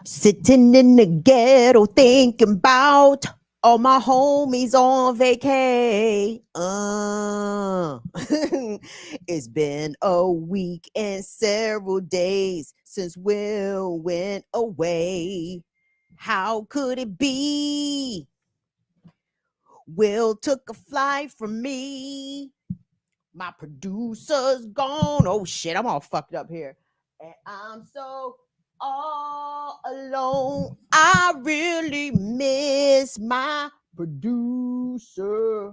Sitting in the ghetto thinking about all my homies on vacay. It's been a week and several days since Will went away. How could it be? Will took a flight from me. My producer's gone. Oh shit, I'm all fucked up here. And I'm so all alone. I really miss my producer.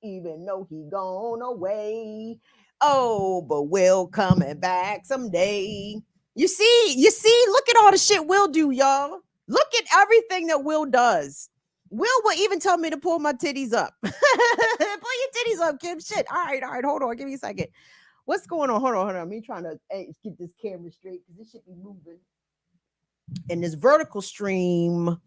Even though he gone away. Oh, but Will coming back someday. You see, look at all the shit Will do, y'all. Look at everything that Will does. Will even tell me to pull my titties up. Pull your titties up, Kim. Shit. All right. Hold on. Give me a second. What's going on? Hold on. Me trying to get this camera straight because this should be moving. And this vertical stream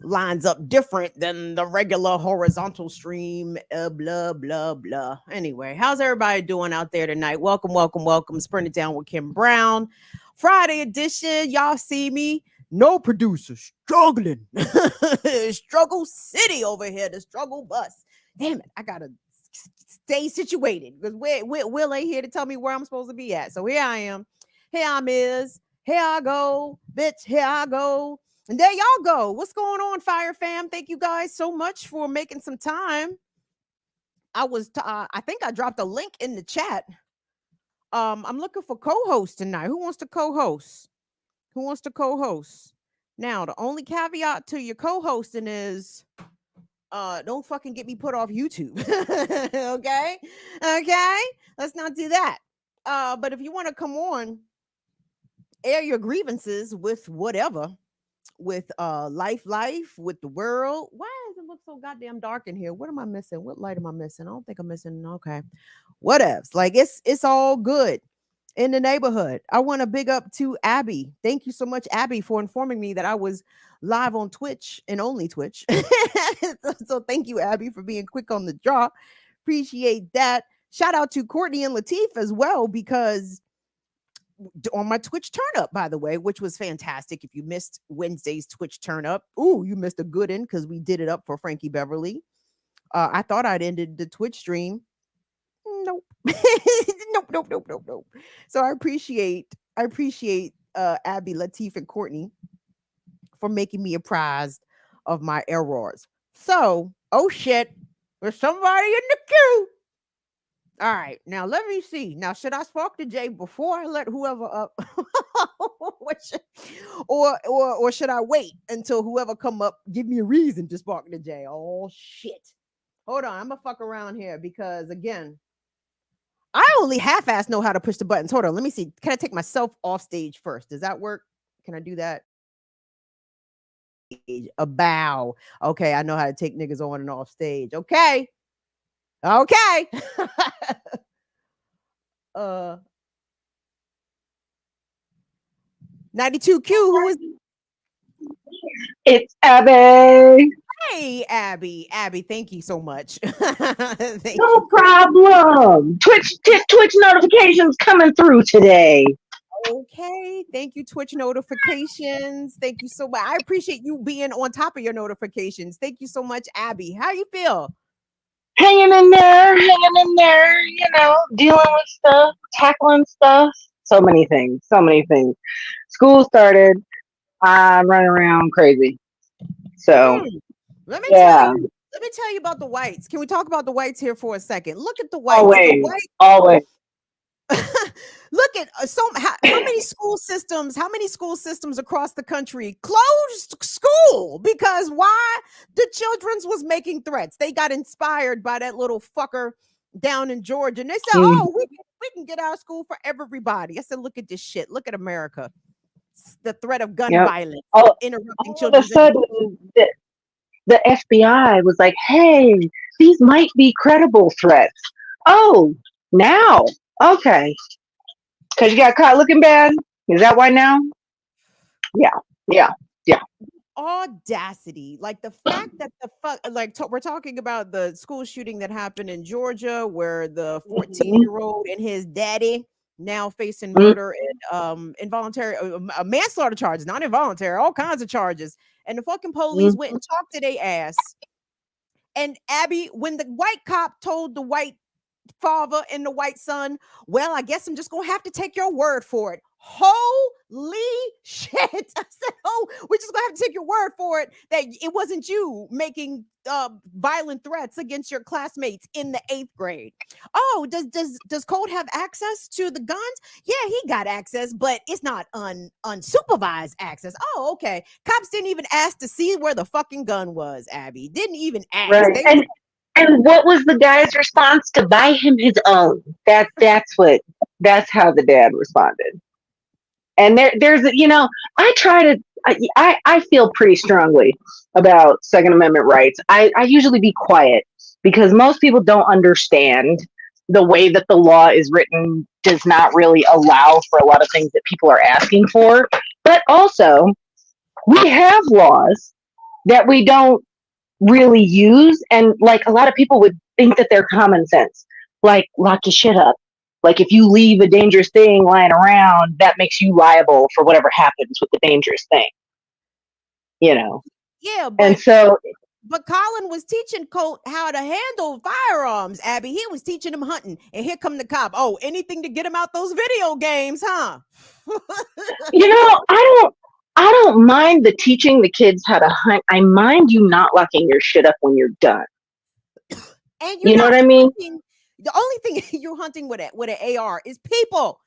lines up different than the regular horizontal stream. Blah, blah, blah. Anyway, how's everybody doing out there tonight? Welcome. Sprint it down with Kim Brown. Friday edition. Y'all see me. No producer struggling. Struggle city over here. The struggle bus. Damn it. I gotta stay situated because Will ain't here to tell me where I'm supposed to be at. So here I am. Here I'm is. Here I go. Bitch, here I go. And there y'all go. What's going on, Fire Fam? Thank you guys so much for making some time. I think I dropped a link in the chat. I'm looking for co-host tonight. Who wants to co-host? Now, the only caveat to your co-hosting is don't fucking get me put off YouTube. Okay? Let's not do that. But if you want to come on, air your grievances with whatever, with life, with the world. Why does it look so goddamn dark in here? What am I missing? What light am I missing? I don't think I'm missing. Okay. Whatevs. Like it's all good in the neighborhood. I want to big up to Abby. Thank you so much, Abby, for informing me that I was live on Twitch and only Twitch. So thank you, Abby, for being quick on the draw. Appreciate that. Shout out to Courtney and Latif as well, because on my Twitch turn up, by the way, which was fantastic. If you missed Wednesday's Twitch turn up, you missed a good one because we did it up for Frankie Beverly. I thought I'd ended the Twitch stream. Nope. Nope. So I appreciate Abby, Latif, and Courtney for making me apprised of my errors. So, oh shit, there's somebody in the queue. All right, now let me see. Now, should I spark the J before I let whoever up, or should I wait until whoever come up give me a reason to spark the J? Oh shit! Hold on, I'm gonna fuck around here because again, I only half-ass know how to push the buttons. Hold on, let me see. Can I take myself off stage first? Does that work? Can I do that? A bow. Okay, I know how to take niggas on and off stage. Okay. 92Q, who is? It's Abby. Hey, Abby, thank you so much. No problem. Twitch notifications coming through today. Okay, thank you, Twitch notifications. Thank you so much. I appreciate you being on top of your notifications. Thank you so much, Abby. How you feel? Hanging in there, dealing with stuff, tackling stuff. So many things. School started. I'm running around crazy. So, let me tell you about the whites. Can we talk about the whites here for a second? Look at the whites. Always. Look at how many school systems across the country closed school because why? The children's was making threats. They got inspired by that little fucker down in Georgia, and they said, "Oh, we can get our school for everybody." I said, "Look at this shit. Look at America. The threat of gun violence, interrupting children." All of a sudden, the FBI was like, "Hey, these might be credible threats." Oh, now, okay. Because you got caught looking bad? Is that why now? Yeah. Audacity. Like the fact that we're talking about the school shooting that happened in Georgia where the 14-year-old and his daddy now facing Mm-hmm. murder and involuntary manslaughter charges, not involuntary, all kinds of charges. And the fucking police went and talked to their ass. And Abby, when the white cop told the white father and the white son, well, I guess I'm just gonna have to take your word for it. Holy shit. I said, oh, we're just gonna have to take your word for it that it wasn't you making violent threats against your classmates in the 8th grade. Oh, does Colt have access to the guns? Yeah, he got access, but it's not unsupervised access. Oh, okay. Cops didn't even ask to see where the fucking gun was, Abby. Didn't even ask. Right. And what was the guy's response? To buy him his own. That's how the dad responded. And there's I feel pretty strongly about Second Amendment rights. I usually be quiet because most people don't understand the way that the law is written does not really allow for a lot of things that people are asking for. But also, we have laws that we don't really use, and like a lot of people would think that they're common sense, like lock your shit up. Like if you leave a dangerous thing lying around, that makes you liable for whatever happens with the dangerous thing. Yeah, And so but Colin was teaching Colt how to handle firearms, Abby. He was teaching him hunting. And here come the cop. Oh, anything to get him out those video games, huh? I don't mind the teaching the kids how to hunt. I mind you not locking your shit up when you're done. And you know what I mean? The only thing you're hunting with an AR is people.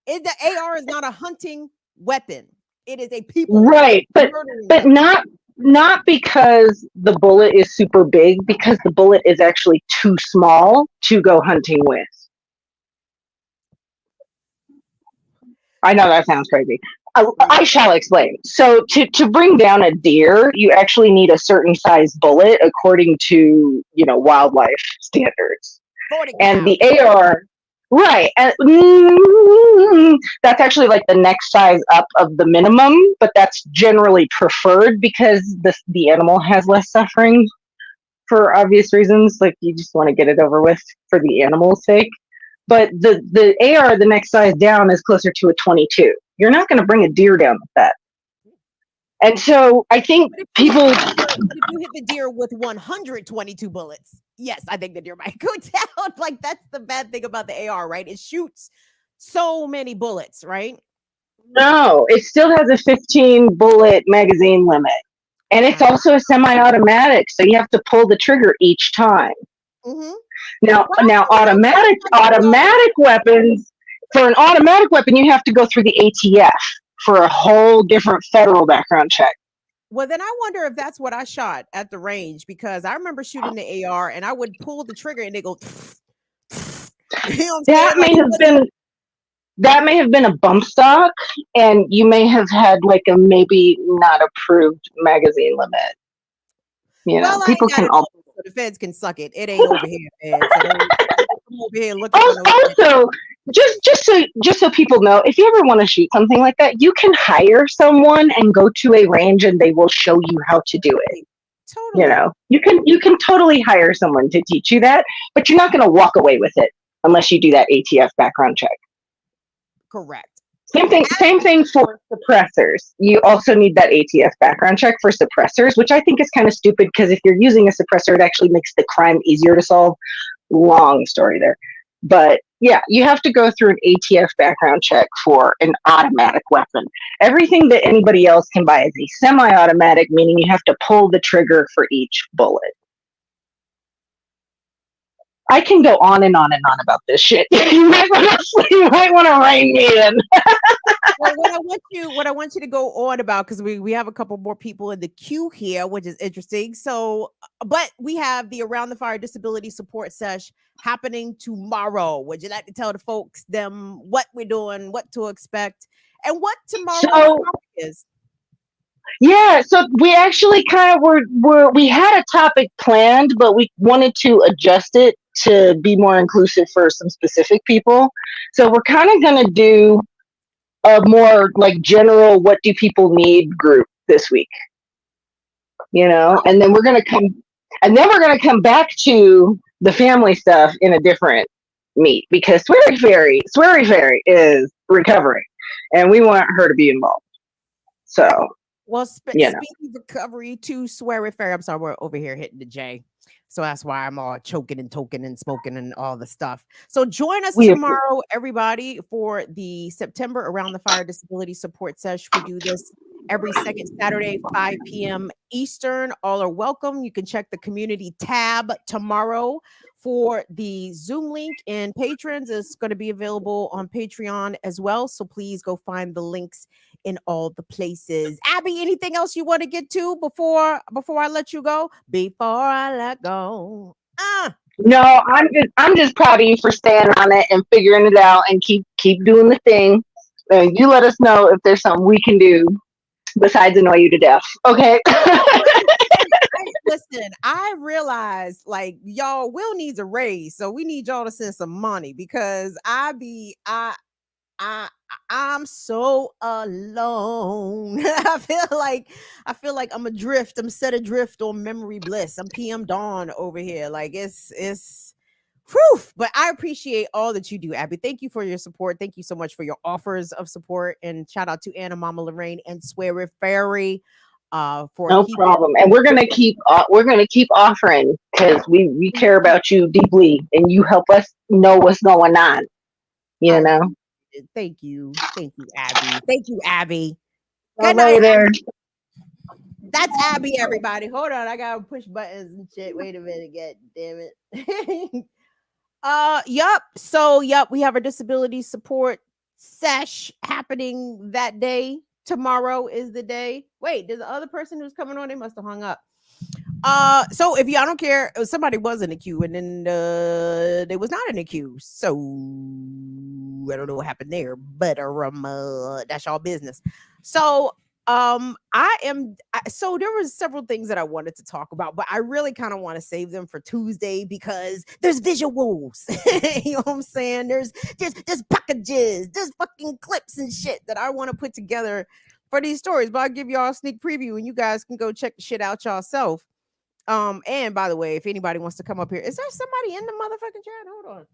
The AR is not a hunting weapon. It is a people. Right, but not because the bullet is super big, because the bullet is actually too small to go hunting with. I know that sounds crazy. I shall explain. So to bring down a deer, you actually need a certain size bullet according to, wildlife standards. And the AR, right. And, that's actually like the next size up of the minimum, but that's generally preferred because the animal has less suffering for obvious reasons. Like you just want to get it over with for the animal's sake. But the AR, the next size down, is closer to a 22. You're not going to bring a deer down with that. And so I think people... If you hit the deer with 122 bullets, yes, I think the deer might go down. Like, that's the bad thing about the AR, right? It shoots so many bullets, right? No, it still has a 15 bullet magazine limit. And it's also a semi-automatic, so you have to pull the trigger each time. Mm-hmm. Now, automatic weapons, for an automatic weapon, you have to go through the ATF for a whole different federal background check. Well, then I wonder if that's what I shot at the range, because I remember shooting the AR and I would pull the trigger and they go. That may have been a bump stock, and you may have had like a maybe not approved magazine limit. People can also. The feds can suck it. It ain't over here, feds. So come over here looking also, just so people know, if you ever want to shoot something like that, you can hire someone and go to a range, and they will show you how to do it. Totally. You can totally hire someone to teach you that, but you're not going to walk away with it unless you do that ATF background check. Correct. Same thing for suppressors. You also need that ATF background check for suppressors, which I think is kind of stupid, because if you're using a suppressor, it actually makes the crime easier to solve. Long story there. But yeah, you have to go through an ATF background check for an automatic weapon. Everything that anybody else can buy is a semi-automatic, meaning you have to pull the trigger for each bullet. I can go on and on and on about this shit. You might want to rein me in. Well, what I want you to go on about, because we have a couple more people in the queue here, which is interesting. So, but we have the Around the Fire Disability Support Sesh happening tomorrow. Would you like to tell the folks what we're doing, what to expect, and what tomorrow's topic is? Yeah, so we actually kind of we had a topic planned, but we wanted to adjust it to be more inclusive for some specific people. So we're kind of going to do a more like general, what do people need group this week, and then we're going to come back to the family stuff in a different meet because Sweary Fairy is recovering, and we want her to be involved. So Well, you know, speaking of recovery to swear it fair, I'm sorry, we're over here hitting the J. So that's why I'm all choking and toking and smoking and all the stuff. So join us we tomorrow, everybody, for the September Around the Fire Disability Support Sesh. We do this every second Saturday, 5 p.m. Eastern. All are welcome. You can check the community tab tomorrow for the Zoom link, and patrons is going to be available on Patreon as well. So please go find the links in all the places. Abby, anything else you want to get to before I let you go? Before I let go. no, I'm just proud of you for staying on it and figuring it out and keep doing the thing. You let us know if there's something we can do besides annoy you to death. Okay. Listen, I realize like y'all will needs a raise, so we need y'all to send some money because I I'm so alone. I feel like I'm adrift. I'm set adrift on memory bliss. I'm PM Dawn over here. Like it's whew. But I appreciate all that you do, Abby. Thank you for your support. Thank you so much for your offers of support. And shout out to Anna, Mama Lorraine, and Swear It Fairy for No keeping problem. And we're gonna keep offering because we care about you deeply and you help us know what's going on. You I know. appreciate it. Thank you. Thank you, Abby. Thank you, Abby. So Good night. later. That's Abby, everybody. Hold on. I gotta push buttons and shit. Wait a minute, god damn it. Yup. So yup, we have a disability support sesh happening that day. Tomorrow is the day. Wait, there's the other person who's coming on. They must have hung up. So if y'all don't care, somebody was in the queue and then they was not in the queue. So I don't know what happened there, but that's y'all business. So so there was several things that I wanted to talk about, but I really kind of want to save them for Tuesday because there's visuals. You know what I'm saying? There's packages, there's fucking clips and shit that I want to put together for these stories. But I'll give y'all a sneak preview and you guys can go check the shit out yourself. And by the way, if anybody wants to come up here, is there somebody in the motherfucking chat? Hold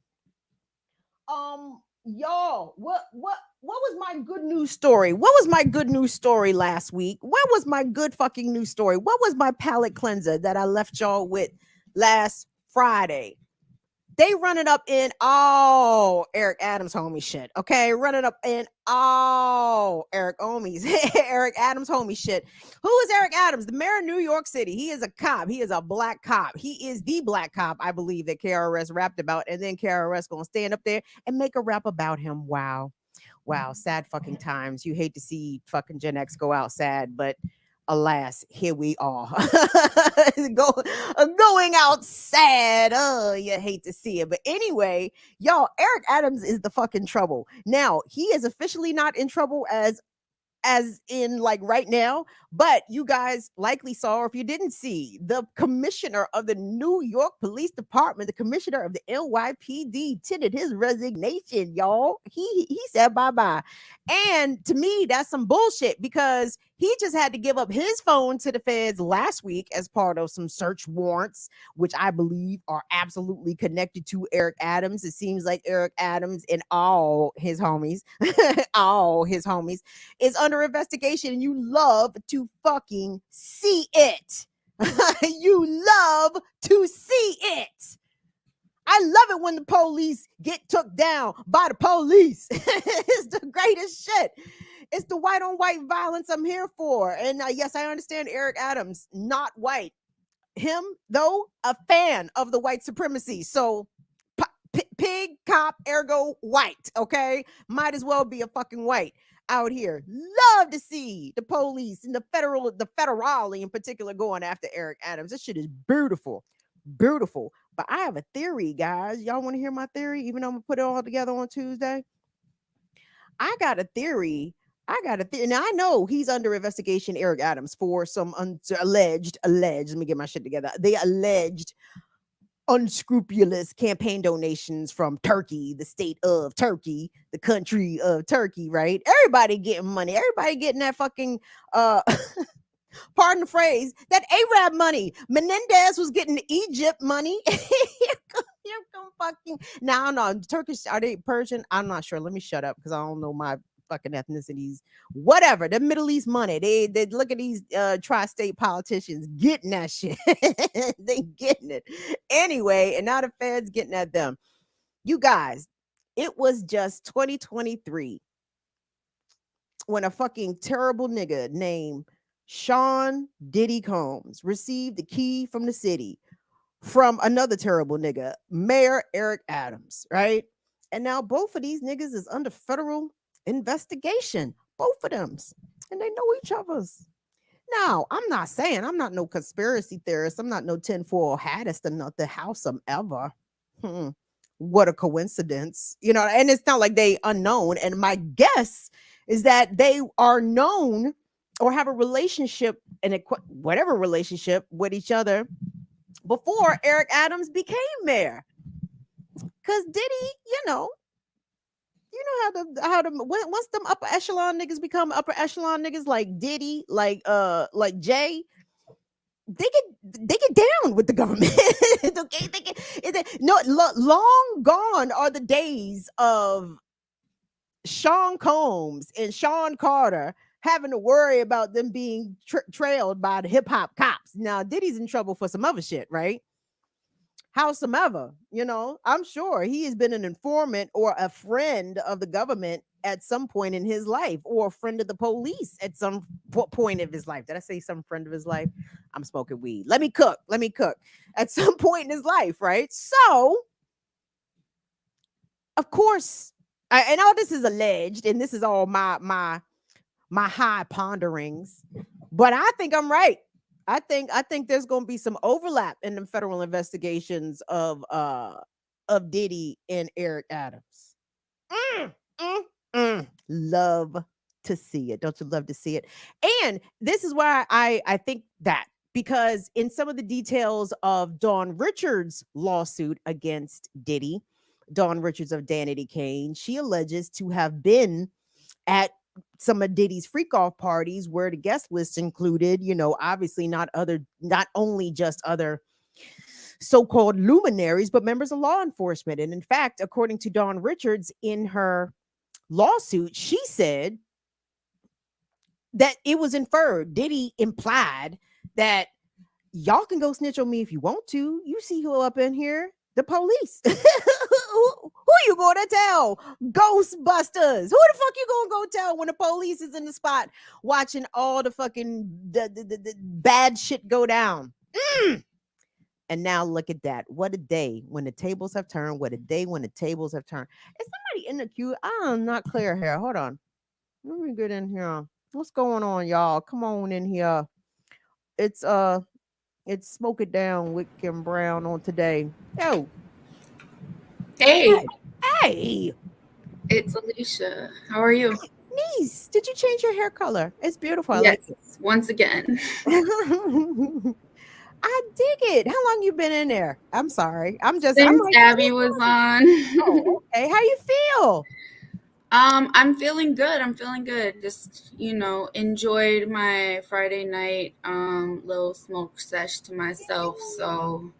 on. Y'all, what was my good news story? What was my good news story last week? What was my good fucking news story? What was my palate cleanser that I left y'all with last Friday? They run it up in all Eric Adams homie shit. Okay, run it up in all Eric Eric Adams homie shit. Who is Eric Adams? The mayor of New York City. He is a cop. He is a black cop. He is the black cop, I believe, that KRS rapped about, and then KRS gonna stand up there and make a rap about him. Wow, sad fucking times. You hate to see fucking Gen X go out sad, but alas, here we are. Going out sad. Oh, you hate to see it. But anyway, y'all, Eric Adams is the fucking trouble. Now, he is officially not in trouble as in like right now, but you guys likely saw, or if you didn't see, the commissioner of the New York Police Department, the commissioner of the NYPD, tendered his resignation, y'all. He said bye-bye. And to me, that's some bullshit because he just had to give up his phone to the feds last week as part of some search warrants, which I believe are absolutely connected to Eric Adams. It seems like Eric Adams and all his homies, all his homies, is under investigation, and you love to fucking see it. You love to see it. I love it when the police get took down by the police. It's the greatest shit. It's the white on white violence I'm here for. And yes, I understand Eric Adams, not white. Him, though, a fan of the white supremacy. So pig, cop, ergo white. Okay, might as well be a fucking white out here. Love to see the police and the federale in particular going after Eric Adams. This shit is beautiful, beautiful. But I have a theory, guys. Y'all want to hear my theory? Even though I'm gonna put it all together on Tuesday. I got a theory. Now I know he's under investigation, Eric Adams, for some alleged. Let me get my shit together. They alleged unscrupulous campaign donations from Turkey, the state of Turkey, the country of Turkey, right? Everybody getting money. Everybody getting that fucking pardon the phrase, that Arab money. Menendez was getting Egypt money. You can fucking now. No, Turkish are they Persian? I'm not sure. Let me shut up because I don't know my fucking ethnicities. Whatever. The Middle East money. They look at these tri-state politicians getting that shit. They getting it anyway, and now the Fed's getting at them. You guys, it was just 2023 when a fucking terrible nigga named Sean Diddy Combs received the key from the city from another terrible nigga, Mayor Eric Adams, right? And now both of these niggas is under federal investigation. Both of them. And they know each other's. Now, I'm not saying I'm not no conspiracy theorist. I'm not no tinfoil hattist or not the house ever. What a coincidence. You know, and it's not like they unknown. And my guess is that they are known or have a relationship and whatever relationship with each other before Eric Adams became mayor. Cause Diddy, you know how the once them upper echelon niggas become upper echelon niggas like Diddy, like Jay, they get down with the government. Okay, long gone are the days of Sean Combs and Sean Carter having to worry about them being trailed by the hip hop cops. Now Diddy's in trouble for some other shit, right? Howsoever, you know, I'm sure he has been an informant or a friend of the government at some point in his life, or a friend of the police at some point of his life. Did I say some friend of his life? I'm smoking weed. Let me cook. At some point in his life, right? So, of course, and all this is alleged, and this is all my high ponderings, but I think I'm right. I think there's going to be some overlap in the federal investigations of Diddy and Eric Adams. Love to see it. Don't you love to see it? And this is why I think that, because in some of the details of Dawn Richards' lawsuit against Diddy, Dawn Richards of Danity Kane, she alleges to have been at some of Diddy's freak off parties where the guest list included, you know, obviously not only just other so-called luminaries, but members of law enforcement. And in fact, according to Dawn Richards in her lawsuit, she said that it was inferred, Diddy implied that y'all can go snitch on me if you want to. You see who up in here? The police. Who you gonna tell? Ghostbusters. Who the fuck you gonna go tell when the police is in the spot watching all the fucking the bad shit go down? And now look at that. What a day when the tables have turned. What a day when the tables have turned. Is somebody in the queue? I'm not clear here. Hold on. Let me get in here. What's going on, y'all? Come on in here. It's Smoke It Down with Kim Brown on today. Yo. Hey, Hey. it's Alicia. How are you? Niece, did you change your hair color? It's beautiful. I Yes, like it. once again. I dig it. How long you been in there? I'm sorry. I'm Since like, Abby was on. oh, okay. How you feel? I'm feeling good. Just, enjoyed my Friday night little smoke sesh to myself. So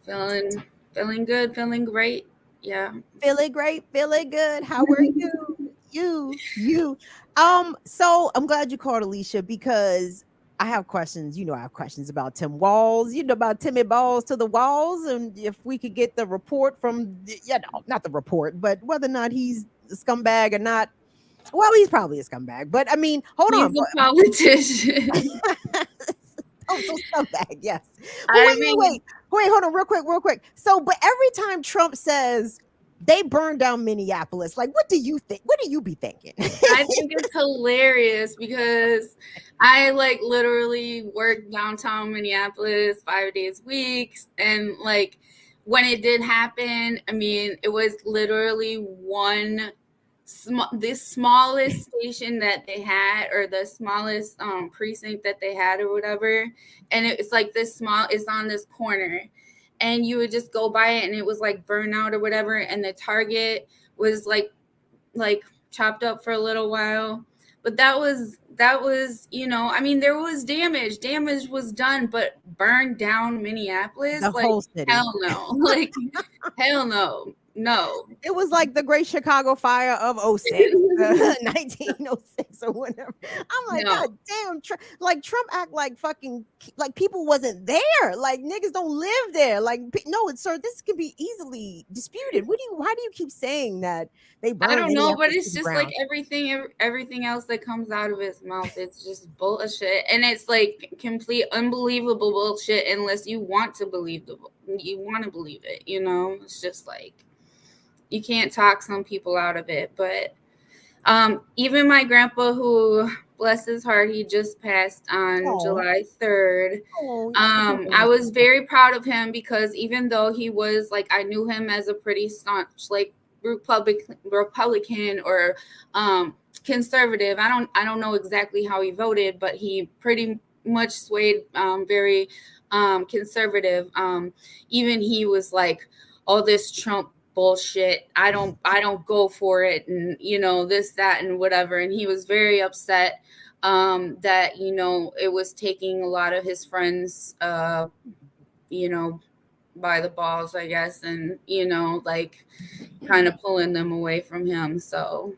feeling good, feeling great. Yeah. Feeling great, feeling good. How are you? So I'm glad you called, Alicia, because I have questions. You know, I have questions about Tim Walz, about Timmy Balls to the walls. And if we could get the report from, not the report, but whether or not he's a scumbag or not. Well, he's probably a scumbag, but I mean, hold He's on. a politician. Oh, so scumbag, yes. But I wait, hold on, real quick. So, but every time Trump says they burned down Minneapolis, like, what do you think? What do you be thinking? I think it's hilarious because I literally work downtown Minneapolis 5 days a week. And when it did happen, I mean, it was literally the smallest station that they had, or the smallest precinct that they had, or whatever. And it's it's on this corner, and you would just go by it and it was burn out or whatever. And the Target was like chopped up for a little while. but that was, you know, I mean, there was damage was done, but burned down Minneapolis, The like, whole city. hell no. Like, hell no. It was like the Great Chicago Fire of 06, 1906 or whatever. I'm like, No. God damn, Trump act like fucking, like people wasn't there. Like niggas don't live there. Like, no, sir, this could be easily disputed. Why do you keep saying that they I burned don't know, but Minneapolis to it's the just like ground? everything else that comes out of his mouth, it's just bullshit, and it's like complete unbelievable bullshit unless you want to believe it, you know. It's just like you can't talk some people out of it. But even my grandpa, who bless his heart, he just passed on July 3rd. I was very proud of him because even though he was like, I knew him as a pretty staunch like Republican or conservative. I don't know exactly how he voted, but he pretty much swayed very conservative. Even he was like, "Oh, this Trump bullshit. I don't go for it," and you know, this, that, and whatever. And he was very upset that, you know, it was taking a lot of his friends, you know, by the balls, I guess, and you know, like kind of pulling them away from him. So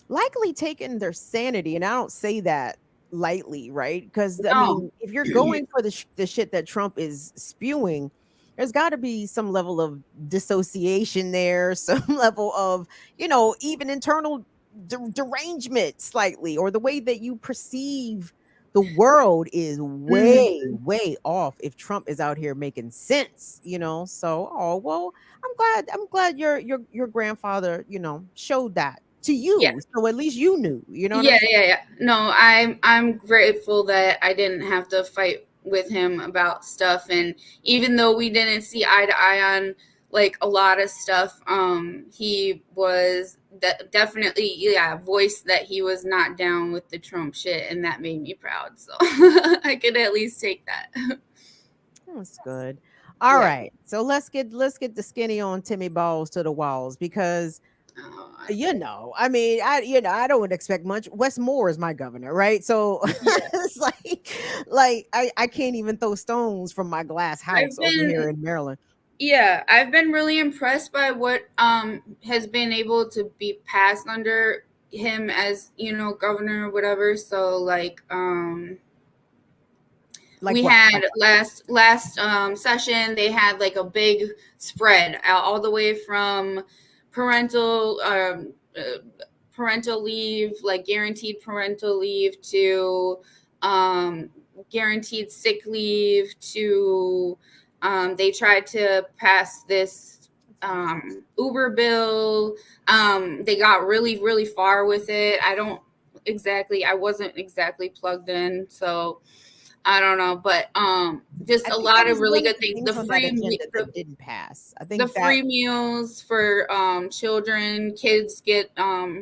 Likely taking their sanity, and I don't say that lightly, right? Because I no. mean, if you're going for the shit that Trump is spewing, there's got to be some level of dissociation there, some level of, you know, even internal derangement slightly, or the way that you perceive the world is way off if Trump is out here making sense, you know. So, oh well, I'm glad your grandfather, you know, showed that to you. Yeah. So at least you knew, you know what I'm saying? Yeah. No, I'm grateful that I didn't have to fight with him about stuff, and even though we didn't see eye to eye on like a lot of stuff, he was definitely voiced that he was not down with the Trump shit, and that made me proud. So I could at least take that. That's good. All right. So let's get the skinny on Timmy Balls to the walls, because you know, I mean, I don't expect much. Wes Moore is my governor, right? So it's like I can't even throw stones from my glass house over here in Maryland. Yeah, I've been really impressed by what has been able to be passed under him as, you know, governor or whatever. So like we had last session, they had like a big spread all the way from parental leave, like guaranteed parental leave, to guaranteed sick leave, to they tried to pass this Uber bill. They got really far with it. I wasn't exactly plugged in, so I don't know, but just a lot of really good things. The free that didn't pass. I think the free meals for children, kids get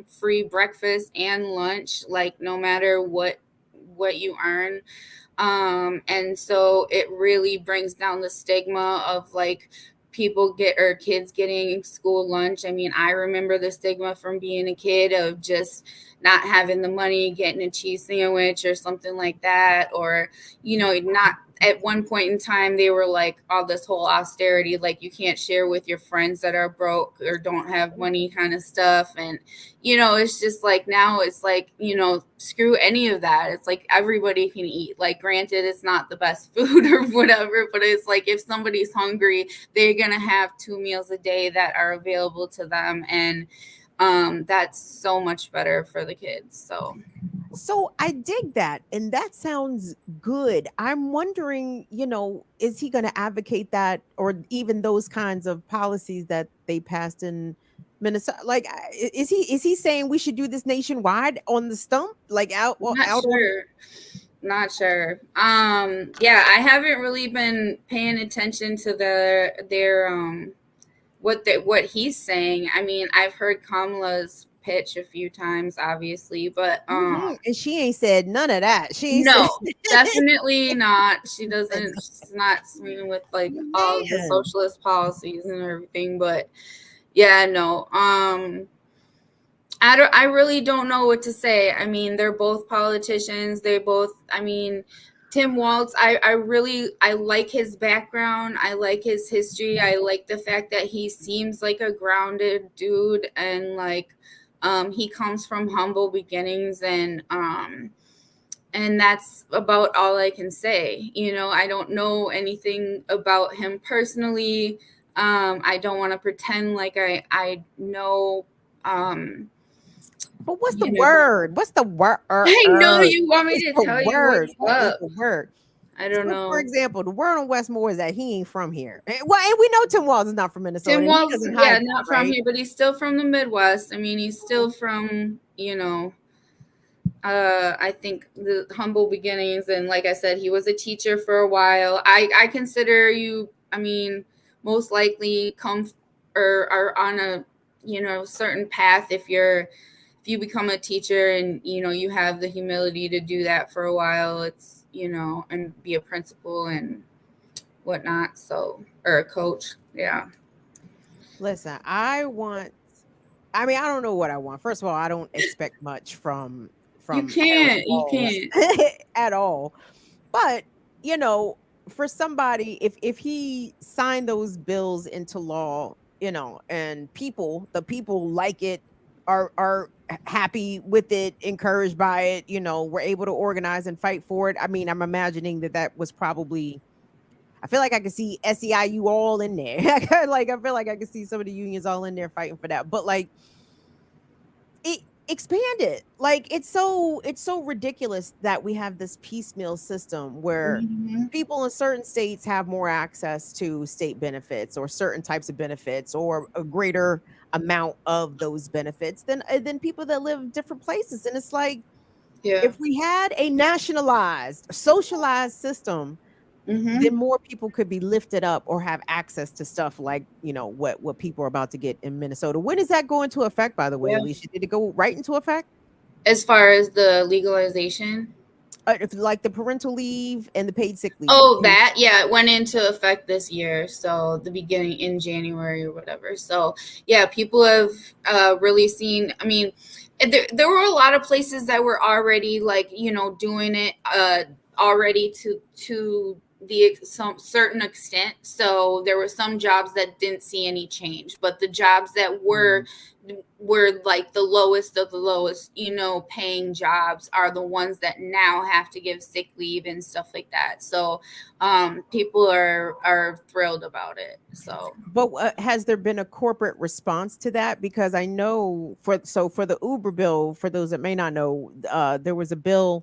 free breakfast and lunch, like no matter what you earn. And so it really brings down the stigma of like kids getting school lunch. I mean, I remember the stigma from being a kid of just not having the money, getting a cheese sandwich or something like that, or, you know, not at one point in time, they were like, all this whole austerity, like you can't share with your friends that are broke or don't have money kind of stuff. And, you know, it's just like, now it's like, you know, screw any of that. It's like everybody can eat. Like, granted, it's not the best food or whatever, but it's like, if somebody's hungry, they're going to have 2 meals a day that are available to them. And that's so much better for the kids. So I dig that, and that sounds good. I'm wondering, you know, is he going to advocate that, or even those kinds of policies that they passed in Minnesota? Like, is he saying we should do this nationwide on the stump, like Not sure. Yeah, I haven't really been paying attention to their what he's saying. I mean, I've heard Kamala's pitch a few times, obviously, but and she ain't said none of that. Definitely not. She's not swinging with like all the socialist policies and everything. But yeah, no. I really don't know what to say. I mean, they're both politicians. I mean, Tim Walz, I like his background. I like his history. I like the fact that he seems like a grounded dude, and like, he comes from humble beginnings, and that's about all I can say. You know, I don't know anything about him personally. I don't want to pretend like I know. But what's the You know, word? What's the word? I know you want me What's to the tell you word? what's What is up. the word? I don't So, for know. example, the word on Westmore is that he ain't from here. Well, and we know Tim Walz is not from Minnesota. Tim And he Walz, doesn't yeah, hide not that, from right? here, but he's still from the Midwest. I mean, he's still from, you know, I think the humble beginnings. And like I said, he was a teacher for a while. I consider you, I mean, most likely come or are on a, you know, certain path if you become a teacher and, you know, you have the humility to do that for a while. It's, you know, and be a principal and whatnot. So, or a coach. Yeah. Listen, I don't know what I want. First of all, I don't expect much from You Terrence can't. You Walls can't. at all. But, you know, for somebody, if he signed those bills into law, you know, and the people like it, are happy with it, encouraged by it, you know, we're able to organize and fight for it. I mean, I'm imagining that was probably, I feel like I could see SEIU all in there. I feel like I could see some of the unions all in there fighting for that. But like, it expand it. Like, it's so ridiculous that we have this piecemeal system where Mm-hmm. people in certain states have more access to state benefits or certain types of benefits or a greater amount of those benefits than people that live different places. And it's like, Yeah. if we had a nationalized, socialized system, Mm-hmm. then more people could be lifted up or have access to stuff like, you know, what people are about to get in Minnesota. When is that going to affect, by the way, Yeah. Alicia? Did it go right into effect? As far as the legalization. If, like the parental leave and the paid sick leave. Oh, that, yeah, it went into effect this year. So the beginning in January or whatever. So yeah, people have really seen. I mean, there were a lot of places that were already like, you know, doing it already to some certain extent. So there were some jobs that didn't see any change, but the jobs that were like the lowest of the lowest, you know, paying jobs are the ones that now have to give sick leave and stuff like that. So people are thrilled about it. So But has there been a corporate response to that? Because I know for the Uber bill, for those that may not know, there was a bill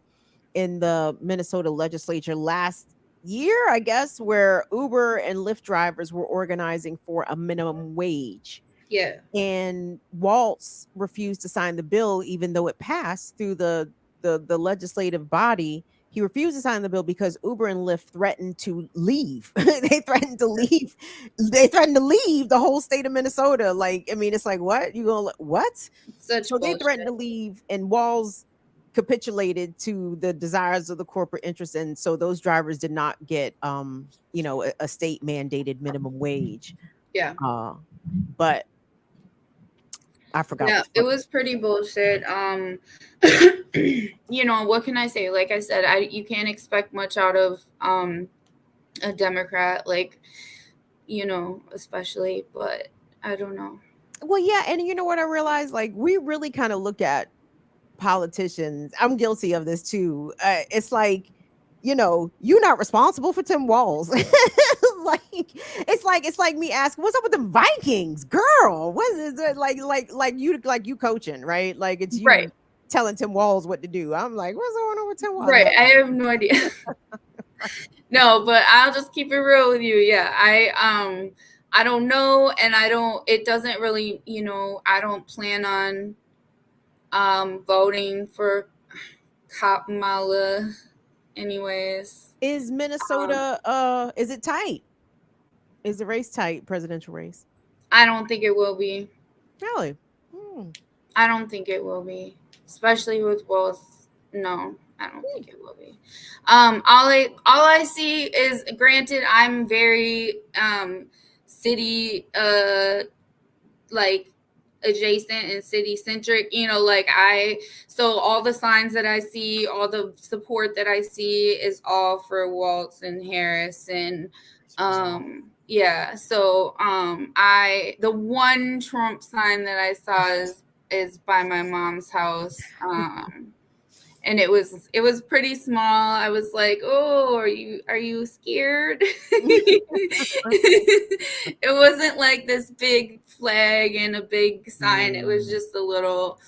in the Minnesota legislature last year, I guess, where Uber and Lyft drivers were organizing for a minimum wage. yeah. And Waltz refused to sign the bill, even though it passed through the legislative body. He refused to sign the bill because Uber and Lyft threatened to leave. They threatened to leave. They threatened to leave the whole state of Minnesota. Like, I mean, it's like, what? You gonna what? Such So they threatened to bullshit. leave, and Walls capitulated to the desires of the corporate interests, and so those drivers did not get, you know, a state mandated minimum wage. Yeah. Uh, but I forgot Yeah, what the it fuck. was pretty bullshit. You know, what can I say? Like I said, you can't expect much out of a Democrat, like, you know, especially, but I don't know. Well, yeah, and you know what I realized? Like, we really kind of look at politicians. I'm guilty of this too. It's like, you know, you're not responsible for Tim Walls. Like, it's like me asking, "What's up with the Vikings, girl? What is it like you coaching, right? Like it's Right. you telling Tim Walls what to do." I'm like, "What's going on with Tim Walls?" Right. I have no idea. No, but I'll just keep it real with you. Yeah. I don't know, and it doesn't really, you know, I don't plan on voting for Kamala anyways. Is Um, Minnesota is it tight? Is the race tight, presidential race? I don't think it will be. Really? Hmm. I don't think it will be, especially with both. No, I don't think it will be. All I see is, granted, I'm very city like adjacent and city centric, so all the signs that I see, all the support that I see is all for Walz and Harris. And the one Trump sign that I saw is by my mom's house. And it was pretty small. I was like, "Oh, are you scared?" It wasn't like this big flag and a big sign. It was just a little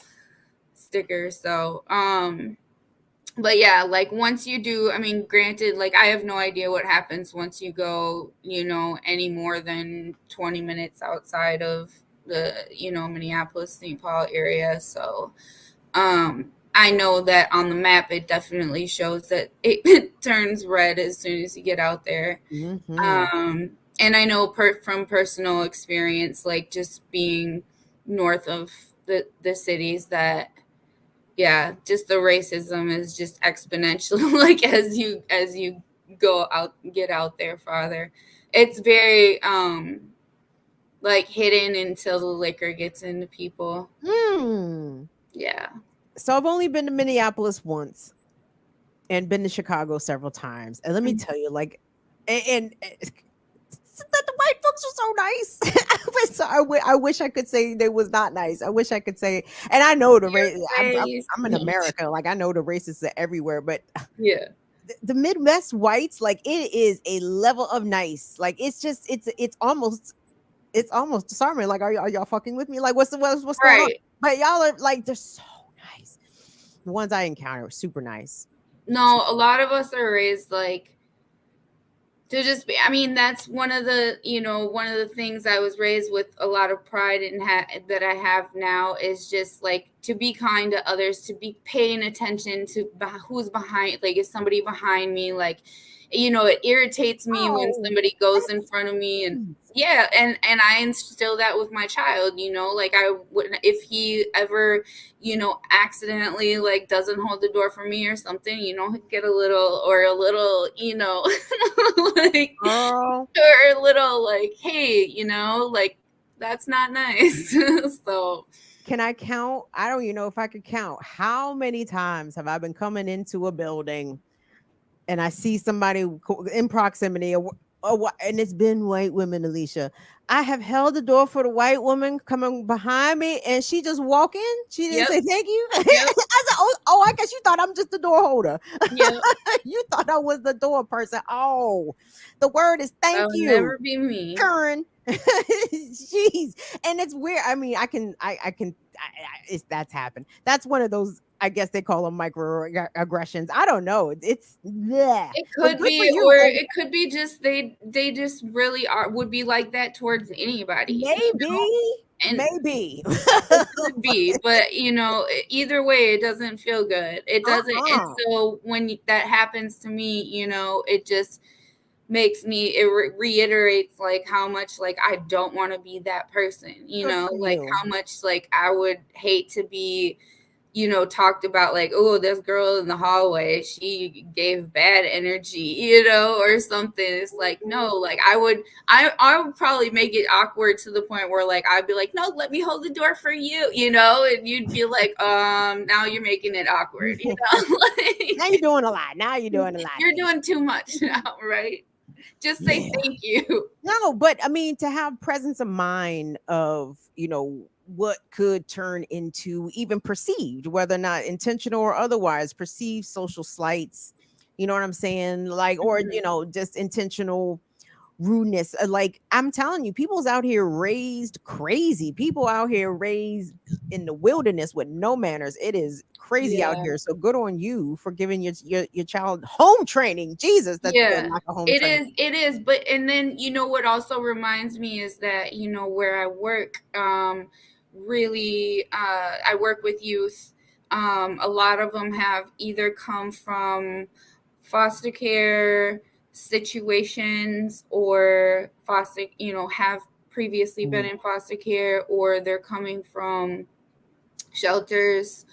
sticker. So, but yeah, like once you do, I mean, granted, like I have no idea what happens once you go, any more than 20 minutes outside of the, Minneapolis, St. Paul area. So, I know that on the map, it definitely shows that it turns red as soon as you get out there. And I know from personal experience, like just being north of the cities, that, yeah, just the racism is just exponential. Like as you get out there farther, it's very like hidden until the liquor gets into people. Yeah. So I've only been to Minneapolis once and been to Chicago several times. And let me tell you, like, and that the white folks are so nice. So I wish I could say they was not nice. I wish I could say, and I know the race. I'm in America. Like I know the racists are everywhere, but yeah, the Midwest whites, like it is a level of nice. Like it's just it's almost disarming. Like are y'all fucking with me? Like what's going on? But y'all are like they're so nice. The ones I encountered were super nice. No, a lot of us are raised like to just be, I mean, that's one of the things I was raised with a lot of pride and that I have now is just like to be kind to others, to be paying attention to who's behind, like is somebody behind me, like, it irritates me when somebody goes in front of me. And yeah, and I instill that with my child, like I wouldn't, if he ever, accidentally like doesn't hold the door for me or something, get a little, like, or a little like, hey, like that's not nice. So can I count? I don't even know if I could count. How many times have I been coming into a building and I see somebody in proximity, and it's been white women, Alicia. I have held the door for the white woman coming behind me, and she just walk in. She didn't say thank you. Yep. I said, oh, I guess you thought I'm just the door holder. Yep. You thought I was the door person. Oh, the word is thank you. Never be me, Karen. Jeez, and it's weird. I mean, that's happened. That's one of those. I guess they call them microaggressions. I don't know. It's bleh. It could be, or it could be just they just really would be like that towards anybody. Maybe, maybe it could be, but either way, it doesn't feel good. It doesn't. And so when that happens to me, it just makes me, it reiterates like how much like I don't want to be that person. Like how much like I would hate to be. Talked about like, oh, this girl in the hallway, she gave bad energy, or something. It's like, no, like I would probably make it awkward to the point where like I'd be like, no, let me hold the door for you, and you'd be like, now you're making it awkward, like, now you're doing a lot. You're doing too much now, right? Just say thank you. No, but I mean to have presence of mind of, what could turn into even perceived, whether or not intentional or otherwise, perceived social slights, you know what I'm saying? Like, or, just intentional rudeness. Like, I'm telling you, people's out here raised crazy. People out here raised in the wilderness with no manners. It is crazy out here. So good on you for giving your child home training. Jesus, that's like a home training. It is. But, and then, what also reminds me is that, where I work, really, I work with youth. A lot of them have either come from foster care situations or foster, have previously been in foster care, or they're coming from shelters,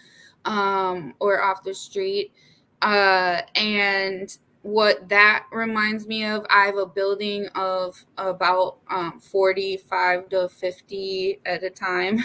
or off the street. And what that reminds me of, I have a building of about 45 to 50 at a time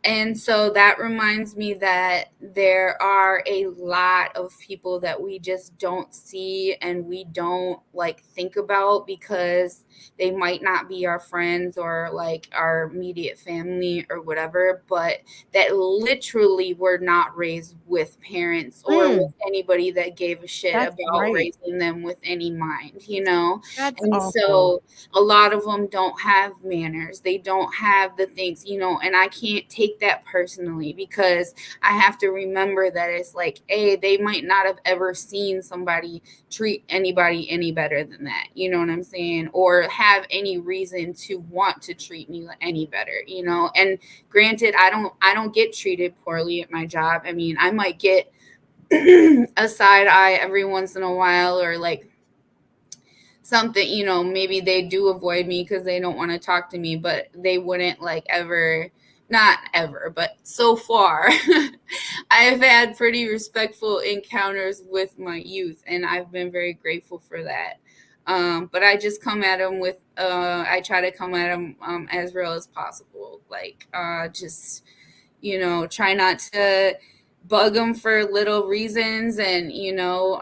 And so that reminds me that there are a lot of people that we just don't see and we don't like think about because they might not be our friends or like our immediate family or whatever, but that literally were not raised with parents or with anybody that gave a shit That's about right. raising them with any mind, you know? That's And awful. so a lot of them don't have manners. They don't have the things, you know, and I can't take that personally because I have to remember that it's like, A, they might not have ever seen somebody treat anybody any better than that. You know what I'm saying? Or have any reason to want to treat me any better, you know? And granted, I don't get treated poorly at my job. I mean, I might get a side eye every once in a while or like something, you know, maybe they do avoid me because they don't want to talk to me, but they wouldn't like ever, not ever, but so far I've had pretty respectful encounters with my youth and I've been very grateful for that. But I just come at them with I try to come at them as real as possible, like just, you know, try not to bug them for little reasons and, you know,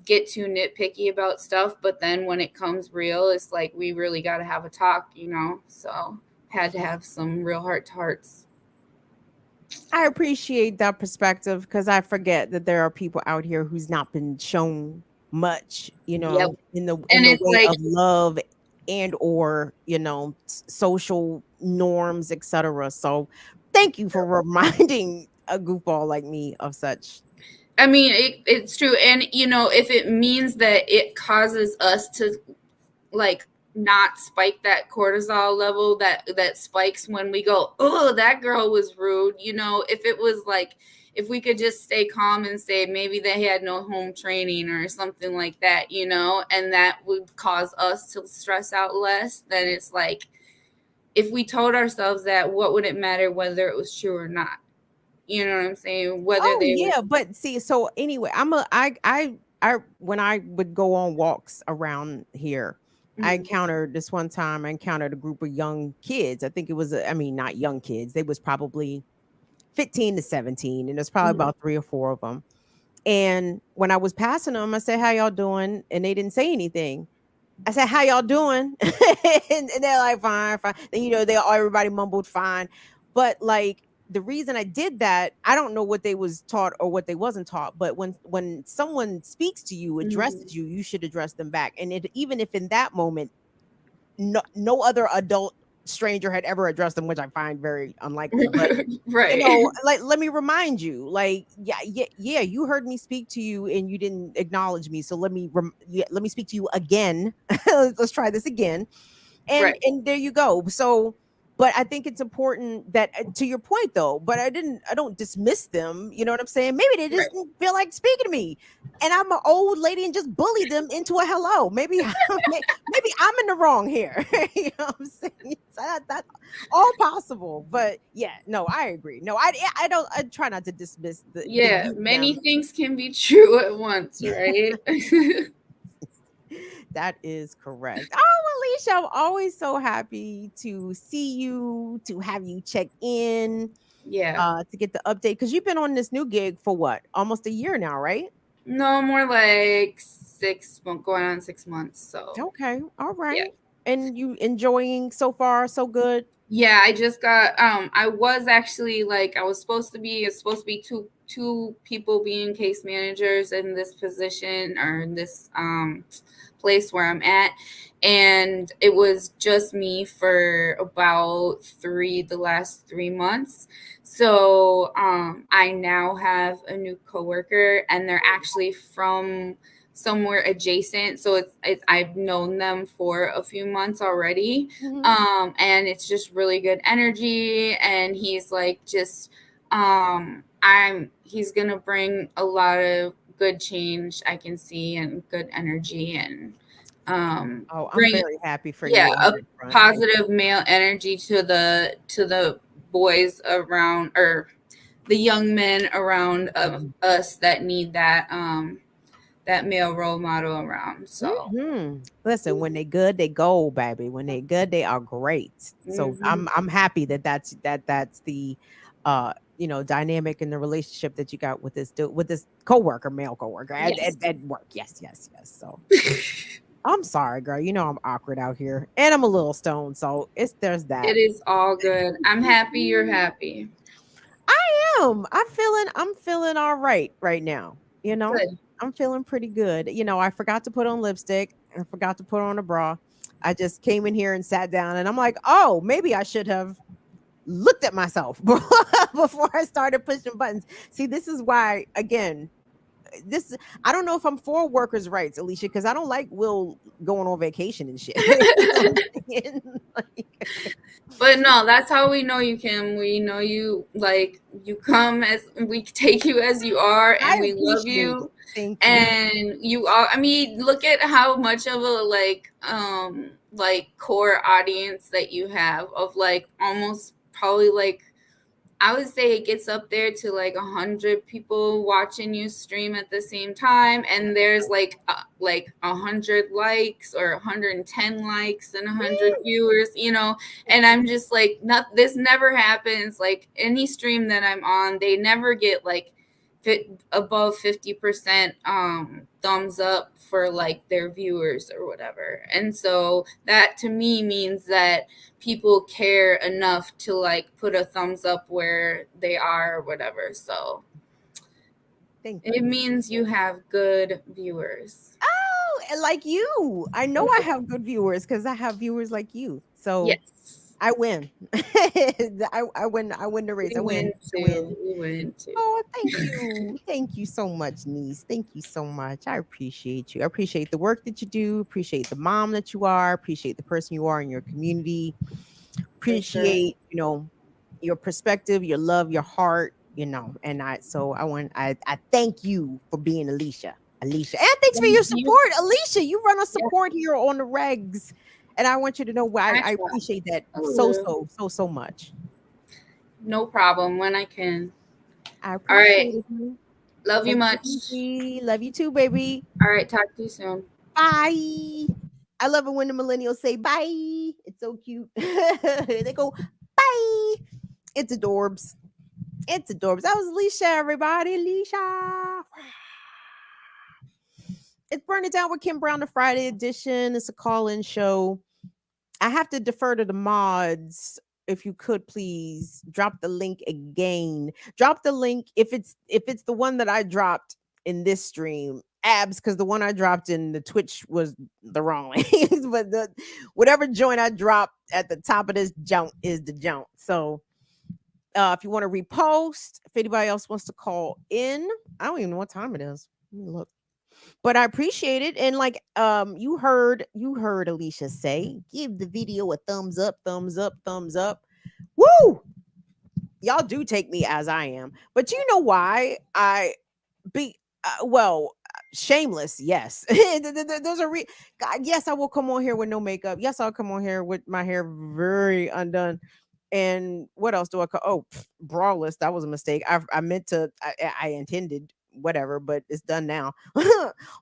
get too nitpicky about stuff, but then when it comes real, it's like we really got to have a talk, you know? So had to have some real heart to hearts. I appreciate that perspective because I forget that there are people out here who's not been shown much, you know, Yep. in the And it's way like, of love and or, you know, social norms, etc. So thank you for reminding a goofball like me of such. I mean, it's true. And, you know, if it means that it causes us to like not spike that cortisol level that spikes when we go, oh, that girl was rude, you know, if it was like, if we could just stay calm and say maybe they had no home training or something like that, you know, and that would cause us to stress out less, then it's like, if we told ourselves that, what would it matter whether it was true or not? You know what I'm saying? Whether Oh they were. yeah, but see, so anyway, I when I would go on walks around here, I Mhm. encountered this one time. I encountered a group of young kids. I think it was, I mean, not young kids. They was probably 15 to 17, and there's probably Mhm. about 3 or 4 of them. And when I was passing them, I said, "How y'all doing?" And they didn't say anything. I said, "How y'all doing?" And they're like, "Fine, fine." And they all, everybody mumbled fine. But like the reason I did that, I don't know what they was taught or what they wasn't taught. But when someone speaks to you, Mhm. addresses you, you should address them back. And even if in that moment no other adult stranger had ever addressed them, which I find very unlikely. But Right. like, let me remind you, like, yeah, you heard me speak to you and you didn't acknowledge me. So let me speak to you again. Let's try this again. And Right. there you go. So, but I think it's important that, to your point though, but I don't dismiss them. You know what I'm saying? Maybe they just Right. didn't feel like speaking to me. And I'm an old lady and just bullied them into a hello. Maybe maybe I'm in the wrong here. You know what I'm saying? So that's all possible. But yeah, no, I agree. No, I don't, I try not to dismiss the Yeah, you many them. things can be true at once, right? That is correct. Oh, Alicia, I'm always so happy to see you, to have you check in, Yeah. to get the update because you've been on this new gig for what, almost a year now, right? No, more like 6 months, going on 6 months. So Okay, all yeah. right. And you enjoying so far, so good? Yeah, I just got I was actually like I was supposed to be, it's supposed to be two people being case managers in this position or in this place where I'm at, and it was just me for about the last 3 months. So I now have a new coworker and they're actually from somewhere adjacent, so it's I've known them for a few months already. Mhm. And it's just really good energy, and he's like just he's gonna bring a lot of good change I can see, and good energy, and Oh, I'm bring, very happy for yeah, you on a that front. positive male energy to the boys around, or the young men around of Mhm. us that need that male role model around. So Listen, when they good, they go, baby. When they good, they are great. So mhm. I'm happy that that's the dynamic in the relationship that you got with with this coworker, male coworker Yes. at work. Yes, yes, yes. So I'm sorry, girl. You know I'm awkward out here, and I'm a little stoned. So there's that. It is all good. I'm happy you're happy. I'm feeling all right now. You know, Good. I'm feeling pretty good. I forgot to put on lipstick. I forgot to put on a bra. I just came in here and sat down, and I'm like, oh, maybe I should have looked at myself before I started pushing buttons. See, this is why, again, this I don't know if I'm for workers' rights, Alicia, because I don't like Will going on vacation and shit. You know what I'm saying? But no, that's how we know you, Kim. We know you, like, you come as, we take you as you are, I and we love appreciate it. you. Thank you. And you are, I mean, look at how much of a like core audience that you have, of like almost probably like, I would say it gets up there to like 100 people watching you stream at the same time, and there's like 100 likes or 110 likes and 100 viewers, and I'm just like, not, this never happens. Like any stream that I'm on, they never get like above 50% thumbs up for like their viewers or whatever. And so that to me means that people care enough to like put a thumbs up where they are or whatever. So Thank it you. means you have good viewers. Oh, like you. I know I have good viewers because I have viewers like you. So Yes. I win. I win. I win the race. We I win. win I too. win. We win too. Oh, thank you. Thank you so much, niece. Thank you so much. I appreciate you. I appreciate the work that you do. Appreciate the mom that you are. Appreciate the person you are in your community. For sure. Appreciate, your perspective, your love, your heart, and I thank you for being Alicia. Alicia. And thanks for Thank your you. support. Alicia, you run a Yeah, support here on the regs. And I want you to know why I I try. appreciate that I so, will. so, so, so much. No problem, when I can. I All right. appreciate it. Honey. Love you Take it much. easy. Love you too, baby. All right. Talk to you soon. Bye. I love it when the millennials say bye. It's so cute. They go, bye. It's adorbs. It's adorbs. That was Alicia, everybody. Alicia. It's Burn It Down with Kim Brown, the Friday edition. It's a call-in show. I have to defer to the mods. If you could please drop the link again. Drop the link if it's the one that I dropped in this stream. Abs, because the one I dropped in the Twitch was the wrong link. But whatever joint I dropped at the top of this jump is the jump. So if you want to repost, if anybody else wants to call in, I don't even know what time it is. Let me look. But I appreciate it. And like you heard Alicia say, give the video a thumbs up, thumbs up, thumbs up. Woo! Y'all do take me as I am. But you know why? I be shameless, yes. There's God, yes, I will come on here with no makeup. Yes, I'll come on here with my hair very undone. And what else do I call? Oh, braless. That was a mistake. I meant to. I intended whatever, but it's done now.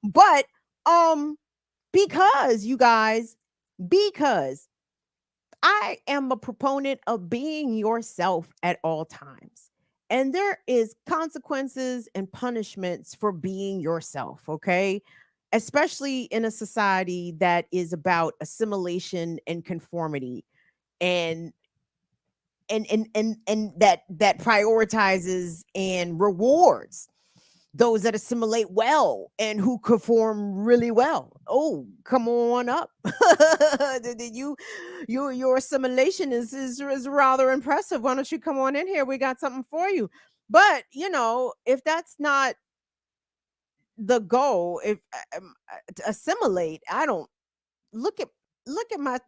But because you guys, because I am a proponent of being yourself at all times. And there is consequences and punishments for being yourself, okay? Especially in a society that is about assimilation and conformity and that prioritizes and rewards those that assimilate well and who conform really well. Oh, come on up. Your assimilation is rather impressive. Why don't you come on in here? We got something for you. But if that's not the goal, if to assimilate, I don't look at look at my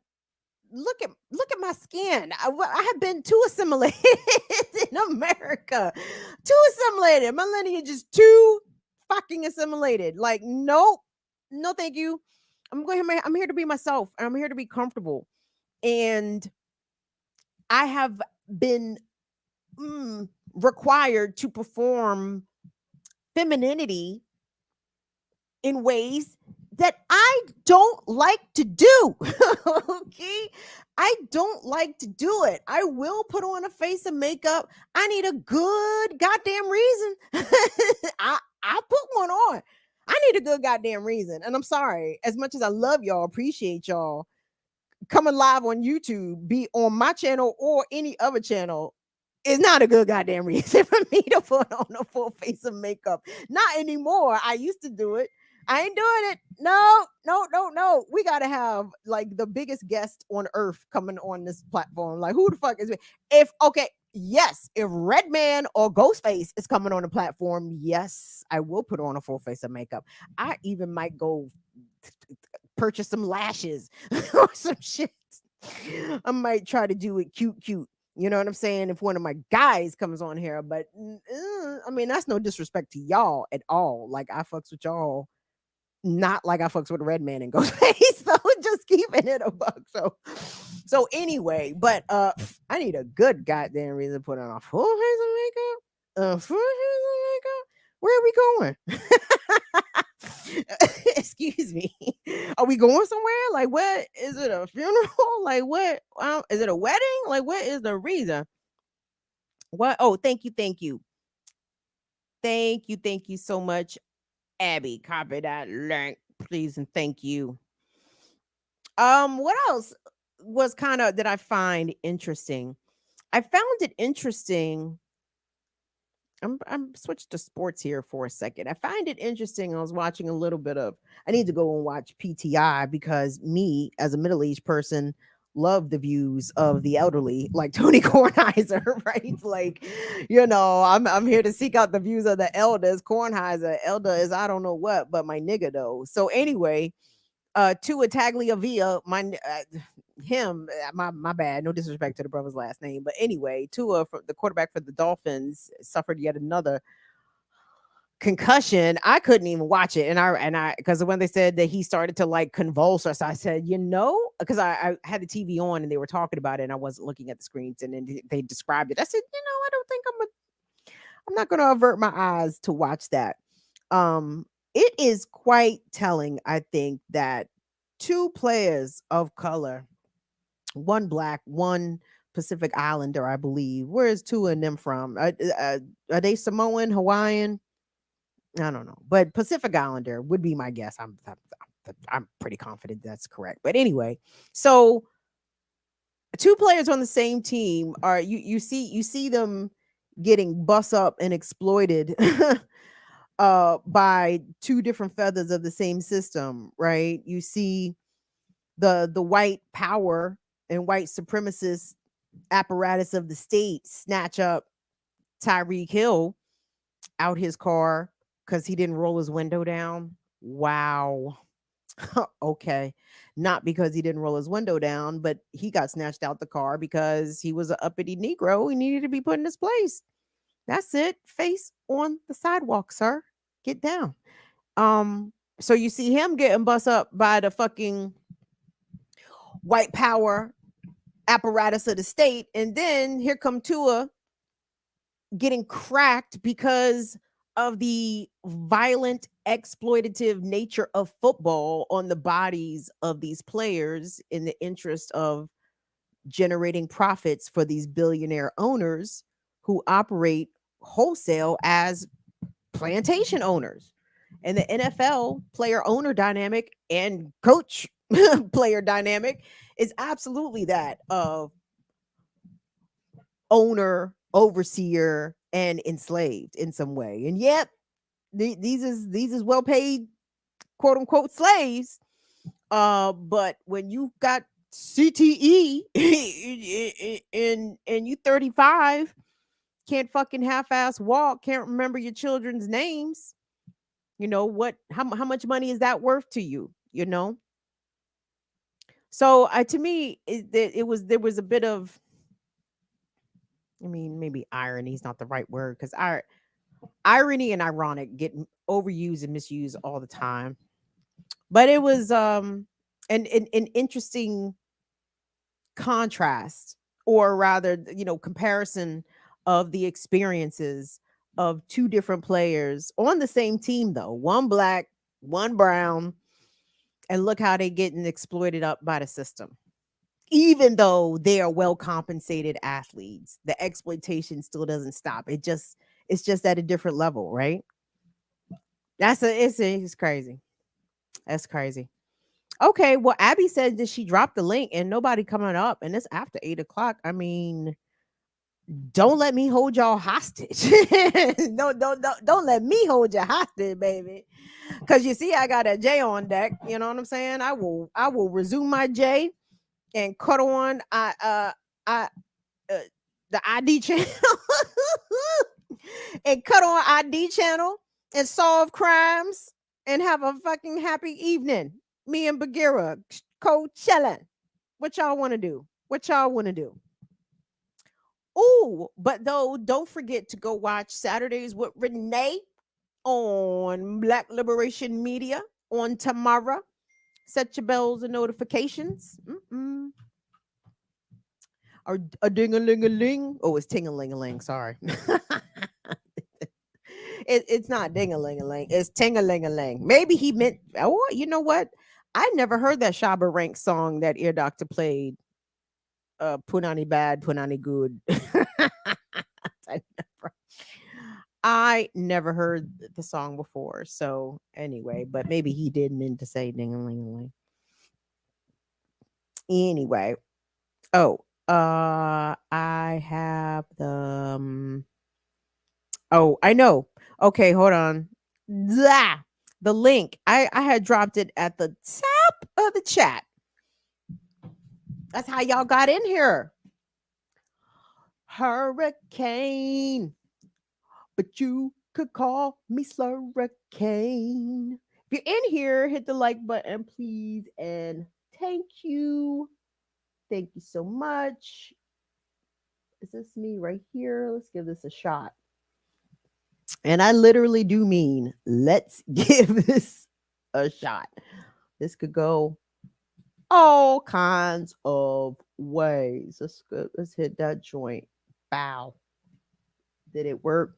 look at my skin. I have been too assimilated in America. Too assimilated. My lineage is too fucking assimilated. Like, nope. No, thank you. I'm here to be myself. And I'm here to be comfortable. And I have been required to perform femininity in ways that I don't like to do. Okay. I don't like to do it. I will put on a face of makeup. I need a good goddamn reason. I put one on. I need a good goddamn reason. And I'm sorry, as much as I love y'all, appreciate y'all coming live on YouTube, be on my channel or any other channel, is not a good goddamn reason for me to put on a full face of makeup. Not anymore. I used to do it. I ain't doing it. No, no, no, no. We gotta have like the biggest guest on earth coming on this platform. Like, who the fuck is it? If okay, yes, if Redman or Ghostface is coming on the platform, yes, I will put on a full face of makeup. I even might go purchase some lashes or some shit. I might try to do it cute, cute. You know what I'm saying? If one of my guys comes on here, but I mean, that's no disrespect to y'all at all. Like, I fucks with y'all, not like I fucks with Redman and Ghostface. So just keeping it a buck. So anyway, but I need a good goddamn reason to put on a full face of makeup. Full face of makeup. Where are we going? Excuse me. Are we going somewhere? Like, what is it? A funeral? Like, what? Is it a wedding? Like, what is the reason? What? Oh, thank you, thank you, thank you so much, Abby. Copy that link, please, and thank you. What else was kind of that I find interesting? I found it interesting. I'm switched to sports here for a second. I find it interesting. I was watching a little bit of. I need to go and watch PTI because me, as a middle-aged person, love the views of the elderly, like Tony Kornheiser, right? Like, I'm here to seek out the views of the elders. Kornheiser, elder is I don't know what, but my nigga though. So anyway, Tua Tagliavia, my bad, no disrespect to the brother's last name, but anyway, Tua, the quarterback for the Dolphins, suffered yet another concussion. I couldn't even watch it, and I because when they said that he started to like convulse us, I said, because I had the TV on and they were talking about it, and I wasn't looking at the screens, and then they described it. I said, I don't think I'm not going to avert my eyes to watch that. It is quite telling, I think, that two players of color, one black, one Pacific Islander, I believe. Where is Tua and them from? Are they Samoan, Hawaiian? I don't know, but Pacific Islander would be my guess. I'm pretty confident that's correct. But anyway, so two players on the same team are you see them getting bust up and exploited by two different feathers of the same system, right? You see the white power and white supremacist apparatus of the state snatch up Tyreek Hill out his car because he didn't roll his window down. Wow. Okay. Not because he didn't roll his window down, but he got snatched out the car because he was an uppity Negro. He needed to be put in his place. That's it. Face on the sidewalk, sir. Get down. So you see him getting bust up by the fucking white power apparatus of the state, and then here come Tua getting cracked because of the violent exploitative nature of football on the bodies of these players in the interest of generating profits for these billionaire owners who operate wholesale as plantation owners. And the NFL player owner dynamic and coach player dynamic is absolutely that of owner, overseer, and enslaved in some way. And yet these is well paid quote unquote slaves. But when you got CTE and you 35, can't fucking half-ass walk, can't remember your children's names, how much money is that worth to you? So to me, there was a bit of, I mean, maybe irony is not the right word, because irony and ironic get overused and misused all the time. But it was an interesting contrast, or rather, comparison of the experiences of two different players on the same team, though. One black, one brown, and look how they getting exploited up by the system. Even though they are well compensated athletes, the exploitation still doesn't stop. It's just at a different level, right? It's crazy. That's crazy. Okay, well, Abby said that she dropped the link and nobody coming up, and it's after 8 o'clock. I mean, don't let me hold y'all hostage. Don't let me hold you hostage, baby. Cause you see, I got a J on deck. You know what I'm saying? I will resume my J and cut on I the ID channel and cut on ID channel and solve crimes and have a fucking happy evening. Me and Bagheera co-chilling. What y'all want to do? What y'all want to do? Oh, but though, don't forget to go watch Saturdays with Renee on Black Liberation Media on tomorrow. Set your bells and notifications. Or a ding a ling a ling. Oh, it's ting a ling a ling. Sorry. It's not ding a ling a ling. It's ting a ling a ling. Maybe he meant, oh, you know what? I never heard that Shabba Rank song that Ear Doctor played. Punani bad, Punani good. I never heard the song before. So anyway, but maybe he did mean to say ding a ling a ling. Anyway. Oh, I have the oh, I know. Okay, hold on. Blah. The link. I had dropped it at the top of the chat. That's how y'all got in here. Hurricane. But you could call me Slurricane. If you're in here, hit the like button, please. And thank you. Thank you so much. Is this me right here? Let's give this a shot. And I literally do mean let's give this a shot. This could go all kinds of ways. Let's hit that joint. Bow. Did it work?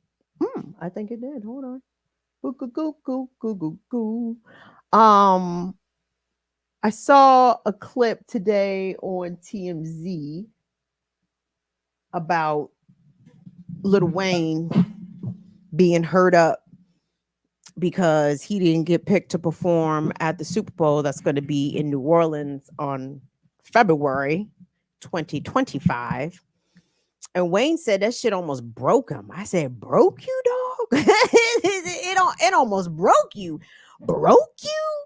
I think it did. Hold on. I saw a clip today on TMZ about Lil Wayne being hurt up because he didn't get picked to perform at the Super Bowl that's going to be in New Orleans on February 2025. And Wayne said that shit almost broke him. I said, broke you, dog? it almost broke you. Broke you?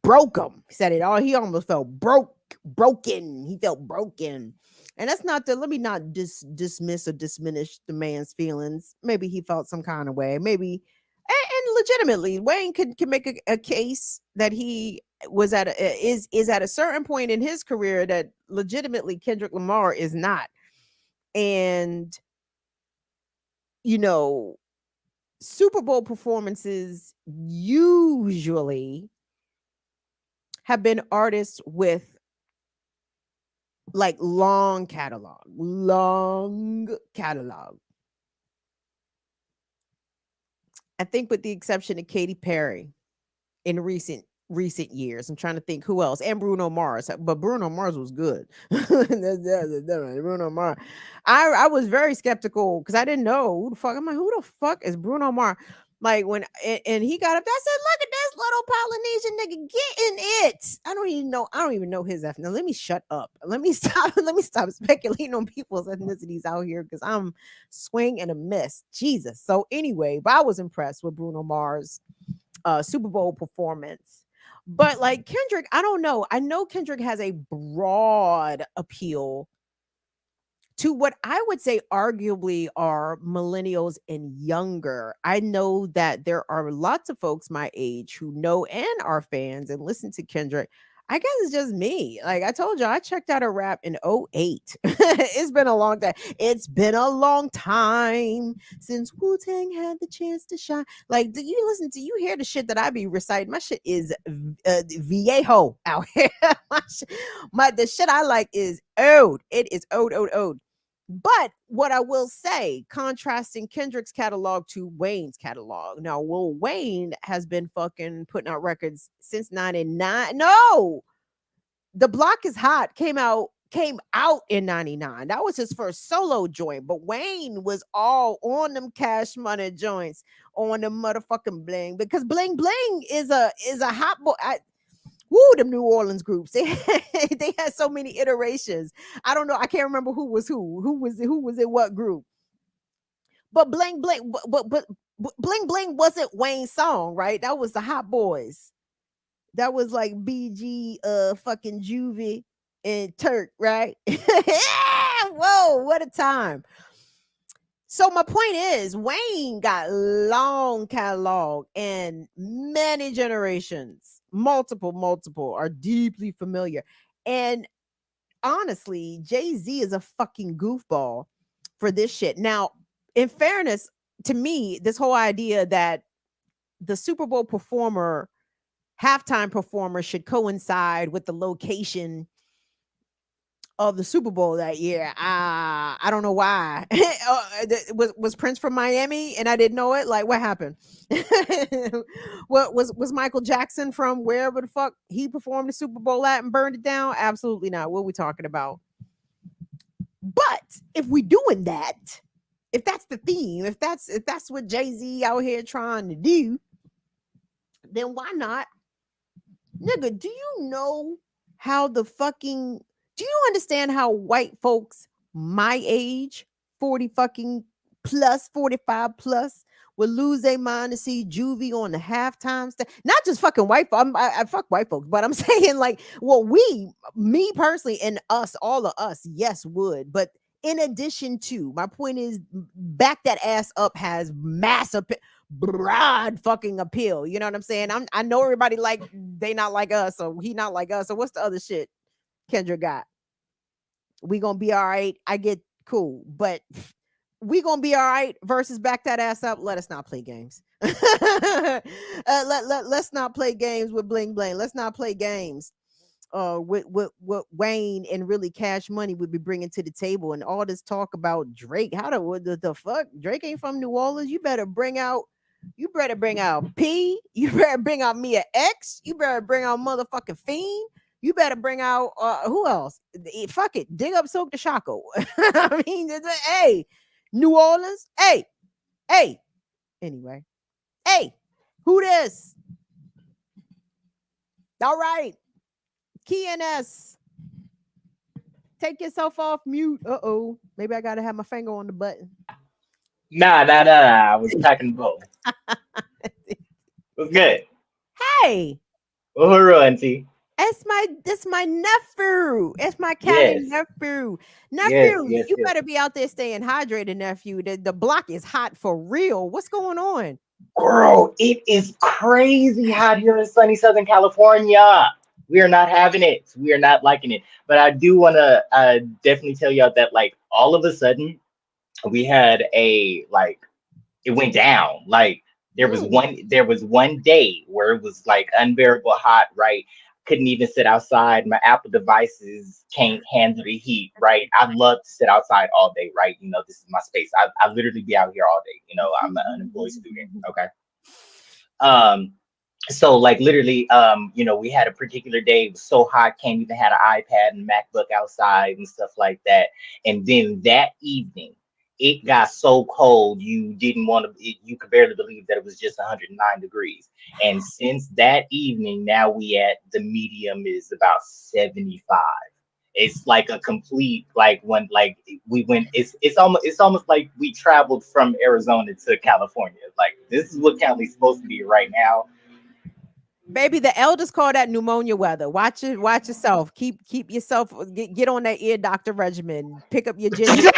Broke him. He said it all. He almost felt broken. He felt broken. And that's not let me not dismiss or diminish the man's feelings. Maybe he felt some kind of way. Maybe, and legitimately, Wayne can make a case that he was is at a certain point in his career that legitimately Kendrick Lamar is not. And, you know, Super Bowl performances usually have been artists with like long catalog. I think with the exception of Katy Perry in recent years. I'm trying to think who else. And Bruno Mars. But Bruno Mars was good. Bruno Mars. I was very skeptical because I didn't know who the fuck. I'm like, who the fuck is Bruno Mars? Like when and he got up there, I said, look at this little Polynesian nigga getting it. I don't even know his ethnicity. Let me shut up. Let me stop speculating on people's ethnicities out here because I'm swing and a miss. Jesus. So anyway, but I was impressed with Bruno Mars Super Bowl performance. But like Kendrick, I don't know. I know Kendrick has a broad appeal to what I would say arguably are millennials and younger. I know that there are lots of folks my age who know and are fans and listen to Kendrick. I guess it's just me. Like I told you, I checked out a rap in 08. It's been a long time. It's been a long time since Wu-Tang had the chance to shine. Like, do you hear the shit that I be reciting? My shit is viejo out here. The shit I like is old. It is old. But what I will say, contrasting Kendrick's catalog to Wayne's catalog. Now, Lil Wayne has been fucking putting out records since 99. No, The Block is Hot came out in 99. That was his first solo joint. But Wayne was all on them Cash Money joints, on the motherfucking Bling, because Bling Bling is a hot boy. Woo, them New Orleans groups. They had so many iterations. I don't know. I can't remember who was in what group. But Bling Bling, but Bling Bling wasn't Wayne's song, right? That was the Hot Boys. That was like BG, fucking Juvie and Turk, right? Whoa, what a time. So my point is, Wayne got long catalog and many generations, multiple are deeply familiar. And honestly, Jay-Z is a fucking goofball for this shit. Now, in fairness to me, this whole idea that the Super Bowl performer, halftime performer, should coincide with the location of the Super Bowl that year. I don't know why. Was Prince from Miami and I didn't know it? Like, what happened? What was Michael Jackson from wherever the fuck he performed the Super Bowl at and burned it down? Absolutely not. What are we talking about? But if we doing that, if that's the theme, if that's what Jay-Z out here trying to do, then why not? Nigga, do you know how do you understand how white folks my age, 40 fucking plus, 45 plus, would lose their mind to see Juvie on the halftime stage? Not just fucking white folks. I fuck white folks, but I'm saying, like, well, me personally, and us, all of us, yes, would. But in addition to, my point is, Back That Ass Up has massive, broad fucking appeal. You know what I'm saying? I know everybody like they not like us, or he not like us. So what's the other shit Kendrick got? We gonna be all right. I get cool, but we gonna be all right versus Back That Ass Up. Let us not play games. Let's not play games with Bling Bling. Let's not play games with what Wayne and really Cash Money would be bringing to the table. And all this talk about Drake. The fuck? Drake ain't from New Orleans. You better bring out P. You better bring out Mia X. You better bring out motherfucking Fiend. You better bring out who else? Fuck it, dig up Silk the Shaco. I mean, hey, New Orleans. Hey. Anyway, hey, who this? All right, KNS. Take yourself off mute. Maybe I gotta have my finger on the button. Nah. I was talking both. What's good? Hey. Uhuru, auntie. It's my nephew. It's my cat nephew. Nephew, Yes. you better be out there staying hydrated, nephew. The block is hot for real. What's going on? Girl, it is crazy hot here in sunny Southern California. We are not having it. We are not liking it. But I do want to definitely tell y'all that, like, all of a sudden, we had it went down. Like, there was one day where it was like unbearable hot, right? Couldn't even sit outside. My Apple devices can't handle the heat, right? I love to sit outside all day, right? You know, this is my space. I literally be out here all day. You know, I'm an unemployed student. Okay. So like literally, you know, we had a particular day, it was so hot, can't even have an iPad and MacBook outside and stuff like that. And then that evening, it got so cold you could barely believe that it was just 109 degrees. And since that evening, now the medium is about 75. It's like a complete, like, when like we went, it's almost like we traveled from Arizona to California. Like, this is what Cali's supposed to be right now. Baby, the elders call that pneumonia weather. Watch yourself. Keep yourself, get on that ear doctor regimen. Pick up your ginger.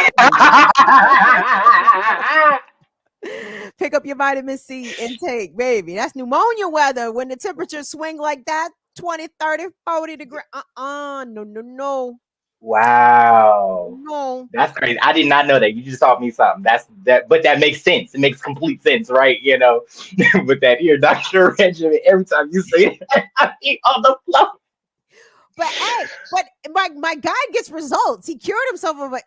Pick up your vitamin C intake, baby. That's pneumonia weather. When the temperatures swing like that, 20, 30, 40 degrees. No. Wow. No. That's crazy. I did not know that. You just taught me something. But that makes sense. It makes complete sense, right? You know, with that ear doctor regimen, every time you say that, I be on the floor. But hey, but my guy gets results. He cured himself of an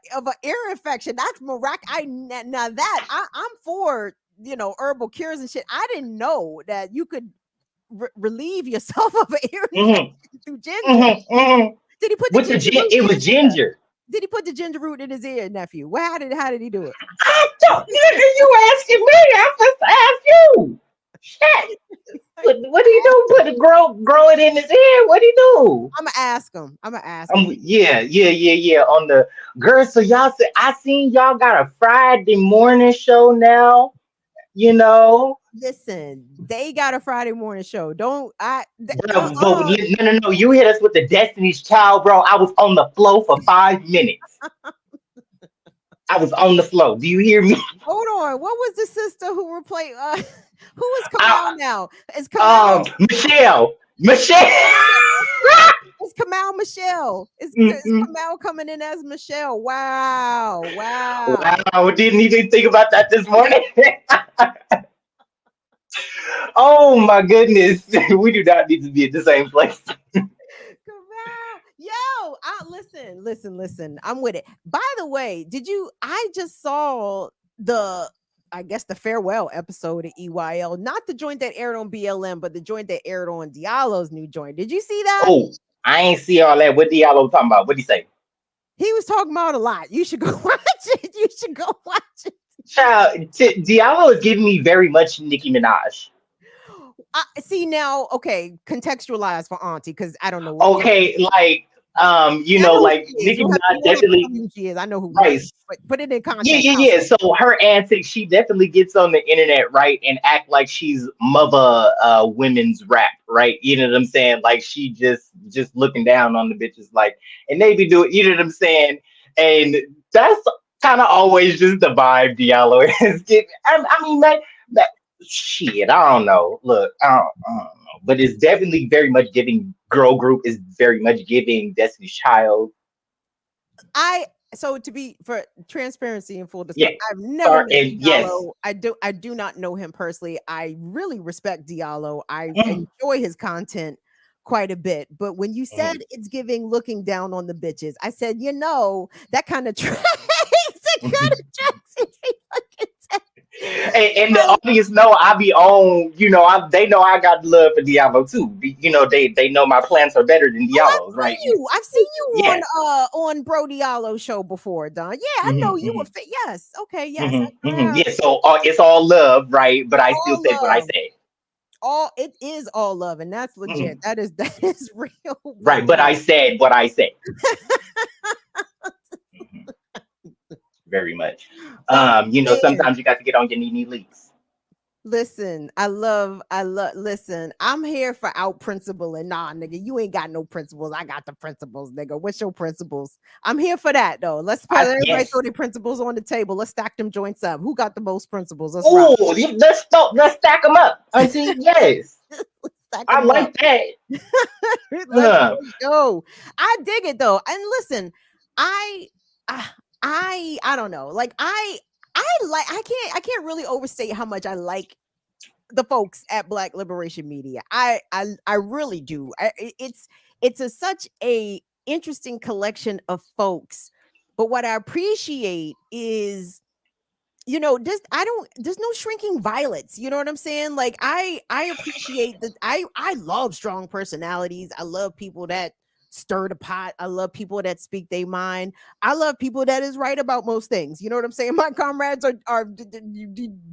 ear infection. That's miraculous. Now that I'm for herbal cures and shit. I didn't know that you could relieve yourself of an ear infection through ginger. Did he put with the it was ginger. Did he put the ginger root in his ear, nephew? How did he do it? I don't. You asking me? I'm supposed to ask you. Shit. What do you do? Put it grow it in his ear? What do you do? I'm gonna ask him. Yeah. On the girls, so y'all say I seen y'all got a Friday morning show now. Listen, they got a Friday morning show. No. You hit us with the Destiny's Child, bro. I was on the flow for 5 minutes. I was on the flow. Do you hear me? Hold on. What was the sister who were playing? Who is Kamala now? Is Kamala Michelle? It's Kamala Michelle. Is Kamala coming in as Michelle? Wow. Didn't even think about that this morning. Oh my goodness. We do not need to be at the same place. Yo, listen. I'm with it. By the way, I just saw the farewell episode of EYL, not the joint that aired on BLM, but the joint that aired on Diallo's new joint. Did you see that? Oh, I ain't see all that. What Diallo talking about? What'd he say? He was talking about a lot. You should go watch it. Child, Diallo is giving me very much Nicki Minaj. See now, okay, contextualize for Auntie, because I don't know. Okay, like Nicki Minaj definitely. She is. I know who. Right. But put it in context. Yeah. So her antics, she definitely gets on the internet, right, and act like she's mother women's rap, right? You know what I'm saying? Like she just looking down on the bitches, like, and they be doing. You know what I'm saying? And that's kind of always just the vibe Diallo is giving. I mean, man, shit, I don't know. Look, I don't know. But it's definitely very much giving. Girl group is very much giving Destiny's Child. So to be for transparency and full disclosure, Yeah. I've never met Yes. Diallo. I do not know him personally. I really respect Diallo. I enjoy his content quite a bit. But when you said it's giving looking down on the bitches, I said, that kind of tracks. It kind of tracks. And the audience know I be on, they know I got love for Diallo too. They know my plans are better than Diallo's, right? I've seen you on Bro Diallo show before, Don. Yeah, I know you were fit. Yes, okay, yes. Yeah, so it's all love, right? But I still said what I said. It is all love, and that's legit. That is real. Right, but I said what I said. Very much. Sometimes you got to get on your knee leaks. Listen, listen, I'm here for out principle and nah, nigga, you ain't got no principles. I got the principles, nigga. What's your principles? I'm here for that though. Let's put everybody throw their principles on the table. Let's stack them joints up. Who got the most principles? Let's stack them up. Auntie, yes. I like that. Let's go. I dig it though. And listen, I don't know. Like I can't really overstate how much I like the folks at Black Liberation Media. I really do. It's such a interesting collection of folks. But what I appreciate is, there's no shrinking violets. You know what I'm saying? Like I appreciate that. I love strong personalities. I love people that stir the pot. I love people that speak their mind. I love people that is right about most things. You know what I'm saying? My comrades are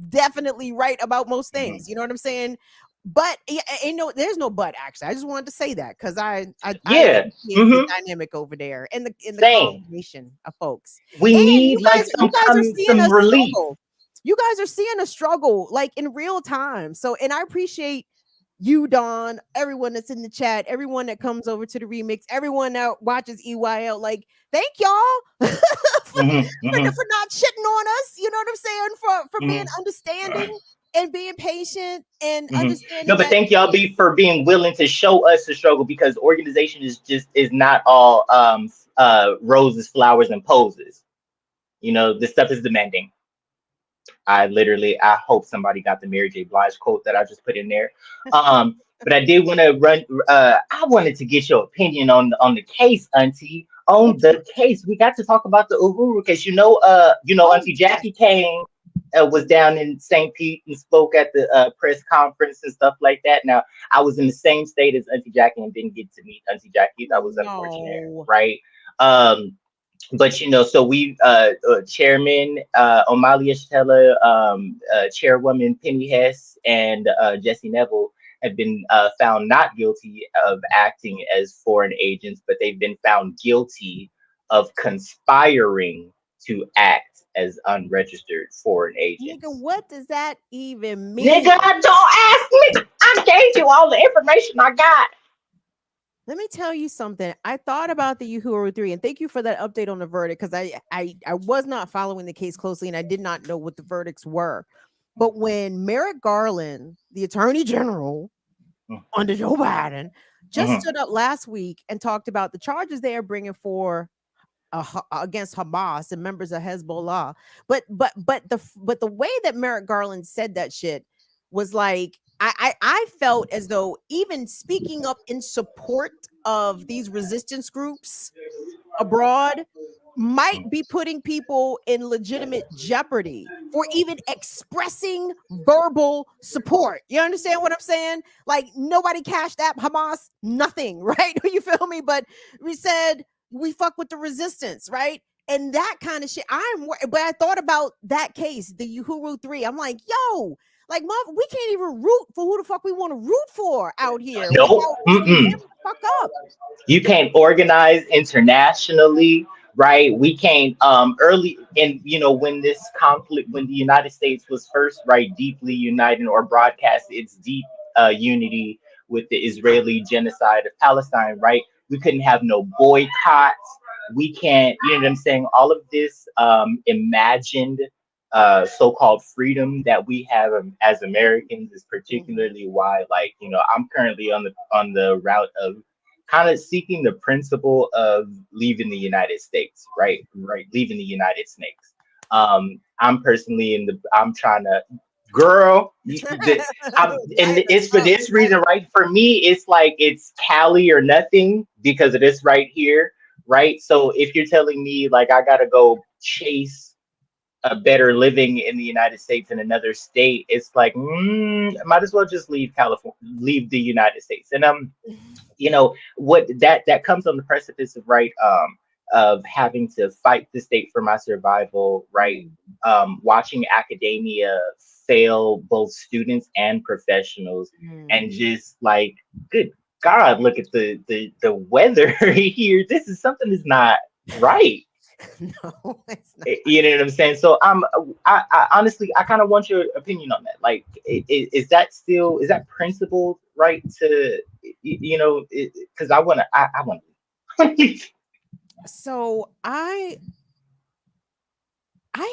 definitely right about most things. You know what I'm saying? But there's no but actually. I just wanted to say that because I the dynamic over there in the combination of folks. We need some relief. You guys are seeing a struggle like in real time. So, and I appreciate you, Don, everyone that's in the chat, everyone that comes over to the remix, everyone that watches EYL, like, thank y'all for not shitting on us. You know what I'm saying? For being understanding and being patient and understanding. No, but thank y'all for being willing to show us the struggle, because organization is not all roses, flowers, and poses. This stuff is demanding. I hope somebody got the Mary J. Blige quote that I just put in there. But I did want to run. I wanted to get your opinion on the case, Auntie. On the case, we got to talk about the Uhuru case. Auntie yes. Jackie Kane was down in St. Pete and spoke at the press conference and stuff like that. Now, I was in the same state as Auntie Jackie and didn't get to meet Auntie Jackie. That was unfortunate, No. right? But so we chairman Omalia Shatella, chairwoman Penny Hess, and Jesse Neville have been found not guilty of acting as foreign agents, but they've been found guilty of conspiring to act as unregistered foreign Nigga, agents. what does that even mean? Nigga, don't ask me. I gave you all the information I got. Let me tell you something. I thought about the Uhuru 3, and thank you for that update on the verdict, because I was not following the case closely, and I did not know what the verdicts were. But when Merrick Garland, the Attorney General under Joe Biden, just stood up last week and talked about the charges they are bringing for against Hamas and members of Hezbollah, but the way that Merrick Garland said that shit was like, I felt as though even speaking up in support of these resistance groups abroad might be putting people in legitimate jeopardy for even expressing verbal support. You understand what I'm saying? Like, nobody cashed app Hamas, nothing, right? You feel me? But we said we fuck with the resistance, right? And that kind of shit. But I thought about that case, the Uhuru 3. I'm like, yo, like, mom, we can't even root for who the fuck we want to root for out here. Nope. Fuck up. You can't organize internationally, right? We can't early in when this conflict, when the United States was first deeply united or broadcast its deep unity with the Israeli genocide of Palestine, right? We couldn't have no boycotts. We can't, you know what I'm saying? All of this imagined so-called freedom that we have as Americans is particularly why, I'm currently on the route of kind of seeking the principle of leaving the United States, right, leaving the United States. I'm personally I'm trying to, girl, and it's for this reason, right? For me, it's like it's Cali or nothing because of this right here, right? So if you're telling me like I gotta go chase a better living in the United States in another state, it's like might as well just leave California, leave the United States. And what that comes on the precipice of of having to fight the state for my survival, right? Watching academia fail both students and professionals, and just like, good God, look at the weather here. This is something that's not right. No, it's not. You know what I'm saying? So I honestly, I kind of want your opinion on that. Like, is that principled, right? To, because I want to. So I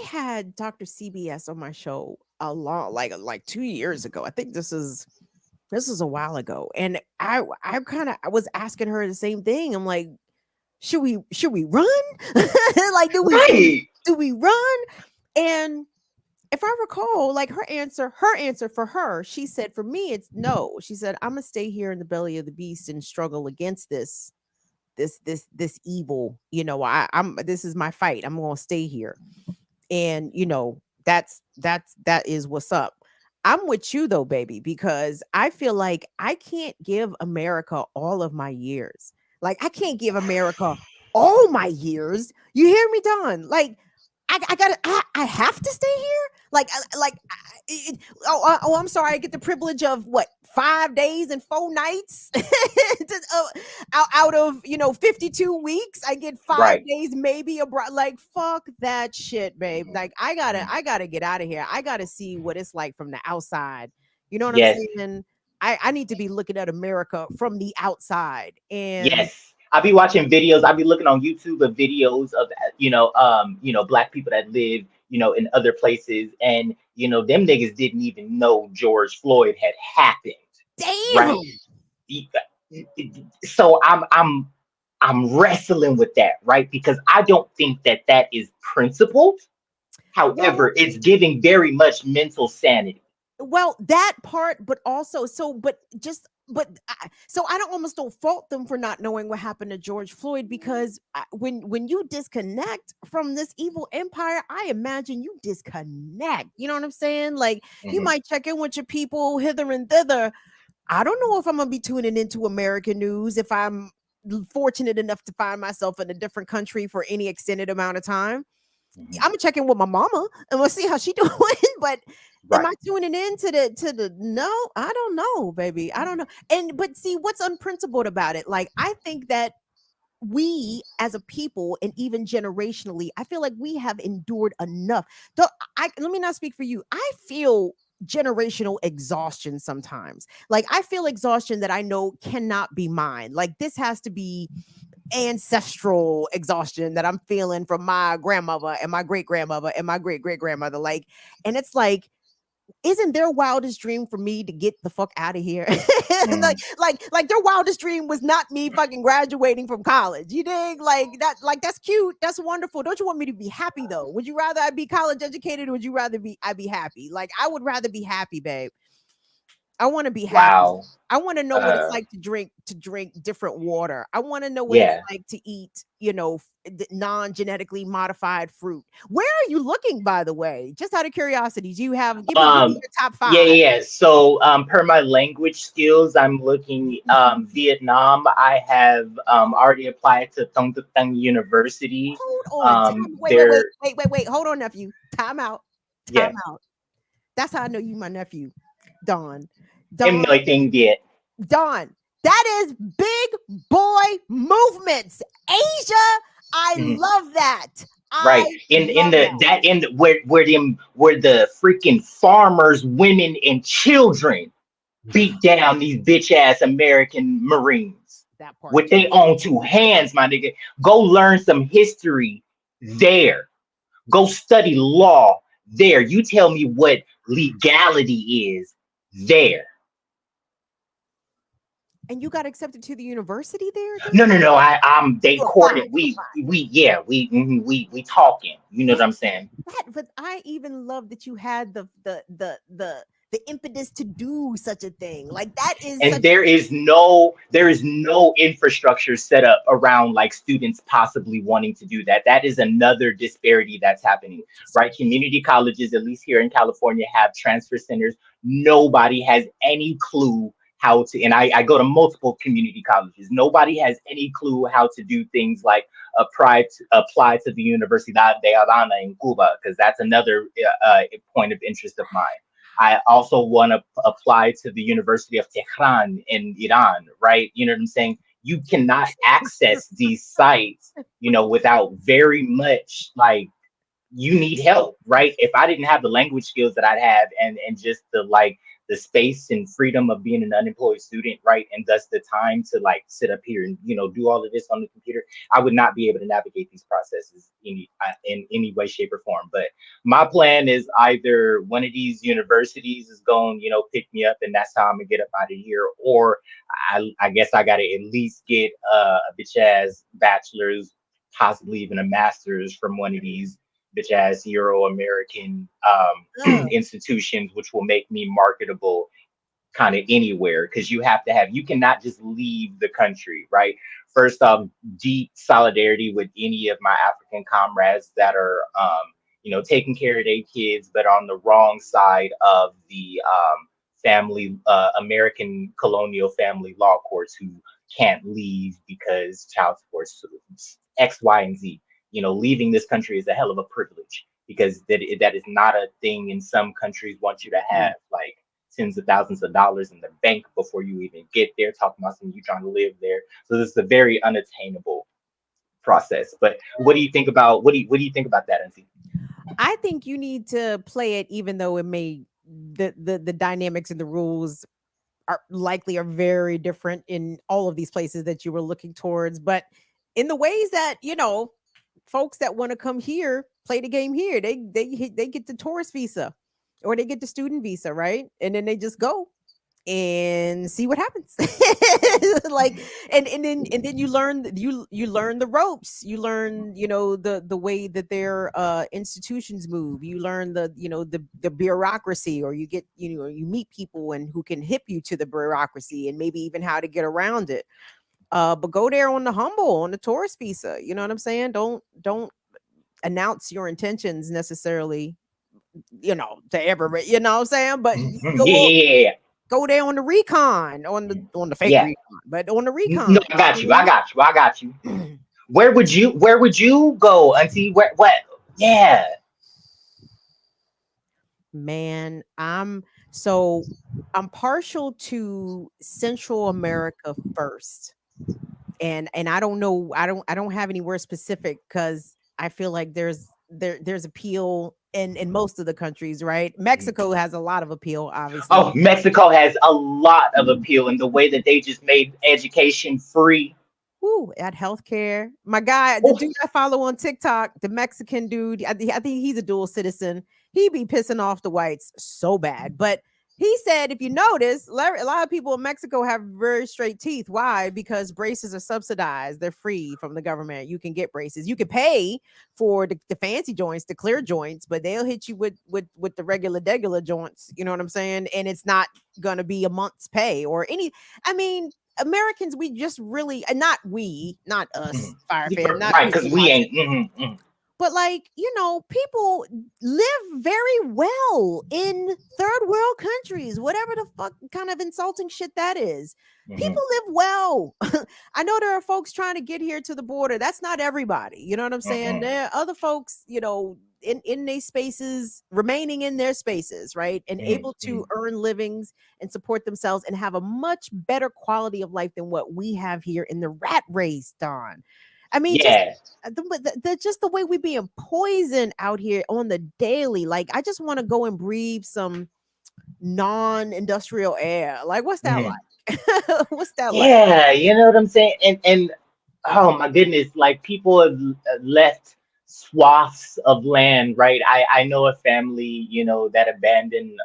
had Dr. CBS on my show a long, like 2 years ago. I think this is a while ago, and I was asking her the same thing. I'm like, should we run? Like, do we run? And if I recall, like, her answer for her, she said, for me, it's no. She said, I'm gonna stay here in the belly of the beast and struggle against this evil. This is my fight. I'm gonna stay here. And that is what's up. I'm with you though, baby, because I feel like I can't give America all of my years. Like, I can't give America all my years. You hear me, Don? Like, I have to stay here. I'm sorry. I get the privilege of what, 5 days and 4 nights out of 52 weeks. I get 5 days maybe abroad. Like, fuck that shit, babe. Like, I gotta get out of here. I gotta see what it's like from the outside. You know what I'm saying? I need to be looking at America from the outside. And I'll be watching videos. I'll be looking on YouTube of videos of Black people that live in other places, and them niggas didn't even know George Floyd had happened. Damn. Right? So I'm wrestling with that, right? Because I don't think that is principled. However, it's giving very much mental sanity. Well, that part, but also, but just so I almost don't fault them for not knowing what happened to George Floyd, because when you disconnect from this evil empire, I imagine you disconnect. You know what I'm saying? Like, you might check in with your people hither and thither. I don't know if I'm gonna be tuning into American news if I'm fortunate enough to find myself in a different country for any extended amount of time. I'm gonna check in with my mama and we'll see how she doing. But am I tuning in to the no? I don't know, baby. I don't know. But see what's unprincipled about it. Like, I think that we as a people, and even generationally, I feel like we have endured enough. Let me not speak for you. I feel generational exhaustion sometimes. Like, I feel exhaustion that I know cannot be mine. Like, this has to be ancestral exhaustion that I'm feeling from my grandmother and my great grandmother and my great great grandmother. Like, and it's like, isn't their wildest dream for me to get the fuck out of here? like their wildest dream was not me fucking graduating from college. You dig? Like that, like that's cute, that's wonderful. Don't you want me to be happy though? Would you rather I be college educated, or would you rather I be happy? Like, I would rather be happy, babe. I want to be happy. Wow. I want to know what it's like to drink different water. I want to know what it's like to eat, non-genetically modified fruit. Where are you looking, by the way? Just out of curiosity, do you have give me your top 5? Yeah. So per my language skills, I'm looking Vietnam. I have already applied to Thong Tung University. Hold on. Wait. Hold on, nephew. Time out. Time out. That's how I know you my nephew, Don. Em nói tiếng Việt. Don, that is big boy movements. Asia, I love that. Right. Where the freaking farmers, women, and children beat down these bitch ass American Marines with their own 2 hands, my nigga. Go learn some history there. Go study law there. You tell me what legality is there. And you got accepted to the university there? No. They courted. We talking. You know what I'm saying? But I even love that you had the impetus to do such a thing. Like, that is. And there is no infrastructure set up around like students possibly wanting to do that. That is another disparity that's happening, right? Community colleges, at least here in California, have transfer centers. Nobody has any clue how to, and I go to multiple community colleges. Nobody has any clue how to do things like apply to the Universidad de Havana in Cuba, because that's another point of interest of mine. I also want to apply to the University of Tehran in Iran, right? You know what I'm saying? You cannot access these sites, without very much, like, you need help, right? If I didn't have the language skills that I'd have and just the space and freedom of being an unemployed student, right? And thus the time to like sit up here and, do all of this on the computer, I would not be able to navigate these processes in any way, shape, or form. But my plan is either one of these universities is going, pick me up, and that's how I'm gonna get up out of here. Or I guess I gotta at least get a bitch ass bachelor's, possibly even a master's from one of these bitch ass Euro-American institutions, which will make me marketable kind of anywhere, because you cannot just leave the country, right? First off, deep solidarity with any of my African comrades that are taking care of their kids, but on the wrong side of the American colonial family law courts, who can't leave because child support X, Y, and Z. Leaving this country is a hell of a privilege, because that is not a thing in some countries want you to have like tens of thousands of dollars in the bank before you even get there, talking about something you trying to live there. So this is a very unattainable process. But what do you think about that, Auntie? I think you need to play it, even though it may the dynamics and the rules are very different in all of these places that you were looking towards, but in the ways that folks that want to come here play the game here, they get the tourist visa or they get the student visa, right? And then they just go and see what happens. Like, and then you learn the ropes. You learn, the way that their institutions move. You learn the bureaucracy, or you get, you meet people and who can hip you to the bureaucracy, and maybe even how to get around it. But go there on the humble, on the tourist visa. You know what I'm saying? Don't announce your intentions necessarily, to everybody, you know what I'm saying? But Yeah. go there on the recon, on the fake Yeah. recon, but on the recon. No, I got you. I got you. Where would you go, Auntie? What? Yeah. Man, I'm partial to Central America first. And I don't know, I don't have anywhere specific, because I feel like there's appeal in most of the countries, right? Mexico has a lot of appeal, Oh, obviously. Mexico has a lot of appeal in the way that they just made education free. Woo, at healthcare. My guy, the Oh, dude I follow on TikTok, the Mexican dude, I think he's a dual citizen. He be pissing off the whites so bad. But he said, if you notice, a lot of people in Mexico have very straight teeth. Why? Because braces are subsidized. They're free from the government. You can get braces. You can pay for the fancy joints, the clear joints, but they'll hit you with the regular joints. You know what I'm saying? And it's not gonna be a month's pay or any. I mean, Americans, we just really, and not us, Fire Fam, not right, people because we watching, ain't. but like, people live very well in third world countries, whatever the fuck kind of insulting shit that is. People live well. I know there are folks trying to get here to the border. That's not everybody. You know what I'm saying? There are other folks, in their spaces, remaining in their spaces, right? And able to earn livings and support themselves and have a much better quality of life than what we have here in the rat race, Don. I mean, Yeah. just the way we being poisoned out here on the daily. Like, I just want to go and breathe some non-industrial air. Like, what's that like? What's that like? Yeah, you know what I'm saying? And oh my goodness, like people have left swaths of land, right? I know a family, that abandoned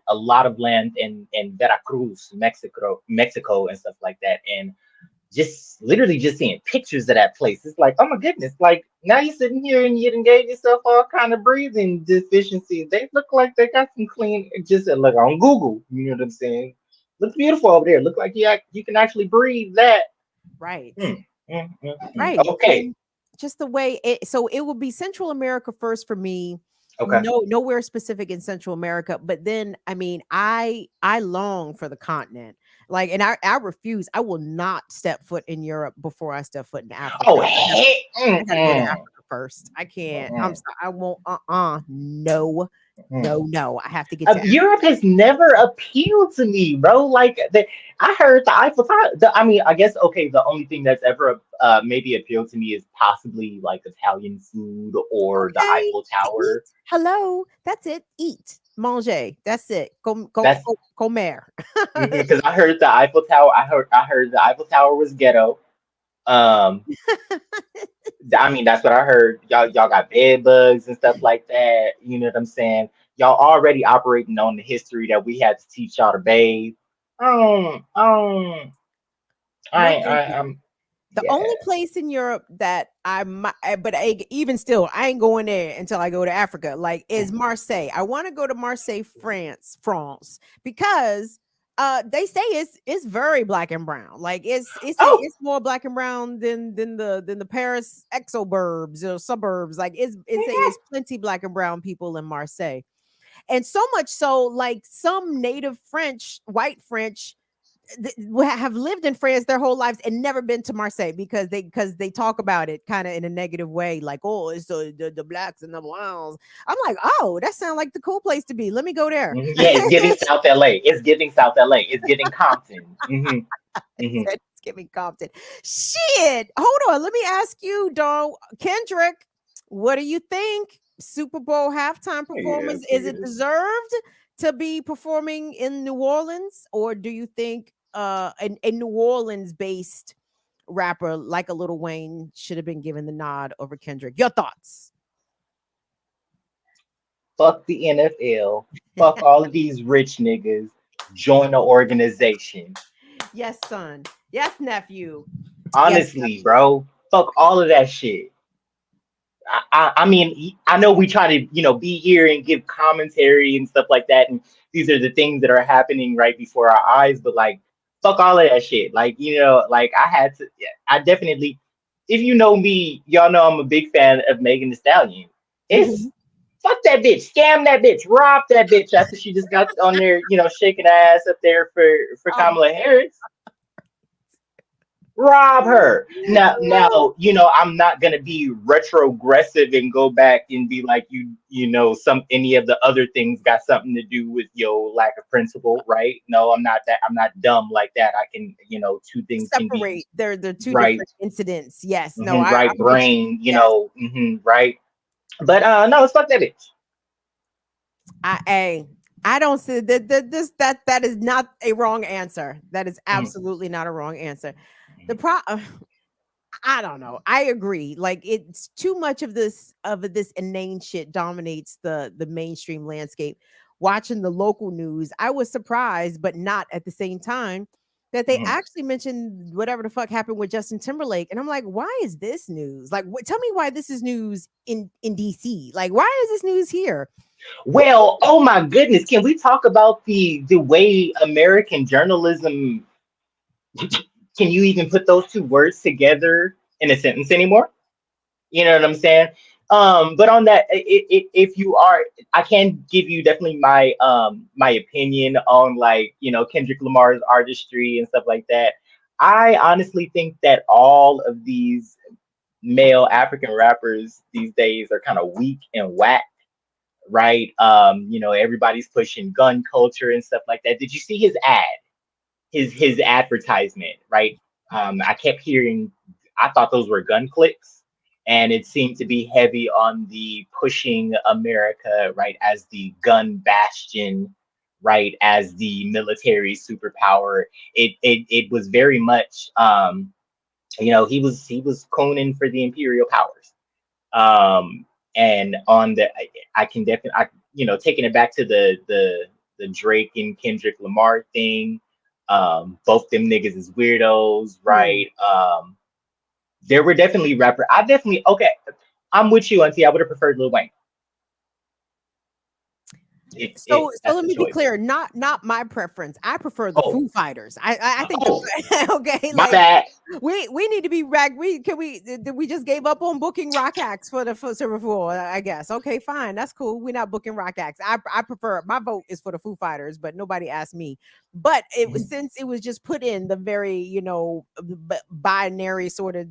a lot of land in Veracruz, Mexico and stuff like that. And just literally just seeing pictures of that place. It's like, oh my goodness, like now you're sitting here and you done gave yourself all kind of breathing deficiencies. They look like they got some clean, just look on Google, you know what I'm saying? Looks beautiful over there. Look like you can actually breathe that. Right. Right. Okay. And just the way so it would be Central America first for me. Okay. Nowhere specific in Central America, but then I mean, I long for the continent. Like, and I refuse. I will not step foot in Europe before I step foot in Africa. Oh, I gotta go to Africa first. I can't. I'm sorry. I won't. No. I have to get to Africa. Europe has never appealed to me, bro. Like I heard the Eiffel Tower. I mean, I guess okay. The only thing that's ever maybe appealed to me is possibly like Italian food or the Okay, Eiffel Tower. Hello, that's it. Eat, manger. That's it. Go, comer. Because I heard the Eiffel Tower. I heard the Eiffel Tower was ghetto. I mean, that's what I heard. Y'all got bed bugs and stuff like that. You know what I'm saying? Y'all already operating on the history that we had to teach y'all to bathe. No, thank you. I'm The only place in Europe that even still, I ain't going there until I go to Africa. Like, is Marseille. I want to go to Marseille, France, because they say it's very black and brown. Like, it's more black and brown than the Paris exoburbs or suburbs. Like, it's plenty black and brown people in Marseille, and so much so, like, some native French, white French, have lived in France their whole lives and never been to Marseille because they talk about it kind of in a negative way, like, oh, it's the blacks and the browns. I'm like, oh, that sounds like the cool place to be. Let me go there. Yeah, it's giving South LA. It's giving South LA. It's giving Compton. It's giving Compton. Shit. Hold on. Let me ask you, Dawn. Kendrick, what do you think? Super Bowl halftime performance, is it deserved to be performing in New Orleans, or do you think a New Orleans based rapper like a Lil Wayne should have been given the nod over Kendrick? Your thoughts? Fuck the NFL. Fuck all of these rich niggas. join the organization. Yes, son. Yes, nephew. Honestly, bro, fuck all of that shit. I mean, I know we try to, be here and give commentary and stuff like that, and these are the things that are happening right before our eyes. But like, fuck all of that shit. Like, like I had to. Yeah, I definitely, if you know me, y'all know I'm a big fan of Megan Thee Stallion. It's fuck that bitch, scam that bitch, rob that bitch after she just got on there, shaking her ass up there for Oh, Kamala Harris. Rob her. Now, I'm not gonna be retrogressive and go back and be like any of the other things got something to do with your lack of principle, right? No, I'm not that. I'm not dumb like that. I can, two things can be separate. They're two right, different incidents. Yes. No, right I'm with you. brain, Yes. right. But no, it's fuck that bitch. I don't see that is not a wrong answer. That is absolutely not a wrong answer. I don't know. I agree. Like it's too much of this inane shit dominates the mainstream landscape. Watching the local news, I was surprised, but not at the same time that they actually mentioned whatever the fuck happened with Justin Timberlake, and I'm like, why is this news? Like, tell me why this is news in DC. Like, why is this news here? Well, oh my goodness, can we talk about the way American journalism? Can you even put those two words together in a sentence anymore? You know what I'm saying? But on that, if you are, I can give you definitely my opinion on like Kendrick Lamar's artistry and stuff like that. I honestly think that all of these male African rappers these days are kind of weak and whack, right? Everybody's pushing gun culture and stuff like that. Did you see his ad? His advertisement, right? I kept hearing, I thought those were gun clicks, and it seemed to be heavy on the pushing America, right, as the gun bastion, right, as the military superpower. It was very much, he was cooning for the imperial powers. And on the, I can definitely, taking it back to the Drake and Kendrick Lamar thing. Both them niggas is weirdos, right? There were definitely rapper. Okay. I'm with you, Auntie. I would have preferred Lil Wayne. So That's let the me be choice. clear, not my preference. I prefer the Foo Fighters. I think okay, my like bad. we need to be we just gave up on booking rock acts for the Super Bowl, I guess. Okay, fine, that's cool. We're not booking rock acts. I prefer, my vote is for the Foo Fighters, but nobody asked me. But it was, since it was just put in the very binary sort of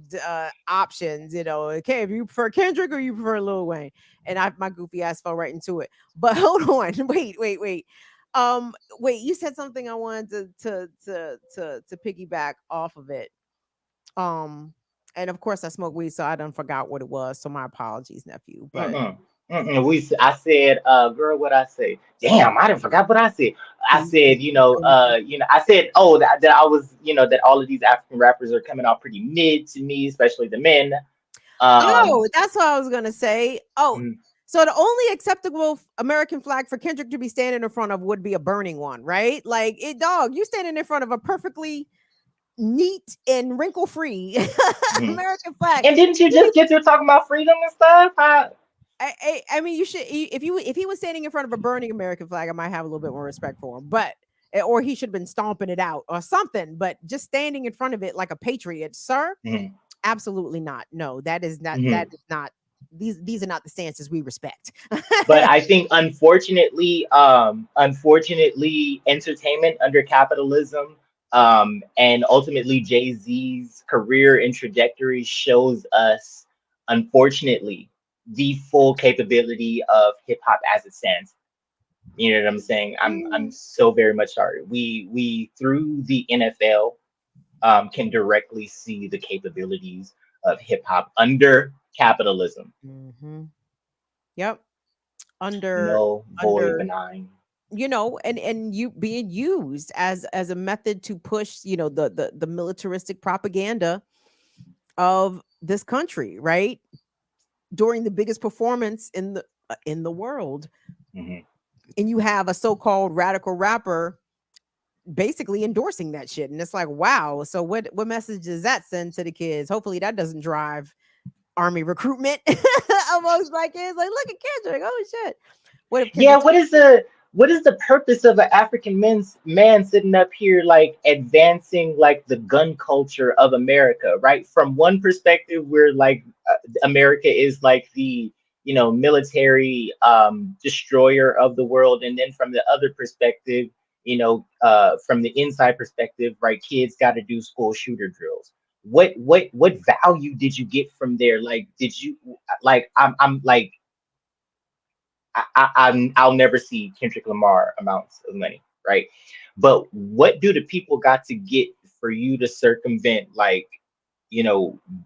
options, okay, if you prefer Kendrick or you prefer Lil Wayne, and my goofy ass fell right into it. But hold on, wait. Wait, you said something I wanted to piggyback off of it. And of course I smoke weed, so I done forgot what it was. So my apologies, nephew. But I said, girl, what I say? Damn, I didn't forgot what I said. I said, I said, oh, that I was, that all of these African rappers are coming off pretty mid to me, especially the men. Oh, that's what I was gonna say. Oh, mm, so the only acceptable American flag for Kendrick to be standing in front of would be a burning one, right? Like, dog, you standing in front of a perfectly neat and wrinkle free mm. American flag. And didn't you just get through talking about freedom and stuff? I mean, you should, if he was standing in front of a burning American flag, I might have a little bit more respect for him. But or he should have been stomping it out or something. But just standing in front of it like a patriot, sir, absolutely not. No, that is not. That is not. These are not the stances we respect. But I think, unfortunately, entertainment under capitalism, and ultimately Jay-Z's career and trajectory shows us, unfortunately, the full capability of hip hop as it stands. You know what I'm saying? I'm so very much sorry. We through the NFL can directly see the capabilities of hip hop under capitalism. Yep. Under No void benign. And you being used as a method to push, the militaristic propaganda of this country, right? During the biggest performance in the world. And you have a so-called radical rapper basically endorsing that shit. And it's like, wow. So what message does that send to the kids? Hopefully that doesn't drive army recruitment amongst my kids. Like, look at Kendrick. Oh shit. What if Yeah, Kendrick what is the purpose of an African man sitting up here like advancing like the gun culture of America, right? From one perspective, we're like America is like the military destroyer of the world, and then from the other perspective, from the inside perspective, right? Kids got to do school shooter drills. What value did you get from there? Like, did you like? I'm like I'll never see Kendrick Lamar amounts of money, right? But what do the people got to get for you to circumvent like,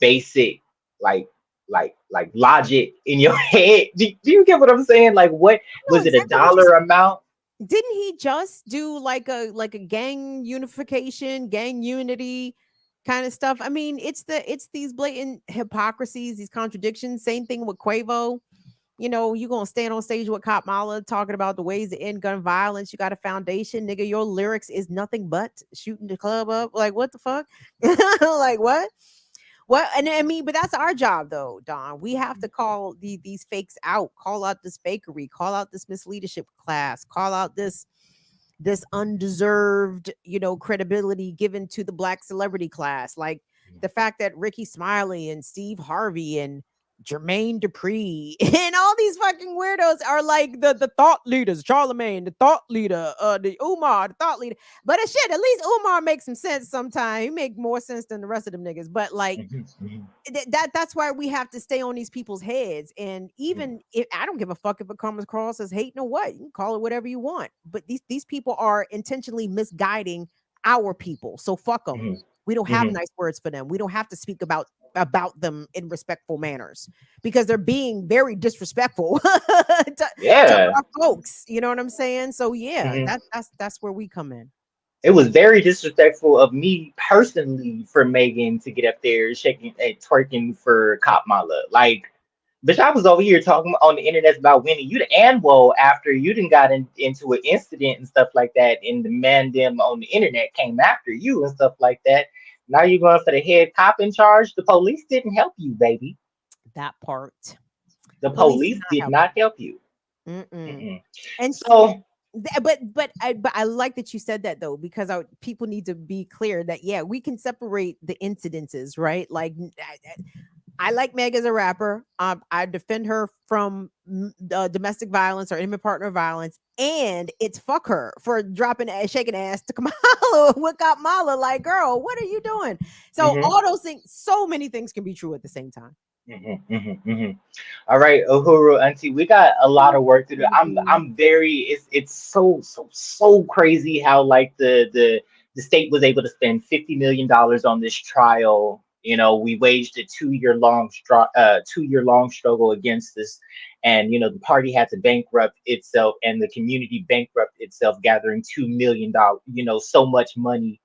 basic like like logic in your head? Do you get what I'm saying? Like, what know was it, a exactly what dollar amount? didn't he just do like a gang unification, gang unity kind of stuff? I mean, it's these blatant hypocrisies, these contradictions. Same thing with Quavo. You gonna stand on stage with Kamala talking about the ways to end gun violence. You got a foundation, nigga. Your lyrics is nothing but shooting the club up. Like, what the fuck? Like, what? What? And I mean, but that's our job, though, Don. We have to call these fakes out. Call out this fakery. Call out this misleadership class. Call out this undeserved, credibility given to the black celebrity class. Like the fact that Ricky Smiley and Steve Harvey and Jermaine Dupri and all these fucking weirdos are like the thought leaders. Charlemagne, the thought leader, the Umar, the thought leader. But shit, at least Umar makes some sense sometimes. He make more sense than the rest of them niggas. But like that's why we have to stay on these people's heads. And even if I don't give a fuck if it comes across as hating or what, you can call it whatever you want. But these people are intentionally misguiding our people. So fuck them. We don't have nice words for them. We don't have to speak about them in respectful manners because they're being very disrespectful to our folks. You know what I'm saying? So yeah, that's where we come in. It was very disrespectful of me personally for Megan to get up there shaking and twerking for Kamala. Like, bitch, I was over here talking on the internet about winning you the Anwol after you done got into an incident and stuff like that, and the man them on the internet came after you and stuff like that. Now you're going for the head cop in charge. The police didn't help you, baby. That part. The police did not help you. And so, but I like that you said that though, because people need to be clear that we can separate the incidences, right? Like I like Meg as a rapper. I defend her from domestic violence or intimate partner violence, and it's fuck her for shaking ass to Kamala with Kamala. Like, girl, what are you doing? So all those things, so many things can be true at the same time. All right, Uhuru, Auntie, we got a lot of work to do. I'm very. It's so crazy how like the state was able to spend $50 million on this trial. We waged a 2-year long struggle against this, and the party had to bankrupt itself, and the community bankrupt itself, gathering $2 million. So much money,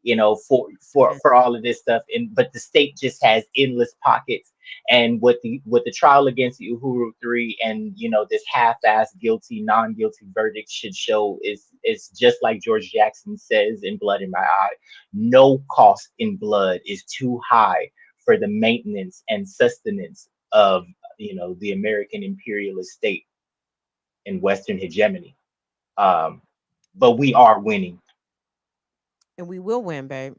for all of this stuff, but the state just has endless pockets. And what the trial against the Uhuru 3 and this half-ass non-guilty verdict should show is just like George Jackson says in Blood in My Eye, no cost in blood is too high for the maintenance and sustenance of the American imperialist state and Western hegemony. But we are winning. And we will win, babe.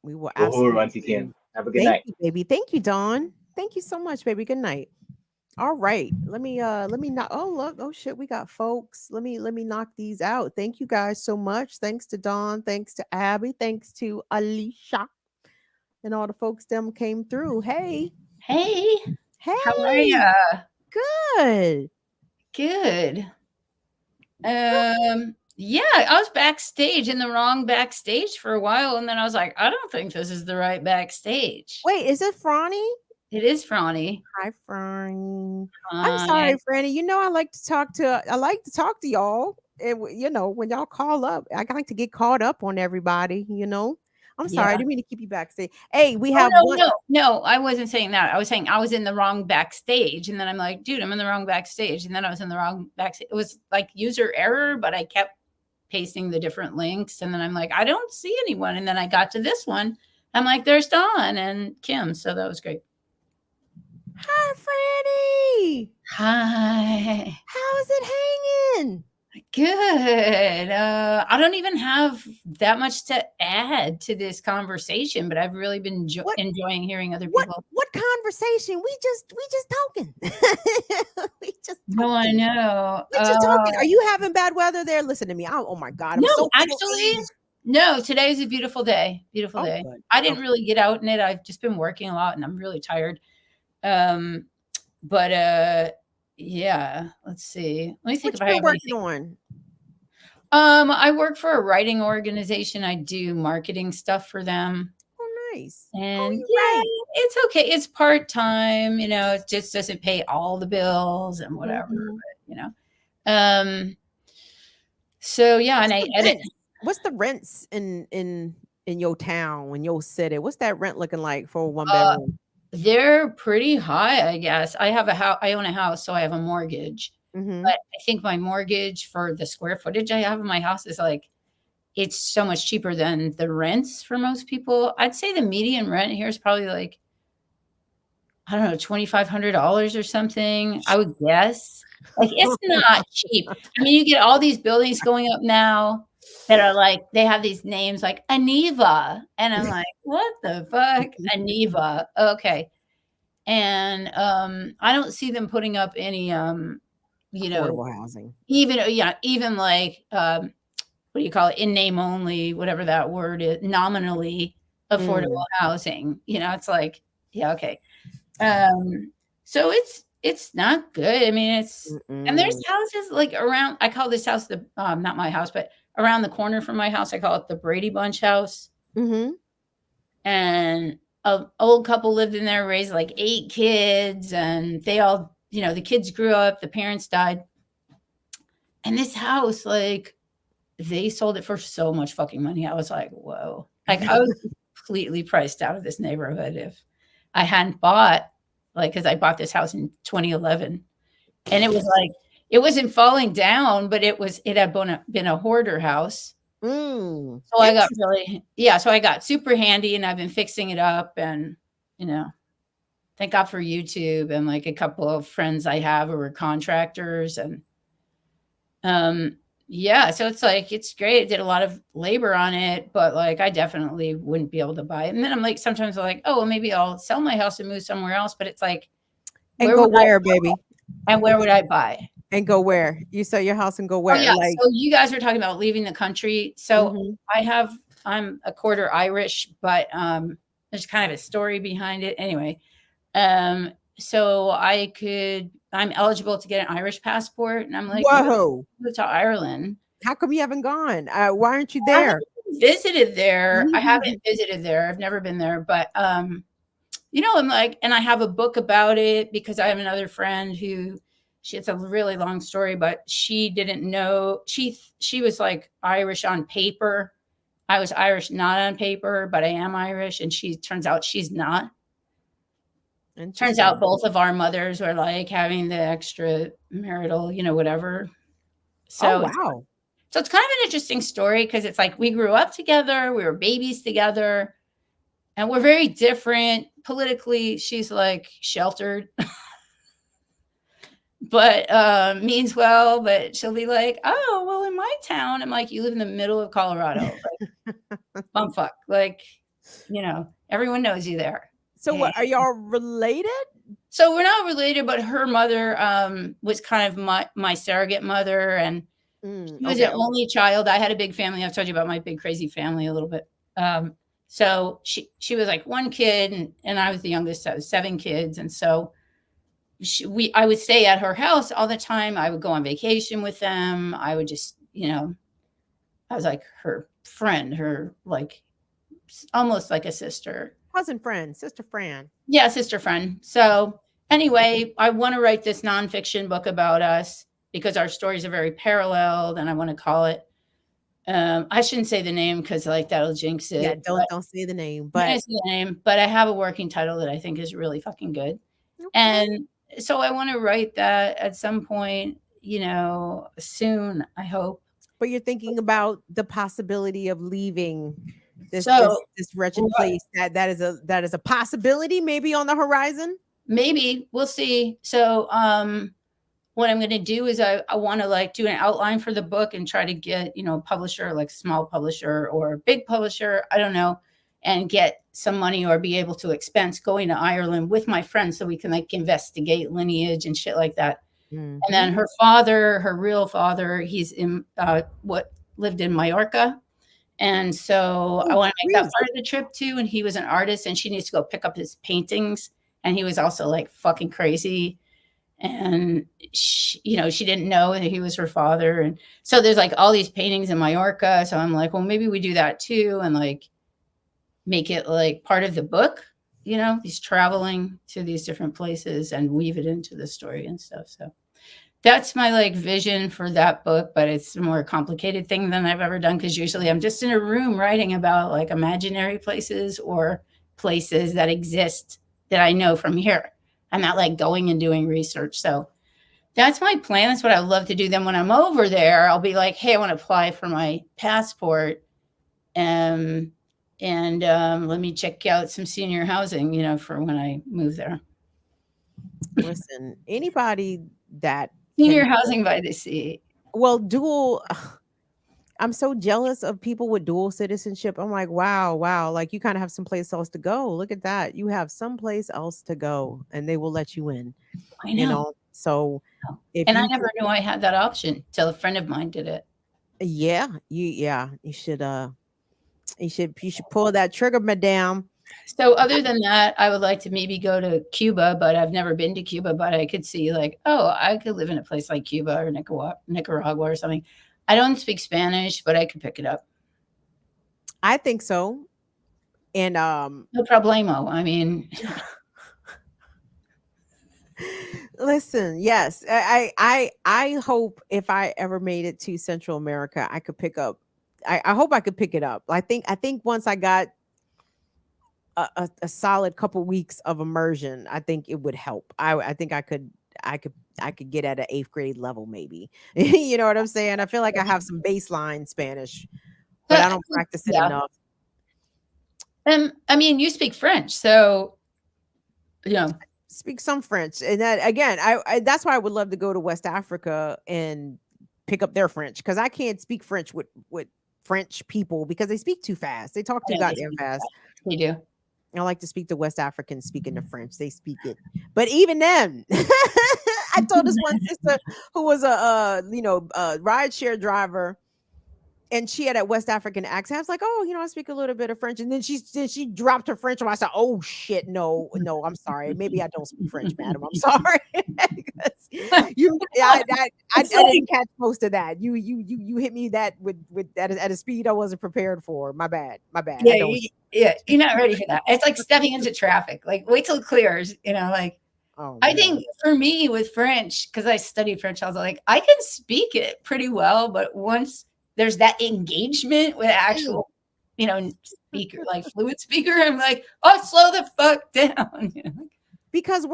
We will absolutely. Uhuru, Auntie Kim. Have a good night. You, baby. Thank you, Dawn. Thank you so much, baby. Good night. All right. Let me knock. Oh, look. Oh shit. We got folks. Let me knock these out. Thank you guys so much. Thanks to Dawn. Thanks to Abby. Thanks to Alicia. And all the folks them came through. Hey. Hey. Hey. How are you? Good. Good. Yeah, I was backstage in the wrong backstage for a while, and then I was like, I don't think this is the right backstage. Wait, is it Frannie? It is Frannie. Hi, Frannie. I'm sorry, Frannie. I like to talk to y'all. And, when y'all call up, I like to get caught up on everybody. I'm sorry, I didn't mean to keep you backstage. Hey, we have no, I wasn't saying that. I was saying I was in the wrong backstage, and then I'm like, dude, I'm in the wrong backstage, and then I was in the wrong backstage. It was like user error, but I kept pasting the different links. And then I'm like, I don't see anyone. And then I got to this one. I'm like, there's Dawn and Kim. So that was great. Hi, Frannie. Hi. How's it hanging? Good. I don't even have that much to add to this conversation, but I've really been enjoying hearing other people. What conversation? We just talking. we just talking. No, I know. We just talking. Are you having bad weather there? Listen to me. Oh my God. I'm so actually, no. Today's a beautiful day. Beautiful day. Good. I didn't really get out in it. I've just been working a lot, and I'm really tired. Yeah, let's see. Let me think what you're working on. I work for a writing organization. I do marketing stuff for them. Oh, nice. And it's okay. It's part-time, you know, it just doesn't pay all the bills and whatever, but, you know. So yeah, and I edit. What's the rents in your town, in your city? What's that rent looking like for a one bedroom? They're pretty high, I guess. I have a house. I own a house, so I have a mortgage. But I think my mortgage for the square footage I have in my house is like, it's so much cheaper than the rents for most people. I'd say the median rent here is probably like, I don't know, $2,500 or something. I would guess. Like, it's not cheap. I mean, you get all these buildings going up now that are like, they have these names like Aniva. And I'm like, what the fuck? Aniva. Okay. And I don't see them putting up any, you know, affordable housing. Even like, what do you call it? In name only, whatever that word is, nominally affordable housing. You know, it's like, yeah, okay. So it's not good. I mean, it's, and there's houses like around, I call this house the, not my house, but around the corner from my house, I call it the Brady Bunch house. And an old couple lived in there, raised like 8 kids, and they all, you know, the kids grew up, the parents died. And this house, like, they sold it for so much fucking money. I was like, whoa. Like, I was completely priced out of this neighborhood if I hadn't bought, like, because I bought this house in 2011. And it was like, it wasn't falling down, but it had been a hoarder house. So I got so I got super handy, and I've been fixing it up, and, you know, thank God for YouTube and like a couple of friends I have who are contractors. And so it's like, it's great. I did a lot of labor on it, but like, I definitely wouldn't be able to buy it. And then I'm like, sometimes I'm like, oh, well, maybe I'll sell my house and move somewhere else. But it's like, and go where, baby? And where would I buy? And go where? You sell your house and go where? Oh, yeah. Like, so you guys were talking about leaving the country. So I'm a quarter Irish, but there's kind of a story behind it. Anyway, so I'm eligible to get an Irish passport, and I'm like, whoa, move to Ireland. How come you haven't gone? Why aren't you there? Visited there. I haven't visited there. I've never been there, but you know, I'm like, and I have a book about it because I have another friend who, it's a really long story, but she didn't know, she was like Irish on paper. I was Irish not on paper, but I am Irish, and turns out she's not. And turns out both of our mothers were like having the extra marital, you know, whatever. So wow. So it's kind of an interesting story because it's like we grew up together, we were babies together, and we're very different. Politically, she's like sheltered. But means well, but she'll be like, oh, well, in my town, I'm like, you live in the middle of Colorado. Like, bumfuck. Like, you know, everyone knows you there. So what, are y'all related? So we're not related, but her mother was kind of my surrogate mother, and she was the only child. I had a big family. I've told you about my big crazy family a little bit. So she was like one kid, and I was the youngest. So I was 7 kids, and so I would stay at her house all the time. I would go on vacation with them. I would just, you know, I was like her friend, her like almost like a sister. Cousin friend, sister friend. Yeah, sister friend. So anyway, I want to write this nonfiction book about us because our stories are very paralleled, and I want to call it, I shouldn't say the name because like that'll jinx it. Yeah, don't say the name. But I have a working title that I think is really fucking good. Okay. And so I want to write that at some point, you know, soon, I hope. But you're thinking about the possibility of leaving this So this wretched place. That is a possibility, maybe on the horizon. maybe we'll see. So what I'm going to do is I want to like do an outline for the book and try to get, you know, publisher, like small publisher or big publisher, I don't know, and get some money or be able to expense going to Ireland with my friends so we can like investigate lineage and shit like that. Mm-hmm. And then her father, her real father, he's in lived in Mallorca. And so I want to make that part of the trip too. And he was an artist and she needs to go pick up his paintings. And he was also like fucking crazy. And she, you know, she didn't know that he was her father. And so there's like all these paintings in Mallorca. So I'm like, well, maybe we do that too. And like make it like part of the book, you know, he's traveling to these different places and weave it into the story and stuff. So that's my like vision for that book, but it's a more complicated thing than I've ever done. Cause usually I'm just in a room writing about like imaginary places or places that exist that I know from here. I'm not like going and doing research. So that's my plan. That's what I would love to do. Then when I'm over there, I'll be like, hey, I want to apply for my passport. And let me check out some senior housing, you know, for when I move there. Listen, anybody that senior housing by the sea. Well, dual. I'm so jealous of people with dual citizenship. I'm like, wow, like you kind of have someplace else to go. Look at that. You have someplace else to go and they will let you in. I know. You know, so if I never knew I had that option till a friend of mine did it. Yeah, you should pull that trigger, madame. So other than that, I would like to maybe go to Cuba, but I've never been to Cuba, but I could see like, oh, I could live in a place like Cuba or Nicaragua or something. I don't speak Spanish, but I could pick it up. I think so. And no problemo. I mean, listen, yes. I hope if I ever made it to Central America, I could pick up. I hope I could pick it up. I think once I got a solid couple weeks of immersion, I think it would help. I think I could get at an 8th grade level, maybe. You know what I'm saying? I feel like I have some baseline Spanish, but I don't practice it enough. I mean, you speak French, so you know, speak some French, and that again, I that's why I would love to go to West Africa and pick up their French, because I can't speak French with French people because they speak too fast. They talk too goddamn fast. They do. I like to speak to West Africans speaking the French. They speak it, but even then, I told this one sister who was a rideshare driver, and she had a West African accent. I was like, oh, I speak a little bit of French, and then she dropped her French. And I said, oh shit, no, I'm sorry. Maybe I don't speak French, madam. I'm sorry. I didn't catch most of that. You hit me that with at a speed I wasn't prepared for. My bad. Yeah, you're not ready for that. It's like stepping into traffic. Like, wait till it clears. Like, I think for me with French, because I studied French, I was like, I can speak it pretty well, but once there's that engagement with actual, speaker, like fluid speaker, I'm like, oh, slow the fuck down. Because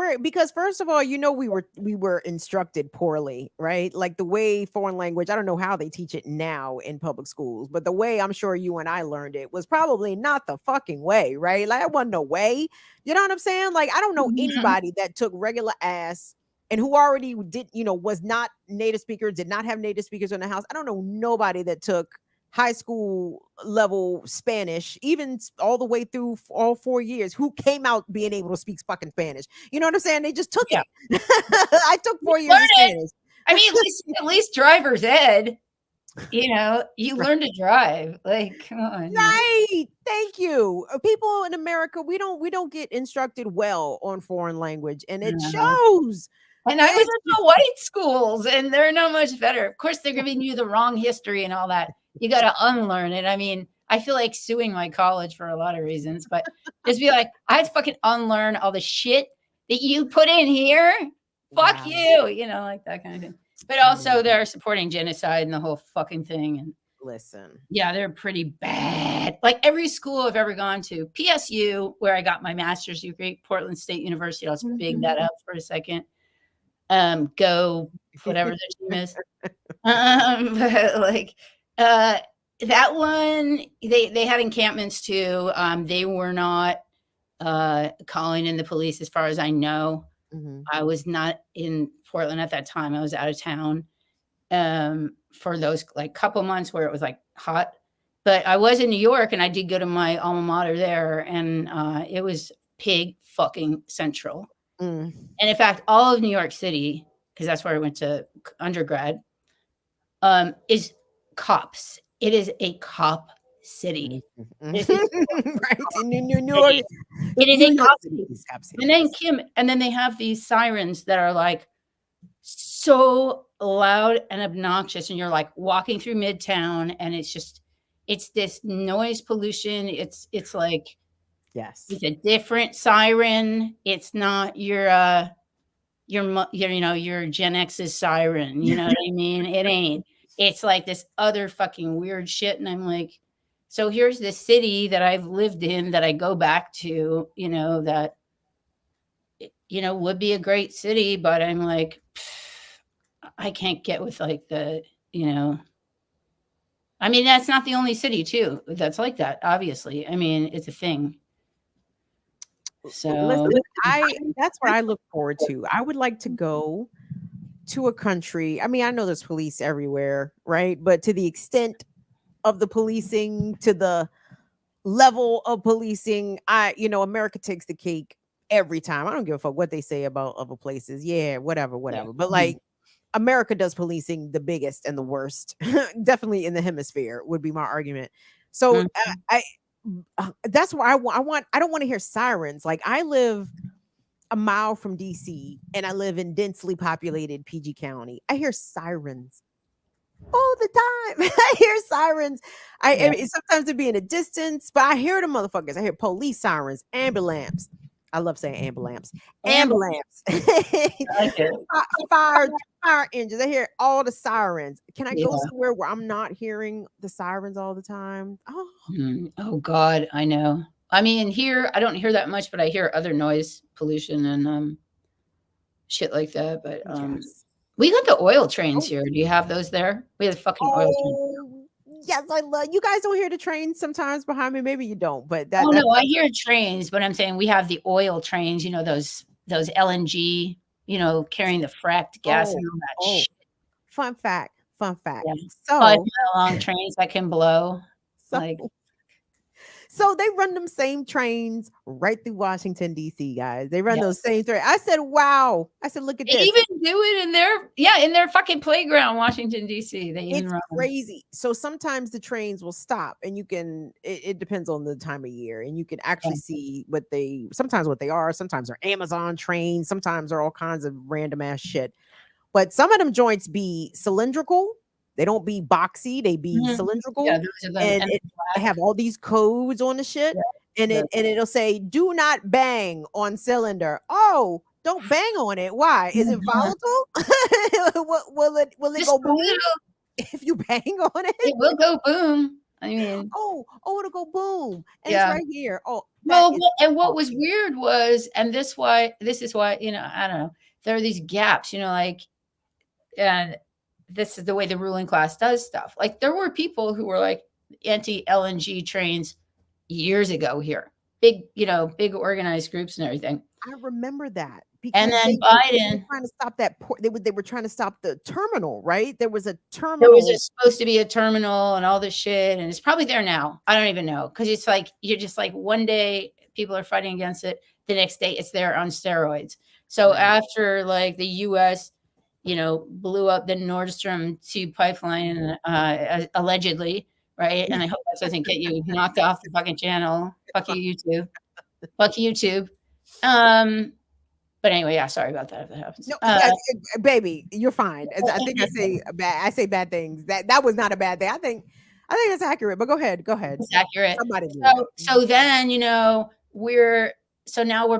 first of all, we were instructed poorly, right? Like the way foreign language, I don't know how they teach it now in public schools, but the way I'm sure you and I learned it was probably not the fucking way, right? Like, it wasn't no way. You know what I'm saying? Like, I don't know anybody that took regular ass and who already did, was not native speaker, did not have native speakers in the house. I don't know nobody that took high school level Spanish, even all the way through all 4 years, who came out being able to speak fucking Spanish. You know what I'm saying? They just took it. I took 4 years of Spanish. I mean, at least driver's ed. You learn to drive. Like, come on. Right. Thank you. People in America, we don't get instructed well on foreign language, and it shows. And I was in the white schools, and they're not much better. Of course, they're giving you the wrong history and all that. You got to unlearn it. I mean, I feel like suing my college for a lot of reasons, but just be like, I had to fucking unlearn all the shit that you put in here. Fuck you, like that kind of thing. But also they're supporting genocide and the whole fucking thing. And listen, yeah, they're pretty bad. Like every school I've ever gone to, PSU, where I got my master's degree, Portland State University. I'll just big that up for a second. Go whatever their team is. But like That one, they had encampments too. They were not calling in the police, as far as I know. Mhm. I was not in Portland at that time. I was out of town for those like couple months where it was like hot. But I was in New York, and I did go to my alma mater there, and it was pig fucking central. Mm. And in fact, all of New York City, because that's where I went to undergrad, is cops. It is a cop city. It is Right in New York. It is New a York cop City city. is cop city. And then they have these sirens that are like so loud and obnoxious, and you're like walking through Midtown, and it's this noise pollution. It's like Yes. it's a different siren. It's not your Gen X's siren. You know what I mean? It ain't. It's like this other fucking weird shit. And I'm like, so here's this city that I've lived in, that I go back to, that, would be a great city, but I'm like, I can't get with like the, I mean, that's not the only city too that's like that, obviously. I mean, it's a thing. So listen, that's what I look forward to. I would like to go to a country. I mean, I know there's police everywhere, right? But to the extent of the policing, to the level of policing, America takes the cake every time. I don't give a fuck what they say about other places. Yeah, whatever. But like, America does policing the biggest and the worst, definitely in the hemisphere, would be my argument. So that's why I don't want to hear sirens. Like, I live a mile from DC, and I live in densely populated PG County. I hear sirens all the time. I hear sirens. I mean, sometimes they be in a distance, but I hear the motherfuckers. I hear police sirens, ambulance. I love saying ambulance. Ambulance. Fire engines. I hear all the sirens. Can I go somewhere where I'm not hearing the sirens all the time? Oh God, I know. I mean, here I don't hear that much, but I hear other noise pollution and shit like that. But we got the oil trains here. Do you have those there? We have the fucking oil trains. Yes, I love. You guys don't hear the trains sometimes behind me. Maybe you don't, but no, I hear trains. But I'm saying we have the oil trains. Those LNG. Carrying the fracked gas and all that shit. Fun fact. Yeah. So 5 mile long trains that can blow. So they run them same trains right through Washington, D.C., guys. They run those same trains. I said, wow. I said, look at this. They even do it in their fucking playground, Washington, D.C. It's crazy. So sometimes the trains will stop, and you can, it depends on the time of year, and you can actually see sometimes what they are. Sometimes they're Amazon trains. Sometimes they're all kinds of random ass shit. But some of them joints be cylindrical. They don't be boxy, they be cylindrical. Yeah, and they have all these codes on the shit. And it'll say, do not bang on cylinder. Oh, don't bang on it. Why? Is it volatile? will it go boom? If you bang on it? It will go boom. I mean, it'll go boom. And it's right here. And what was weird was, and this is why, I don't know, there are these gaps, and this is the way the ruling class does stuff. Like, there were people who were like anti-LNG trains years ago here, big organized groups and everything. I remember that. And then Biden were trying to stop that. They were trying to stop the terminal, right? There was a terminal. There was supposed to be a terminal and all this shit, and it's probably there now. I don't even know, because it's like you're just like, one day people are fighting against it, the next day it's there on steroids. So after like the U.S. blew up the Nord Stream 2 pipeline, allegedly, right? And I hope that doesn't get you knocked off the fucking channel. Fuck you, YouTube. Fuck YouTube. But anyway, sorry about that if that happens. No, baby, you're fine. I think I say bad things. That was not a bad thing. I think it's accurate, but go ahead. It's accurate. Somebody so then, now we're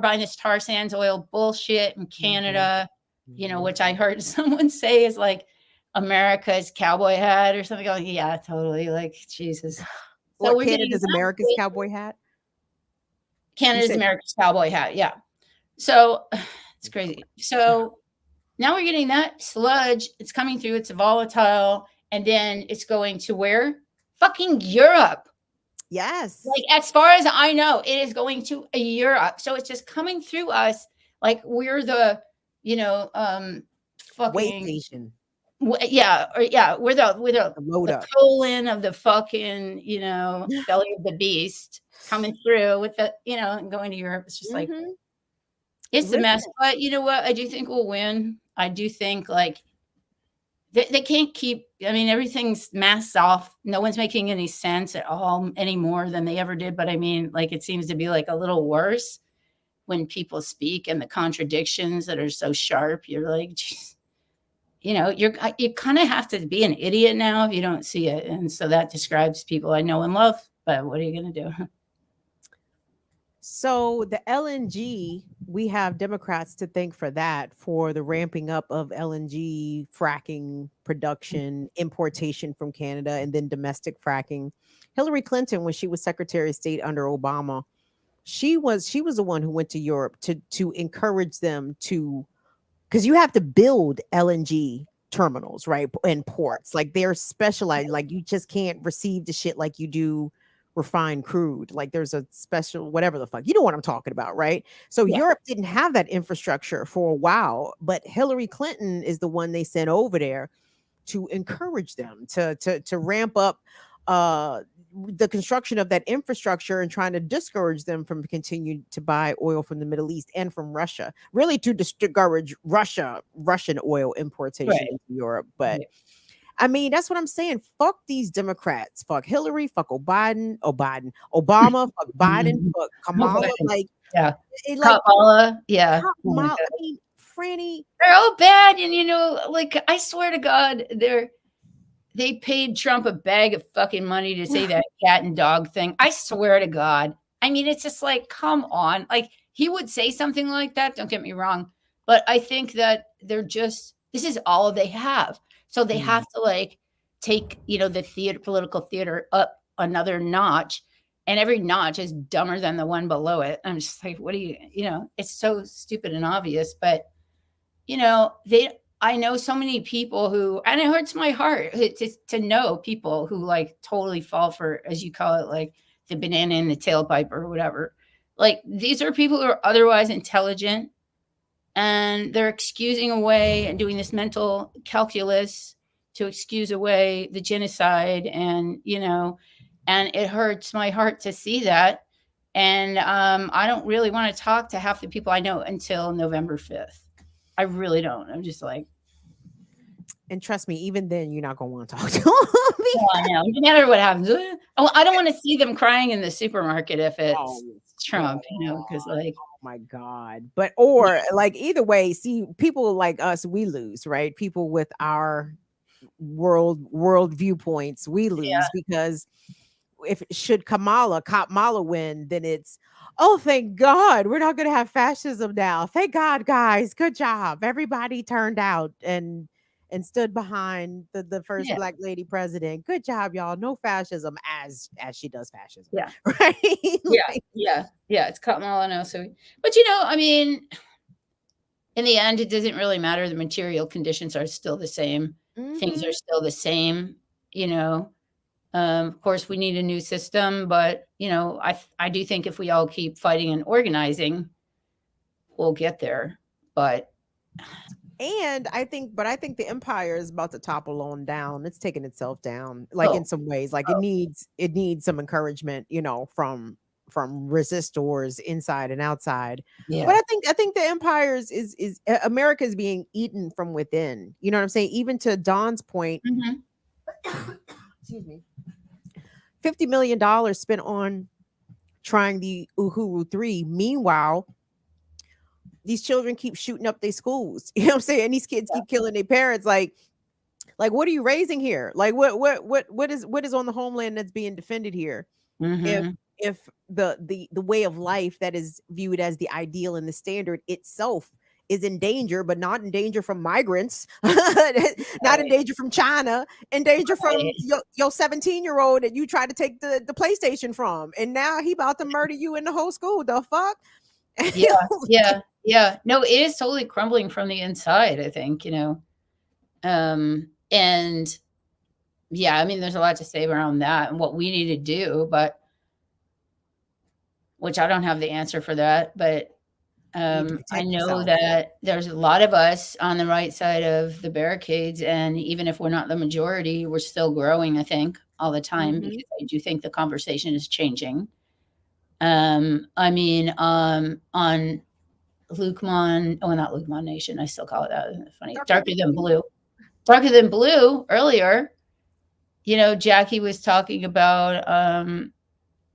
buying this tar sands oil bullshit in Canada. Which I heard someone say is like America's cowboy hat or something. Like, yeah, totally. Like, Jesus. So Canada's America's cowboy hat? Canada's America's cowboy hat, yeah. So it's crazy. So now we're getting that sludge. It's coming through. It's volatile. and then it's going to where? Fucking Europe. Yes. Like, as far as I know, it is going to Europe. So it's just coming through us like we're the, Way fucking station. yeah, we're the Load up. colon of the fucking, belly of the beast coming through with the, and going to Europe. It's just like, Mhm. it's a mess. Listen. But you know what? I do think we'll win. I do think like they can't keep, I mean, everything's masked off. No one's making any sense at all any more than they ever did. But I mean, like, it seems to be like a little worse when people speak, and the contradictions that are so sharp. You're like, geez, you kind of have to be an idiot now if you don't see it. And so that describes people I know and love. But what are you going to do? So the LNG, we have Democrats to thank for that, for the ramping up of LNG fracking production, importation from Canada, and then domestic fracking. Hillary Clinton, when she was Secretary of State under Obama, she was the one who went to Europe to encourage them to, because you have to build LNG terminals, right? And ports. Like, they're specialized. Like, you just can't receive the shit like you do refined crude. Like, there's a special whatever the fuck. You know what I'm talking about, right? So Yeah. Europe didn't have that infrastructure for a while, but Hillary Clinton is the one they sent over there to encourage them to ramp up the construction of that infrastructure, and trying to discourage them from continuing to buy oil from the Middle East and from Russia, really to discourage Russian oil importation Right. into Europe. But Right. I mean, that's what I'm saying. Fuck these Democrats. Fuck Hillary. Fuck Obama. Fuck Biden. Fuck Kamala. Like, Yeah. like Kamala. Yeah. Kamala. I mean, Frannie. They're all bad. And, like, I swear to God, they paid Trump a bag of fucking money to say that cat and dog thing. I swear to God. I mean, it's just like, come on. Like, he would say something like that. Don't get me wrong. But I think that this is all they have. So they have to, like, take, the political theater up another notch. And every notch is dumber than the one below it. I'm just like, what do you, it's so stupid and obvious. But, I know so many people who, and it hurts my heart to know people who, like, totally fall for, as you call it, like the banana in the tailpipe or whatever. Like, these are people who are otherwise intelligent, and they're excusing away and doing this mental calculus to excuse away the genocide. And, and it hurts my heart to see that. And I don't really want to talk to half the people I know until November 5th. I really don't. I'm just like, and trust me, even then, you're not gonna want to talk to them. I know. No matter what happens, I don't want to see them crying in the supermarket if it's Trump, because, like, oh my God. But, or like, either way, see, people like us, we lose, right? People with our world viewpoints, we lose, because if should Kamala win, then it's, oh, thank God, we're not going to have fascism now. Thank God, guys. Good job. Everybody turned out and stood behind the first Black lady president. Good job, y'all. No fascism, as she does fascism. Yeah. Right. Yeah. It's Kamala now. So, but I mean, in the end, it doesn't really matter. The material conditions are still the same. Things are still the same. Of course, we need a new system, but I do think if we all keep fighting and organizing, we'll get there. But I think the empire is about to topple on down. It's taking itself down, like, in some ways. Like, it needs some encouragement, from resistors inside and outside. Yeah. But I think the empire is America is being eaten from within. You know what I'm saying? Even to Dawn's point, excuse me, $50 million spent on trying the Uhuru 3. Meanwhile, these children keep shooting up their schools. You know what I'm saying? And these kids keep killing their parents. Like, what are you raising here? Like, what is on the homeland that's being defended here? If the way of life that is viewed as the ideal and the standard itself is in danger, but not in danger from migrants, not in danger from China, in danger from your 17-year-old that you tried to take the PlayStation from, and now he about to murder you in the whole school. The fuck? Yeah. No, it is totally crumbling from the inside, I think, and yeah, I mean, there's a lot to say around that and what we need to do, but which I don't have the answer for that, but You need to I protect know yourself. that there's a lot of us on the right side of the barricades, and even if we're not the majority, we're still growing, I think, all the time, Mhm. because I do think the conversation is changing. I mean, on Lukman, oh, not Lukman Nation, I still call it that. Isn't it funny? Darker Than Blue. Darker Than Blue earlier, Jackie was talking about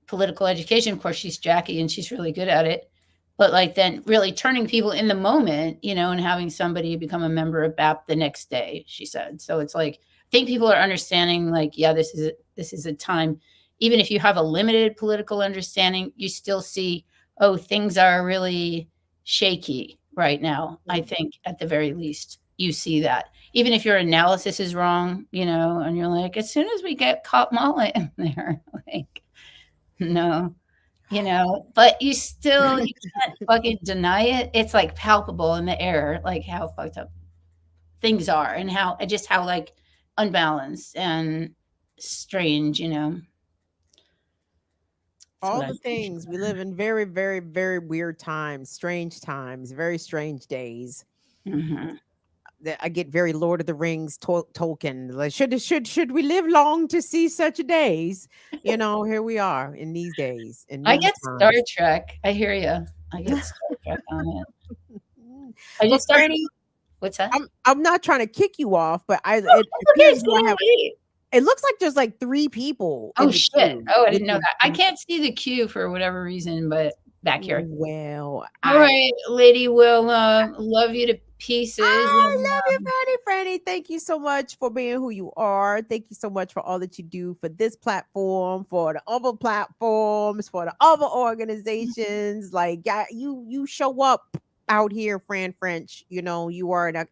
political education. Of course, she's Jackie and she's really good at it. But like then really turning people in the moment, and having somebody become a member of BAP the next day, she said. So it's like, I think people are understanding like, yeah, this is a time, even if you have a limited political understanding, you still see, oh, things are really shaky right now. I think at the very least, you see that. Even if your analysis is wrong, and you're like, as soon as we get Kamala in there, like, no, but you can't fucking deny it. It's like palpable in the air, like how fucked up things are and how like unbalanced and strange, All the things. We live in very, very, very weird times, strange times, very strange days. Mhm. I get very Lord of the Rings Tolkien. Like, should we live long to see such days? Here we are in these days. In I these get Star times. Trek. I hear you. I get Star Trek on it. I But just started. Frannie, What's that? I'm not trying to kick you off, but it Okay, appears it's you getting have. late. It looks like there's like 3 people Oh in the shit! queue, Oh, I which didn't know is that. I can't see the queue for whatever reason, but back here. well. All right, Lady Wilma, love you to pieces. I And, love you, Frannie. Thank you so much for being who you are. Thank you so much for all that you do for this platform, for the other platforms, for the other organizations. Like, yeah, you show up out here, Fran French. You are an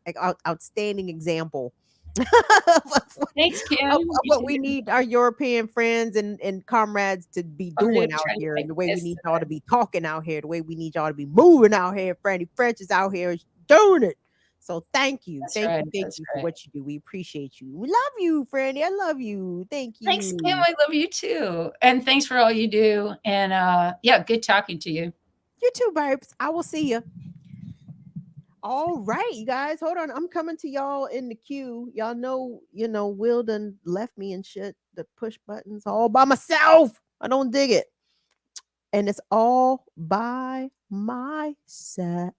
outstanding example. Thanks, Kim. Of You what too. we need our European friends and comrades to be I'm gonna doing out try to here, like and the way we this need y'all to be talking out here, the way we need y'all to be moving out here. Franny French is out here doing it. So thank you, That's thank right. you, thank That's you for right. what you do. We appreciate you. We love you, Franny. I love you. Thank Thanks, Kim. you. I love you too. And thanks for all you do. And yeah, good talking to you. You too, babes. I will see you. All right, you guys, hold on. I'm coming to y'all in the queue. Y'all know, Will done left me and shit. The push buttons all by myself. I don't dig it. And it's all by myself.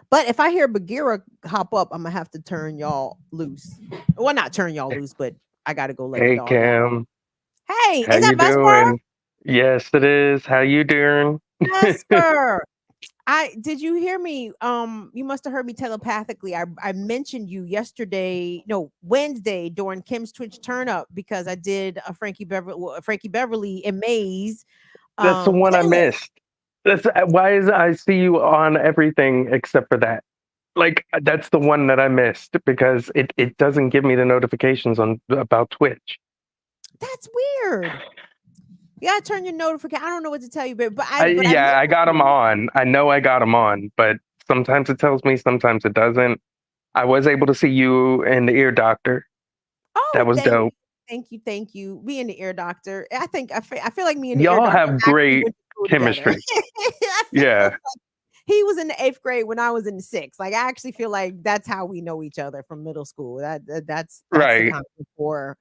But if I hear Bagheera hop up, I'm gonna have to turn y'all loose. Well, not turn y'all loose, but I gotta go let the Hey dog out. Cam, Hey, how is that you Vesper? doing? Yes, it is. How you doing? Vesper. Did you hear me? You must have heard me telepathically. I mentioned you yesterday, no, Wednesday during Kim's Twitch turn up because I did a Frankie Beverly and Maze That's the one I playlist. missed. That's why is I see you on everything except for that. Like that's the one that I missed because it doesn't give me the notifications on about Twitch. That's weird. You gotta turn your notification. I don't know what to tell you, but I Yeah, I mentioned got them you. on. I know I got them on, but sometimes it tells me, sometimes it doesn't. I was able to see you in the ear doctor. That Oh, was thank you, dope. thank you. Me and the ear doctor. I feel like me and the ear Y'all doctor have actually great went to school together. chemistry. I feel Yeah, like he was in the 8th grade when I was in the 6th. Like, I actually feel like that's how we know each other from middle school. That's the right. kind of rapport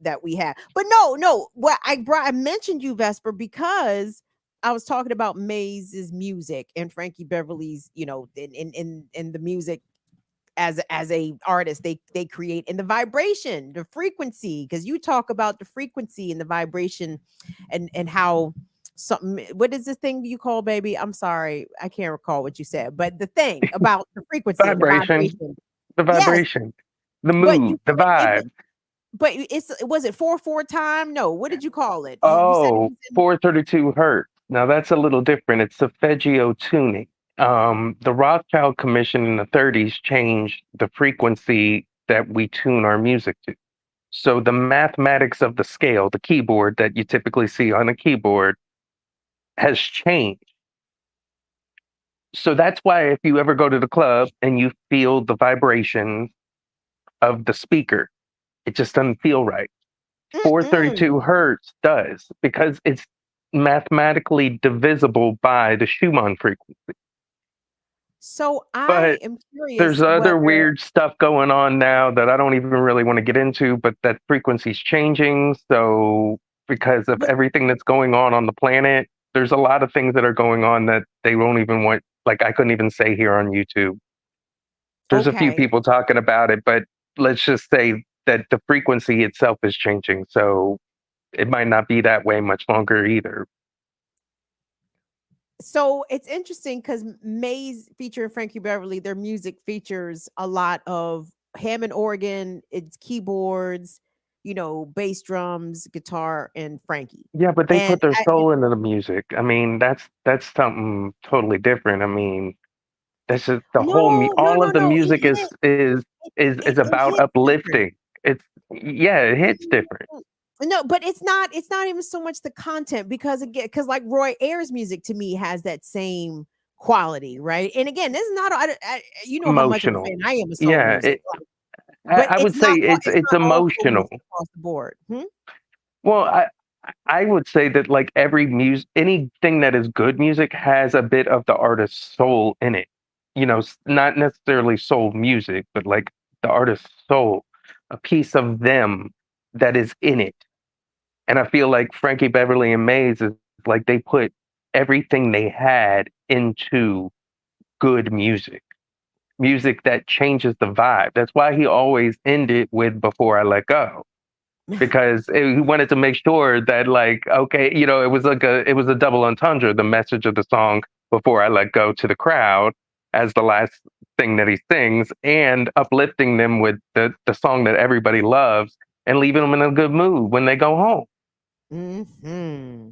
that we have. But no. What I mentioned you, Vesper, because I was talking about Maze's music and Frankie Beverly's, in the music as a artist they create, and the vibration, the frequency, because you talk about the frequency and the vibration and how something, what is this thing you call, baby? I'm sorry, I can't recall what you said, but the thing about the frequency and the Vibration, vibration. the Yes, vibration, the but you mood, the said vibe. but was it 4/4 time? No, what did you call it? You said it Oh, was in, 432 hertz. Now that's a little different. It's solfeggio tuning. The Rothschild Commission in the 30s changed the frequency that we tune our music to. So the mathematics of the scale, the keyboard that you typically see on a keyboard, has changed. So that's why if you ever go to the club and you feel the vibration of the speaker, it just doesn't feel right. 432 hertz does, because it's mathematically divisible by the Schumann frequency. So I But am curious there's other whether weird stuff going on now that I don't even really want to get into, but that frequency's changing. So because of but everything that's going on the planet, there's a lot of things that are going on that they won't even want, like I couldn't even say here on YouTube. There's a few okay. people talking about it, but let's just say that the frequency itself is changing. So it might not be that way much longer either. So it's interesting because Maze featuring Frankie Beverly, their music features a lot of Hammond organ, it's keyboards, bass drums, guitar, and Frankie. Yeah, but they And put their soul into the music. I mean, that's something totally different. I mean, that's just the whole no, no, all no, of the no. music is is is It is about hits different. uplifting. It's yeah, it hits different. Mhm. No, but it's not even so much the content because again, because like Roy Ayers music to me has that same quality, right? And again, this is not you know how much of a Emotional. fan I am of soul Yeah, music, I, but I would say it's it's not all soul emotional. music across the board. Well, I would say that like every music, anything that is good music has a bit of the artist's soul in it. Not necessarily soul music, but like the artist's soul, a piece of them that is in it. And I feel like Frankie Beverly and Maze is like they put everything they had into good music that changes the vibe. That's why he always ended with "Before I Let Go." Because he wanted to make sure that like okay, it was a double entendre, the message of the song "Before I Let Go" to the crowd as the last thing that he sings, and uplifting them with the song that everybody loves and leaving them in a good mood when they go home. Hmm.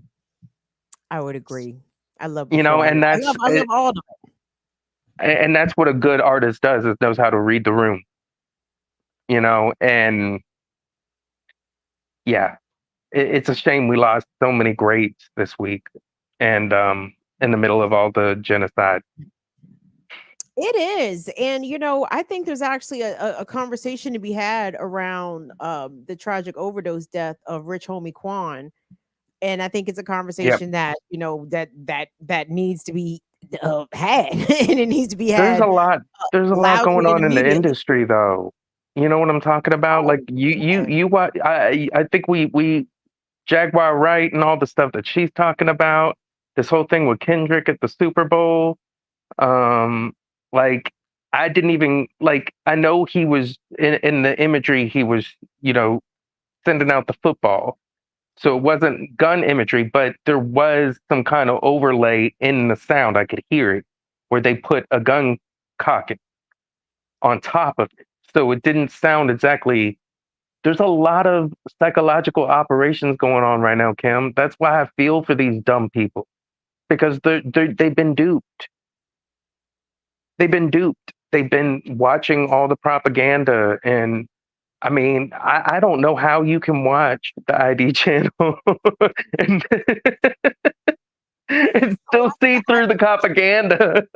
I would agree. I love before And I love all of it. that's what a good artist does, is knows how to read the room. And yeah, it's a shame we lost so many greats this week, and in the middle of all the genocide. It is. And I think there's actually a conversation to be had around the tragic overdose death of Rich Homie Quan. And I think it's a Yep. conversation that, that needs to be had and it needs to be There's a had lot. There's a lot going loudly and on in the immediately. industry, though. You know what I'm talking about? Oh, Like you yeah. you what I think we Jaguar Wright and all the stuff that she's talking about. This whole thing with Kendrick at the Super Bowl. Um, like I didn't even like. I know he was in the imagery. He was sending out the football, so it wasn't gun imagery, but there was some kind of overlay in the sound. I could hear it where they put a gun cock on top of it, so it didn't sound exactly. There's a lot of psychological operations going on right now, Kim. That's why I feel for these dumb people, because they've been duped. They've been duped. They've been watching all the propaganda. And I mean, I don't know how you can watch the ID channel and, and still see through the propaganda.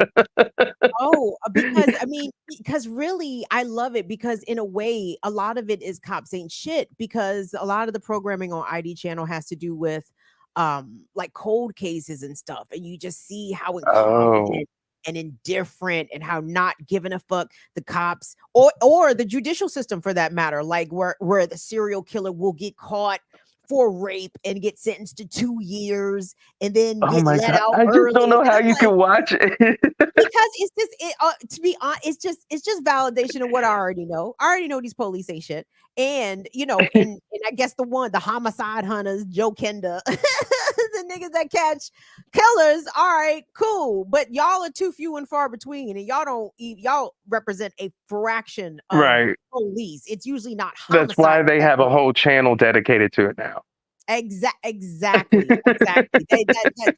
Oh, because I mean, because really, I love it because in a way, a lot of it is cops ain't shit because a lot of the programming on ID channel has to do with like cold cases and stuff, and you just see how Oh, incompetent and indifferent and how not giving a fuck the cops or the judicial system for that matter, like where the serial killer will get caught for rape and get sentenced to 2 years and then oh get my let God. out I just don't early. know And how I'm you like, can watch it. because it's just to be honest, it's just validation of what I already know. I already know these police ain't shit. And and I guess the homicide hunters, Joe Kenda, the niggas that catch killers, all right, cool. But y'all are too few and far between, and y'all represent a fraction of Right. police. It's usually not That's homicide why they have a detectives. whole channel dedicated to it now. Exactly. That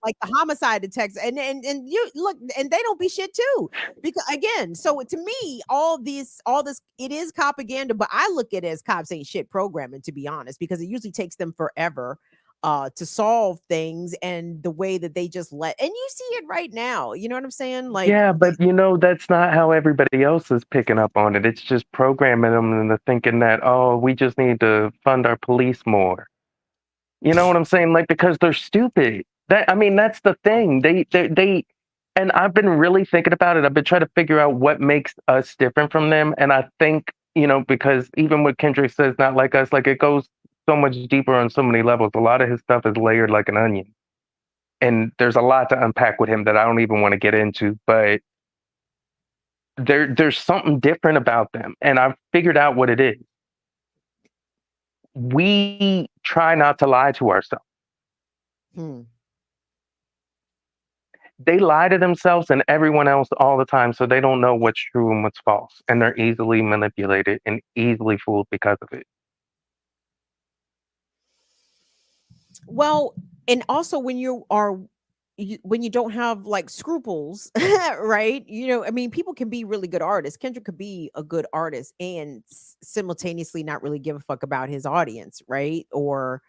like the homicide detectives, and you look, and they don't be shit too. Because again, so to me, all this, it is propaganda, but I look at it as cops ain't shit programming, to be honest, because it usually takes them forever to solve things, and the way that they just let, and you see it right now, you know what I'm saying? Like, Yeah, but that's not how everybody else is picking up on it. It's just programming them into thinking that, oh, we just need to fund our police more. You know what I'm saying? Like, because they're stupid. That's the thing. They, and I've been really thinking about it. I've been trying to figure out what makes us different from them. And I think, because even what Kendrick says, not like us, like it goes so much deeper on so many levels. A lot of his stuff is layered like an onion. And there's a lot to unpack with him that I don't even want to get into, but there's something different about them. And I've figured out what it is. We try not to lie to ourselves. hmm. They lie to themselves and everyone else all the time, so they don't know what's true and what's false. And they're easily manipulated and easily fooled because of it. Well, and also when when you don't have like scruples, right? I mean, people can be really good artists. Kendrick could be a good artist and simultaneously not really give a fuck about his audience, right? Or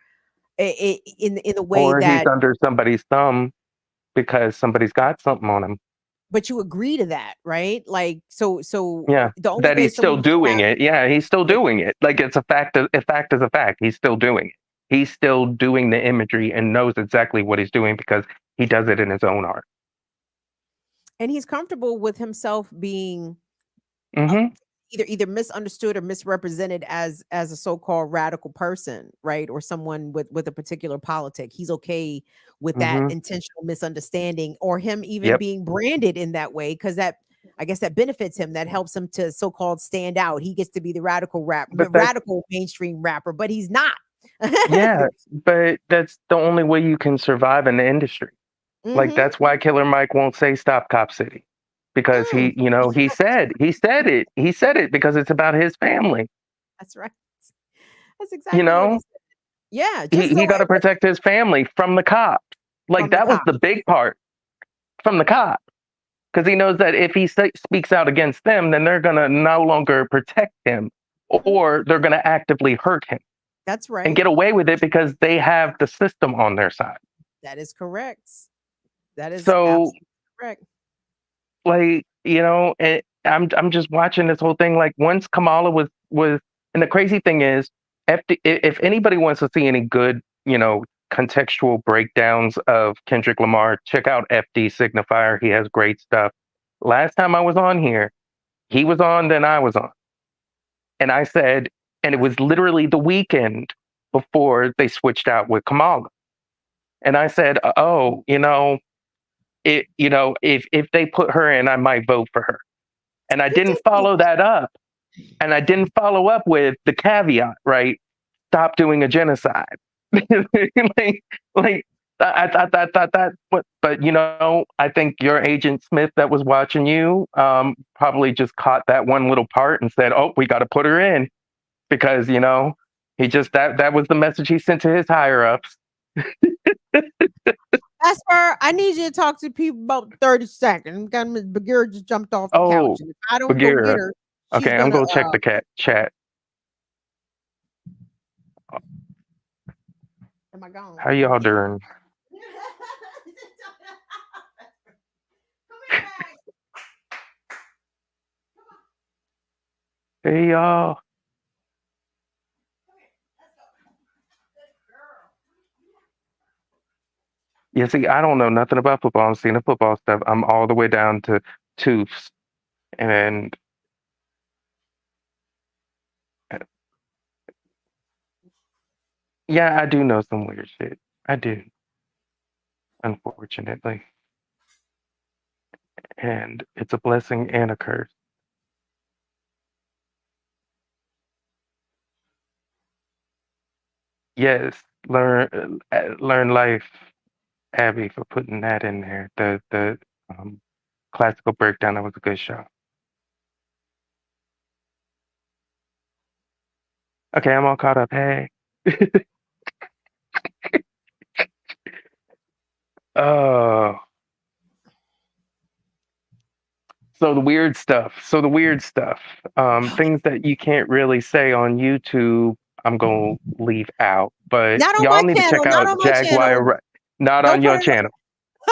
in the way Or he's that, under somebody's thumb because somebody's got something on him. but you agree to that, right? Like, so Yeah, the only that way he's still someone can doing have, it. Yeah, he's still doing it. Like it's a fact. A fact is a fact. He's still doing it. He's still doing the imagery and knows exactly what he's doing because he does it in his own art. and he's comfortable with himself being Hmm. either misunderstood or misrepresented as a so-called radical person, right? Or someone with a particular politic. He's okay with that Hmm. intentional misunderstanding, or him even Yep. being branded in that way, because that, I guess, that benefits him. That helps him to so-called stand out. He gets to be the But that's radical mainstream rapper, but he's not. yeah. But that's the only way you can survive in the industry. Like Hmm. that's why Killer Mike won't say "Stop Cop City," because Mm, he said it because it's about his family. that's right. That's You exactly what he know, said. Yeah, just he so got to protect his family from the cops. Like from the that was cop. the big part, from the cop, because he knows that if he speaks out against them, then they're gonna no longer protect him, Mhm. or they're gonna actively hurt him That's and right. get away with it because they have the system on their side. That is correct. That is So absolutely correct. like I'm just watching this whole thing. Like once Kamala was, and the crazy thing is, if anybody wants to see any good contextual breakdowns of Kendrick Lamar, check out FD Signifier. He has great stuff. Last time I was on here, he was on, then I was on, and I said, and it was literally the weekend before they switched out with Kamala, and I said, oh, if they put her in, I might vote for her. And I You didn't did say follow that. that up. And I didn't follow up with the caveat, right? Stop doing a genocide. like, like I thought that, but I think your agent Smith that was watching you probably just caught that one little part and said, "Oh, we got to put her in," because he just that was the message he sent to his higher ups. Esper, I need you to talk to people about 30 seconds. Got Miss Bagheera just jumped off the couch. Oh, And if I don't go get Bagheera. her, she's Okay, I'm gonna gonna check the chat. am I gone? How y'all doing? Come here, Max. Hey y'all. Yeah, see, I don't know nothing about football. I'm seeing the football stuff. I'm all the way down to tooths. And uh, yeah, I do know some weird shit. I do, unfortunately. And it's a blessing and a curse. Yes, learn life, Abby, for putting that in there. The classical breakdown, that was a good show. Okay, I'm all caught up. Hey. Oh, so the weird stuff. Things that you can't really say on YouTube, I'm gonna leave out but Not on my y'all need to check channel. Not out on my Jaguar. channel. Not Don't on put your it. channel.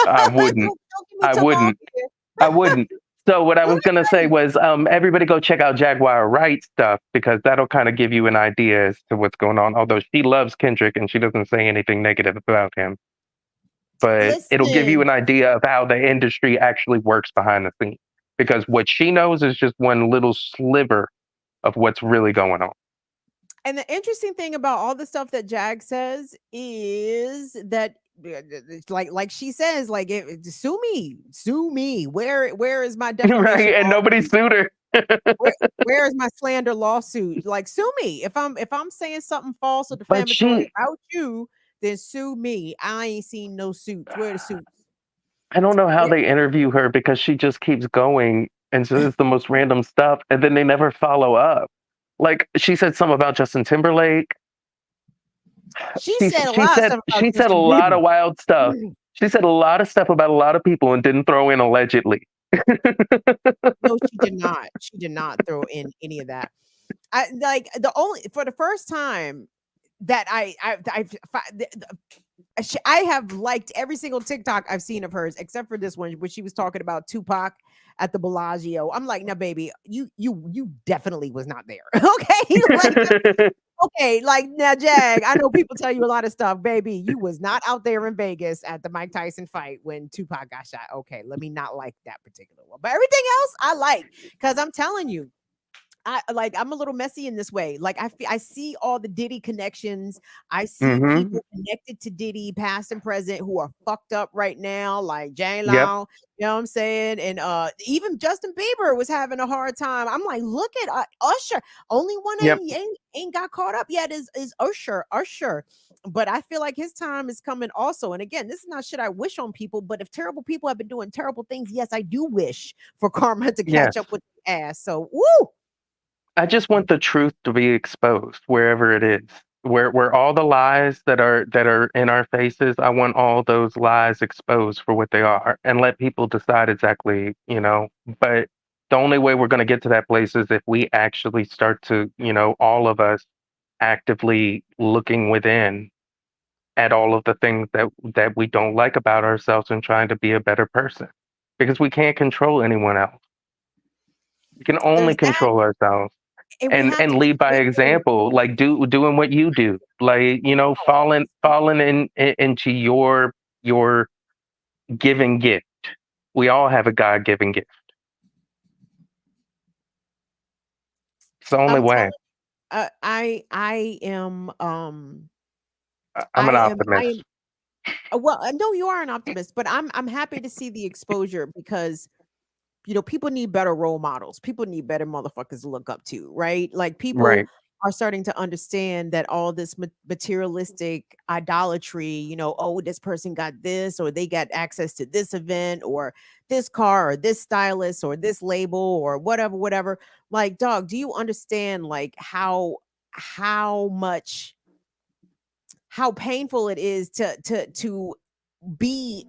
I wouldn't. Don't get me I took off wouldn't. here. I wouldn't. So what I Let was me gonna tell say you. was, everybody go check out Jaguar Wright stuff because that'll kind of give you an idea as to what's going on. Although she loves Kendrick and she doesn't say anything negative about him, but it'll give you Listen, an idea of how the industry actually works behind the scenes. Because what she knows is just one little sliver of what's really going on. and the interesting thing about all the stuff that Jag says is that it's like she says, like sue me. Where is my defamation Right? And nobody lawsuit? sued her. Where is my slander lawsuit? Like sue me if I'm saying something false or But defamatory about you, then sue me. I ain't seen no suits. Where are the suits? I don't know how Where- they interview her because she just keeps going and says the most random stuff, and then they never follow up. Like she said something about Justin Timberlake. She said a She lot of said stuff about a Justin lot Bieber. of wild stuff. She said a lot of stuff about a lot of people and didn't throw in allegedly. No, she did not. She did not throw in any of that. I like the only for the first time that I have liked every single TikTok I've seen of hers, except for this one where she was talking about Tupac at the Bellagio. I'm like, now, baby, you definitely was not there. Okay, okay, like now, Jag. I know people tell you a lot of stuff, baby. You was not out there in Vegas at the Mike Tyson fight when Tupac got shot. Okay, let me not like that particular one, but everything else I like because I'm telling you. I'm a little messy in this way. Like I see all the Diddy connections. I see Hmm. people connected to Diddy, past and present, who are fucked up right now, like J Yep. Lo. You know what I'm saying? And even Justin Bieber was having a hard time. I'm like, look at Usher. Only one Yep. ain't got caught up yet is Usher. Usher. But I feel like his time is coming also. And again, this is not shit I wish on people, but if terrible people have been doing terrible things, yes, I do wish for karma to catch Yes. up with the ass. So woo. I just want the truth to be exposed wherever it is. Where all the lies that are in our faces, I want all those lies exposed for what they are and let people decide exactly, but the only way we're going to get to that place is if we actually start to, all of us actively looking within at all of the things that we don't like about ourselves and trying to be a better person. Because we can't control anyone else. We can only There's that, control ourselves and we have and to be lead by careful. example, like doing what you do, like falling into your given gift. We all have a God-given gift. It's the only I'm way. telling I am I'm an I optimist. am well, no, you are an optimist, but I'm happy to see the exposure because people need better role models. People need better motherfuckers to look up to, right? Like people Right. are starting to understand that all this materialistic idolatry, oh, this person got this, or they got access to this event, or this car, or this stylist, or this label, or whatever. Like, dog, do you understand like how much how painful it is to be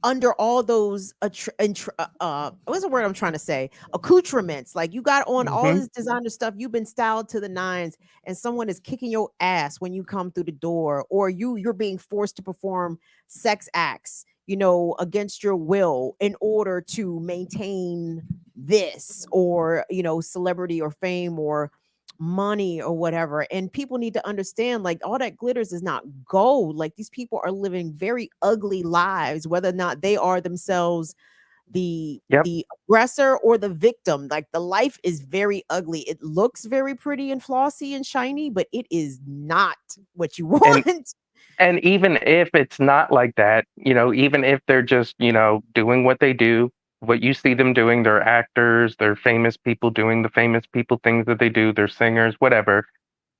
under all those what's the word I'm trying to say, accoutrements, like you got on all Hmm. this designer stuff, you've been styled to the nines, and someone is kicking your ass when you come through the door, or you're being forced to perform sex acts against your will in order to maintain this, or celebrity or fame or money or whatever. And people need to understand, like, all that glitters is not gold. Like, these people are living very ugly lives, whether or not they are themselves the Yep. the aggressor or the victim. Like, the life is very ugly. It looks very pretty and flossy and shiny, but it is not what you And want. even if it's not like that, even if they're just, doing what they do, what you see them doing, they're actors, they're famous people doing the famous people things that they do, they're singers, whatever.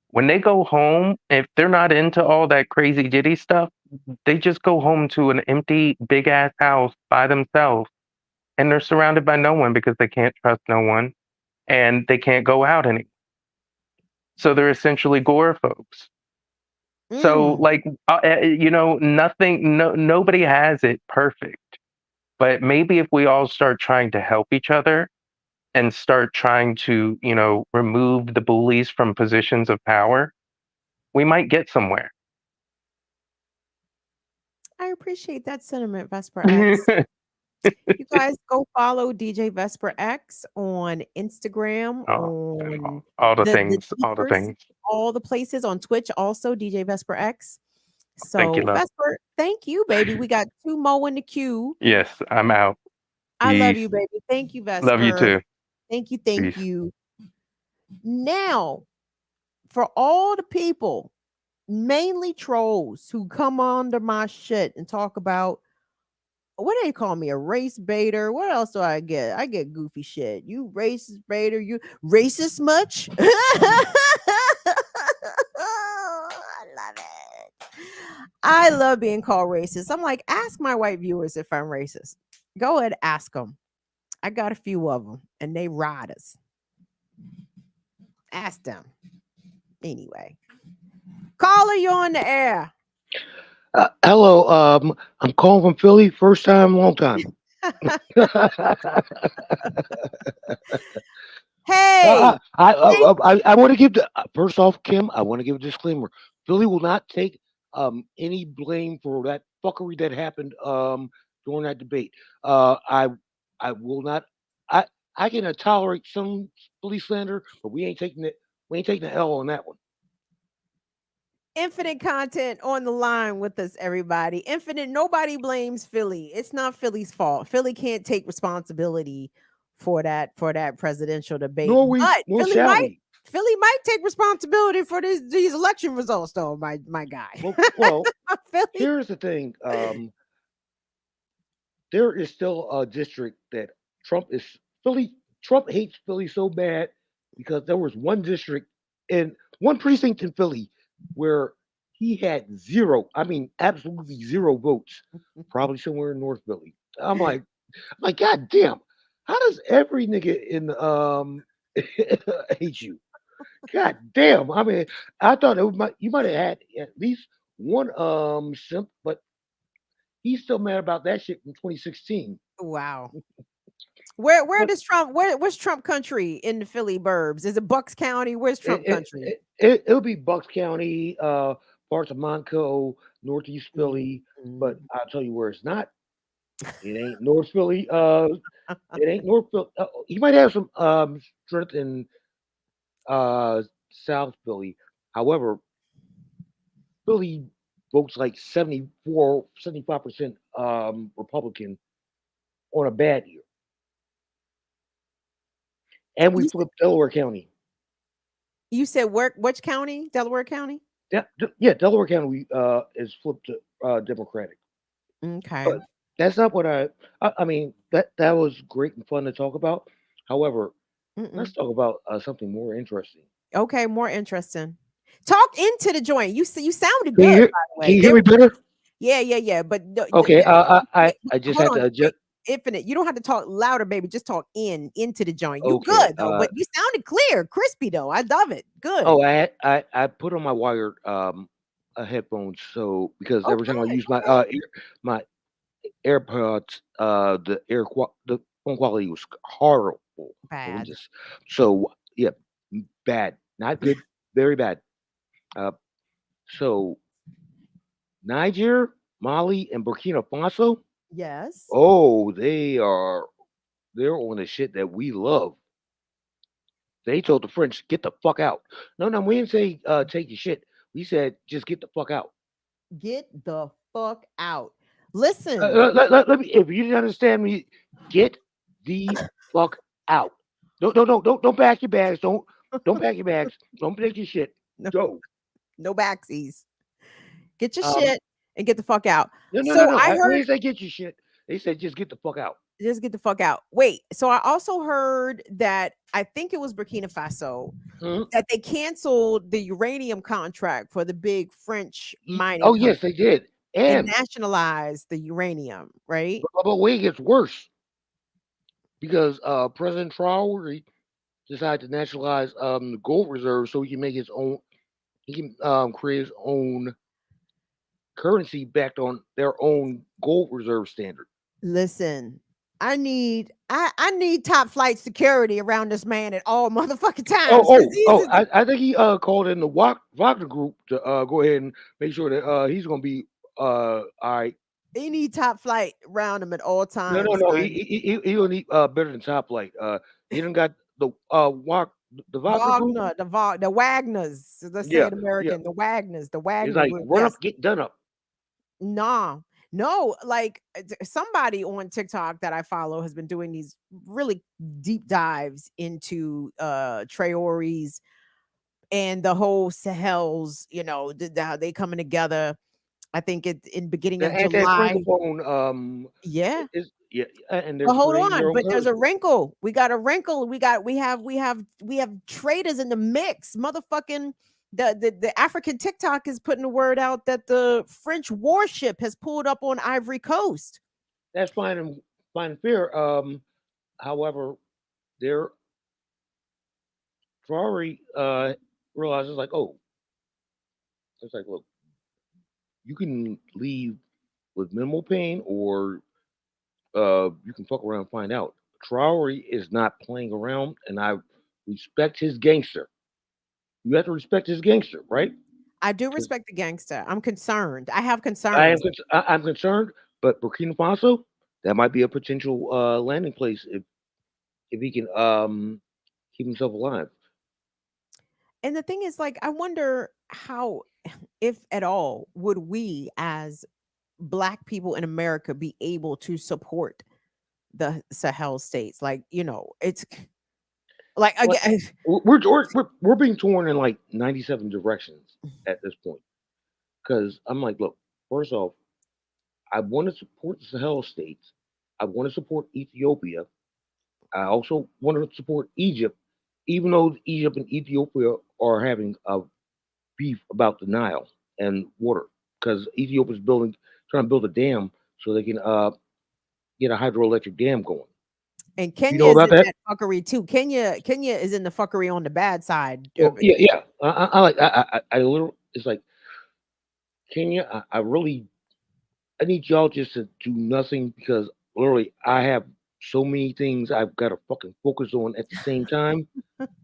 When they go home, if they're not into all that crazy Diddy stuff, they just go home to an empty, big ass house by themselves. And they're surrounded by no one because they can't trust no one and they can't go out anymore. So they're essentially gore folks. So, Mm. like, nothing, nobody has it perfect. But maybe if we all start trying to help each other and start trying to, remove the bullies from positions of power, we might get somewhere. I appreciate that sentiment, Vesper X. You guys go follow DJ Vesper X on Instagram, on all the the things, all the Tweakers, things. all the places, on Twitch also, DJ Vesper X. Thank you, So love. Vesper, thank you, baby. We got 2 more in the queue. Yes, I'm out. I love Peace. you, baby. Thank you, Vesper. Love you too. Thank you, thank Peace. you. Now, for all the people, mainly trolls, who come under my shit and talk about, what do they call me, a race baiter? What else do I get? I get goofy shit. You racist baiter, you racist much? I love it. I love being called racist. I'm like, ask my white viewers if I'm racist. Go ahead, ask them. I got a few of them, and they riders. Ask them. Anyway, caller, you on the air. Hello, I'm calling from Philly. First time, long time. Hey, I want to give the first off, Kim. I want to give a disclaimer. Philly will not take any blame for that fuckery that happened during that debate. I will not. I can tolerate some Philly slander, but we ain't taking it. We ain't taking the L on that one. Infinite content on the line with us, everybody. Infinite, nobody blames Philly. It's not Philly's fault. Philly can't take responsibility for that presidential debate. Nor Philly might take responsibility for these election results, though, my guy. Well, Philly. Here's the thing. There is still a district that Trump hates Philly so bad because there was one district in one precinct in Philly where he had absolutely zero votes, probably somewhere in North Philly. I'm like, God damn, how does every nigga in hate you? God damn. I mean, I thought you might have had at least one simp, but he's still mad about that shit from 2016. Wow. Where's Trump country in the Philly burbs? Is it Bucks County? Where's Trump country? It'll be Bucks County, parts of Montco, Northeast Philly, but I'll tell you where it's not. It ain't North Philly. It ain't North Philly. He might have some strength in South Philly. However, Philly votes like 75% Republican on a bad year. And we flipped Delaware County. You said which county? Delaware County? Yeah, Delaware County is flipped to Democratic. Okay. But that's not what I mean, that was great and fun to talk about. However, let's talk about something more interesting. Okay, more interesting. Talk into the joint. You sounded good, Can by the way. Can you hear me better? Yeah. But okay, I just had to adjust. Infinite. You don't have to talk louder, baby. Just talk into the joint. You good though, but you sounded clear, crispy though. I love it. Good. Oh, I put on my wired headphones, so because every time I use my AirPods, the phone quality was horrible. Bad. So yeah, bad, not good, very bad. So Niger, Mali, and Burkina Faso. Yes. Oh, they're on the shit that we love. They told the French, get the fuck out. No, we didn't say take your shit. We said just get the fuck out. Get the fuck out. Listen. Let me, if you didn't understand me, get the fuck out. Don't pack your bags. Don't pack your bags. Don't take your shit. Go. No backsies. Get your shit and get the fuck out. No. I heard they say get your shit. They said just get the fuck out. Just get the fuck out. Wait, so I also heard that I think it was Burkina Faso that they canceled the uranium contract for the big French mining. Oh, yes, they did. And nationalized the uranium, right? But wait, it gets worse. Because President Traore decided to nationalize the gold reserve so he can make his own, he can create his own currency backed on their own gold reserve standard. Listen, I need top flight security around this man at all motherfucking times. I think he called in the Wagner group to go ahead and make sure that he's gonna be all right. He need top flight around him at all times. No. He gonna need better than top flight. He done got the the Wagner group. The Wagners. Let's say it American. The Wagners. The Wagner He's like group. run Yes. up, get done up. Nah. No, like somebody on TikTok that I follow has been doing these really deep dives into Traore's and the whole Sahels, how they coming together. I think it in beginning of July. Yeah. And but hold on, but there's a wrinkle. We got a wrinkle. We have traders in the mix. Motherfucking the African TikTok is putting the word out that the French warship has pulled up on Ivory Coast. That's fine and fair. However, Traore realizes like, it's like, look, you can leave with minimal pain, or you can fuck around and find out. Traore is not playing around, and I respect his gangster. You have to respect his gangster, right? I do respect the gangster. I'm concerned. I have concerns. I'm concerned, but Burkina Faso, that might be a potential landing place if he can keep himself alive. And the thing is, like, I wonder how, if at all, would we as Black people in America be able to support the Sahel states? Like, it's like again, we're being torn in like 97 directions at this point. Because I'm like, look, first off, I want to support the Sahel states. I want to support Ethiopia. I also want to support Egypt, even though Egypt and Ethiopia are having a beef about the Nile and water, because Ethiopia is trying to build a dam so they can get a hydroelectric dam going. And Kenya is in that fuckery too. Kenya is in the fuckery on the bad side. Oh, yeah. I literally, it's like Kenya. I need y'all just to do nothing, because literally I have so many things I've got to fucking focus on at the same time.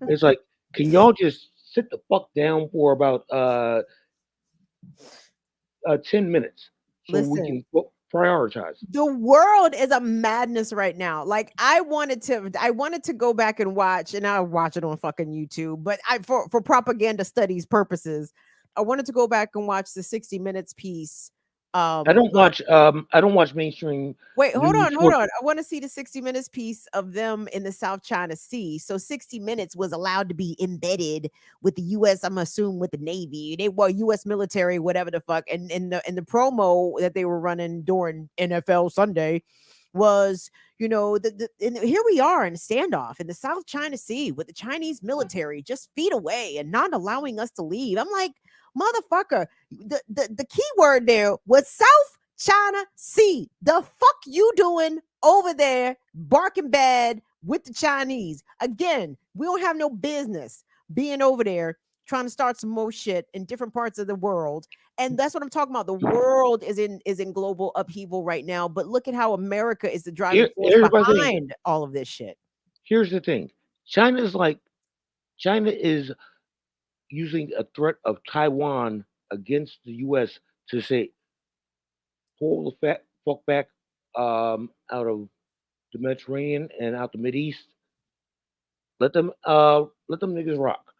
It's like, can y'all just sit the fuck down for about 10 minutes so we can prioritize? The world is a madness right now. Like I wanted to go back and watch, and I'll watch it on fucking YouTube, but for propaganda studies purposes, I wanted to go back and watch the 60 Minutes piece. I don't watch mainstream. Wait, hold on. I want to see the 60 Minutes piece of them in the South China Sea. So 60 Minutes was allowed to be embedded with the U.S. I'm assuming with the Navy. They were U.S. military, whatever the fuck. And in the promo that they were running during NFL Sunday was, and here we are in a standoff in the South China Sea with the Chinese military just feet away and not allowing us to leave. I'm like, motherfucker, the key word there was South China Sea. The fuck you doing over there barking bad with the Chinese? Again, we don't have no business being over there trying to start some more shit in different parts of the world. And that's what I'm talking about. The world is in global upheaval right now, but look at how America is the driving force behind all of this shit. Here's the thing. China is using a threat of Taiwan against the U.S. to say, pull the fuck back out of the Mediterranean and out the Mideast. Let them niggas rock.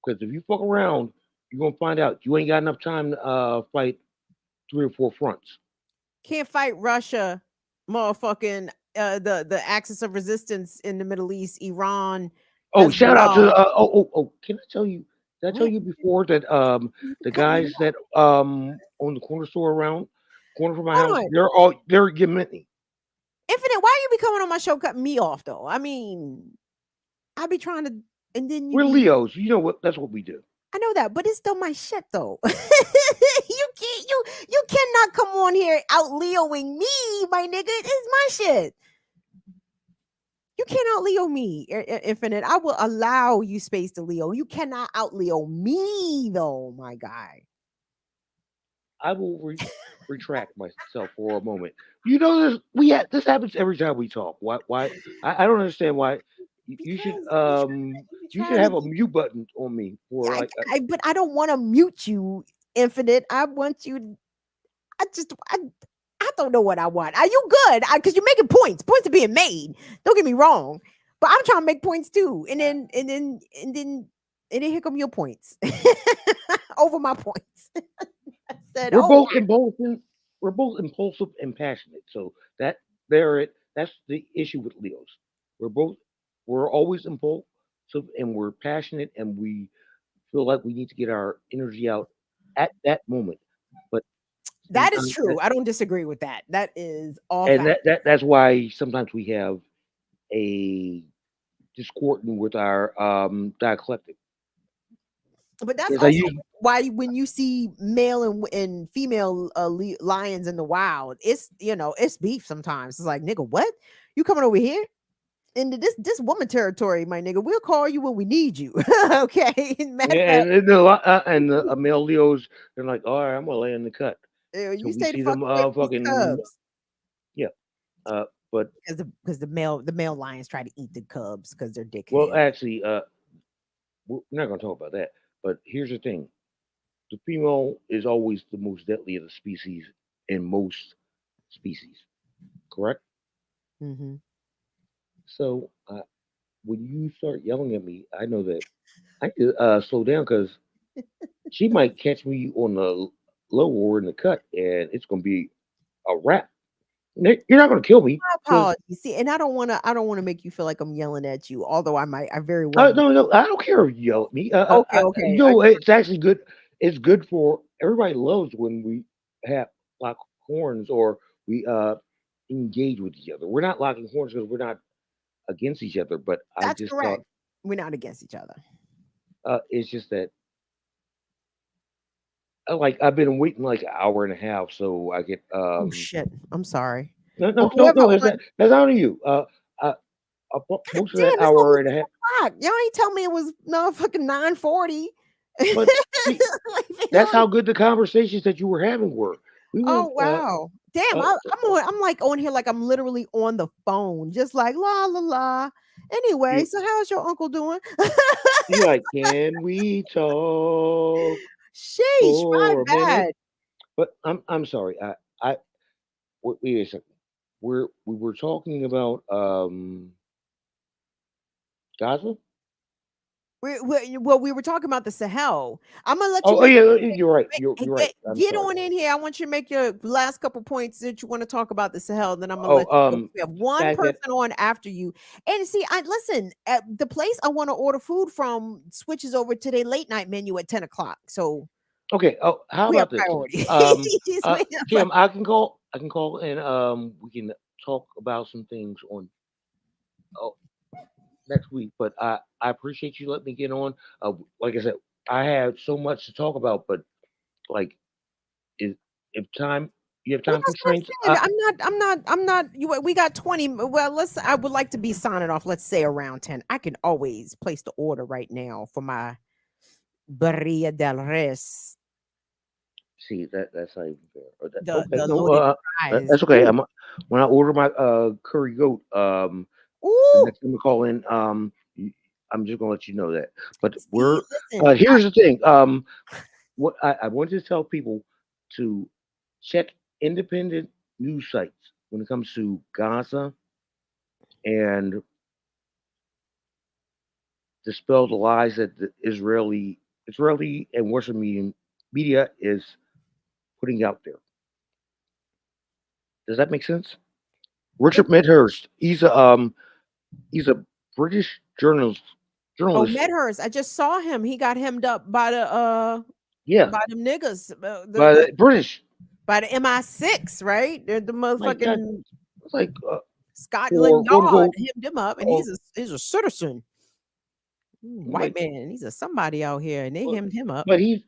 Because if you fuck around, you're gonna find out you ain't got enough time to fight 3 or 4 fronts. Can't fight Russia, motherfucking the axis of resistance in the Middle East, Iran. Oh, shout out to can I tell you? Did I tell you before that the guys that own the corner store around corner from my house, they're Yemeni. Infinite, why you be coming on my show cutting me off though? I mean, I be trying to, and then we're Leos. You know what? That's what we do. I know that, but it's still my shit though. You cannot come on here out Leoing me, my nigga. It's my shit. You cannot Leo me, Infinite. I will allow you space to Leo. You cannot out Leo me, though, my guy. I will retract myself for a moment. You know, this happens every time we talk. Why? I don't understand why. Because you You try should to have a mute button on me for yeah, like but I don't want to mute you, Infinite. I want you. I don't know what I want. Are you good? Because you're making points. Points are being made. Don't get me wrong, but I'm trying to make points too. And then here come your points over my points. I said, we're oh, both impulsive. We're both impulsive and passionate. So that's the issue with Leos. We're both we're always impulsive and we're passionate and we feel like we need to get our energy out at that moment. But that is sometimes true. I don't disagree with that. That is all and fact. that's why sometimes we have a discordant with our dialectic. But that's Because I also use why when you see male and female lions in the wild, it's beef sometimes. It's like, nigga, what? You coming over here? Into this woman territory, my nigga. We'll call you when we need you. Okay. Matter of yeah, fact, and the male Leos, they're like, all right, I'm gonna lay in the cut. So you we stay the see fuck them away from these fucking cubs. yeah. But Because the male lions try to eat the cubs because they're well, dickheads. actually, we're not gonna talk about that. But here's the thing: the female is always the most deadly of the species in most species. Correct. Hmm. So when you start yelling at me, I know that I need to slow down because she might catch me on the low or in the cut, and it's gonna be a wrap. You're not gonna kill me. My So apologies. See, and I don't want to make you feel like I'm yelling at you, although I very well no, no, I don't care if you yell at me. okay, okay. It's actually good. It's good for everybody. Loves when we have lock horns or we engage with each other. We're not locking horns because we're not against each other. But I That's just thought correct. We're not against each other. it's just that like I've been waiting like an hour and a half, so I get Oh shit. I'm sorry. no, Or no, no, whoever no. or That's not on you. God Most of that damn, it's hour almost and a half. 10 o'clock. Y'all ain't tell me it was no fucking 9:40. But see, that's how good the conversations that you were having were. We Oh went. wow. Damn, Uh, I'm like on here like I'm literally on the phone, just like la la la. Anyway, you so how's your uncle doing? you're like, can we talk Sheesh, my for a minute? bad. But I'm sorry. I wait a second. We were talking about Gaza. Well, we were talking about the Sahel. I'm gonna let you Oh, make yeah, you're right. You're right. get, I'm get sorry. on in here. I want you to make your last couple points that you want to talk about the Sahel. Then I'm gonna Oh, let you go. We have the one fact that person on after you. And see, I listen. At the place I want to order food from switches over to their late night menu at 10 o'clock. So okay. Oh, how we have about this? priority. We have Kim, I can call. I can call and we can talk about some things on oh, next week. But I appreciate you letting me get on. Like I said, I had so much to talk about, but like is if time you have Well, time that's what constraints, I'm saying. I'm not. We got 20. Well, I would like to be signing off. Let's say around 10. I can always place the order right now for my Barilla del Res, see that's not even fair. Okay, the no, loaded fries. that's okay. Ooh, When I order my curry goat, the ooh. next time we call in, I'm just gonna let you know that. But See, listen. here's the thing. What I want to tell people to check independent news sites when it comes to Gaza and dispel the lies that the Israeli and Western media is putting out there. Does that make sense? It, Richard Medhurst, he's a British oh, journalist. Medhurst. I just saw him. He got hemmed up by the Yeah, by them niggas. but British. By the MI6, right? They're the Like that, motherfucking like Scotland for quote Yard unquote. hemmed him up, and Oh, he's a citizen. White like, man. He's a somebody out here, and they but hemmed him up. but he's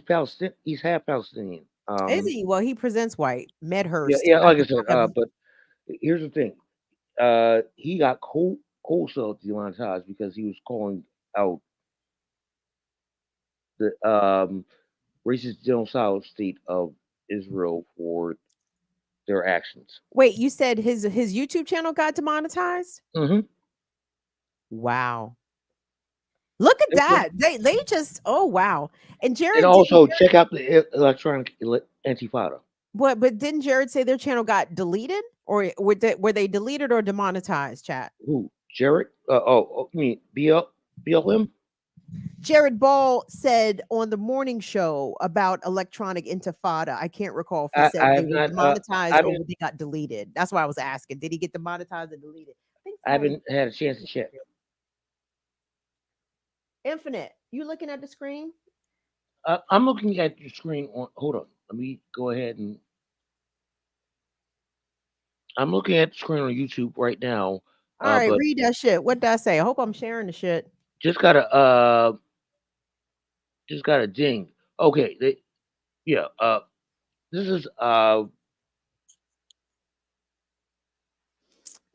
Palestinian. He's half Palestinian. Is he? Well, he presents white. Yeah, Medhurst. yeah. I Like I have, said, I have but here's the thing. He got cold demonetized because he was calling out the racist genocide state of Israel for their actions. Wait, you said his YouTube channel got demonetized? Mm-hmm. Wow. Look at that. They just wow. And And Jared also check out the electronic Antifada. but didn't Jared say their channel got deleted or were they deleted or demonetized, chat? Who? Jared? You mean BLM? Jared Ball said on the morning show about electronic intifada. I can't recall if he I said they have were not. demonetized or they got deleted. That's why I was asking. Did he get demonetized or deleted? I haven't had a chance to check. Infinite. You looking at the screen? I'm looking at the screen. Hold on. Let me go ahead and. I'm looking at the screen on YouTube right now. All right, But read that shit. What did I say? I hope I'm sharing the shit. just got a ding. Okay. This is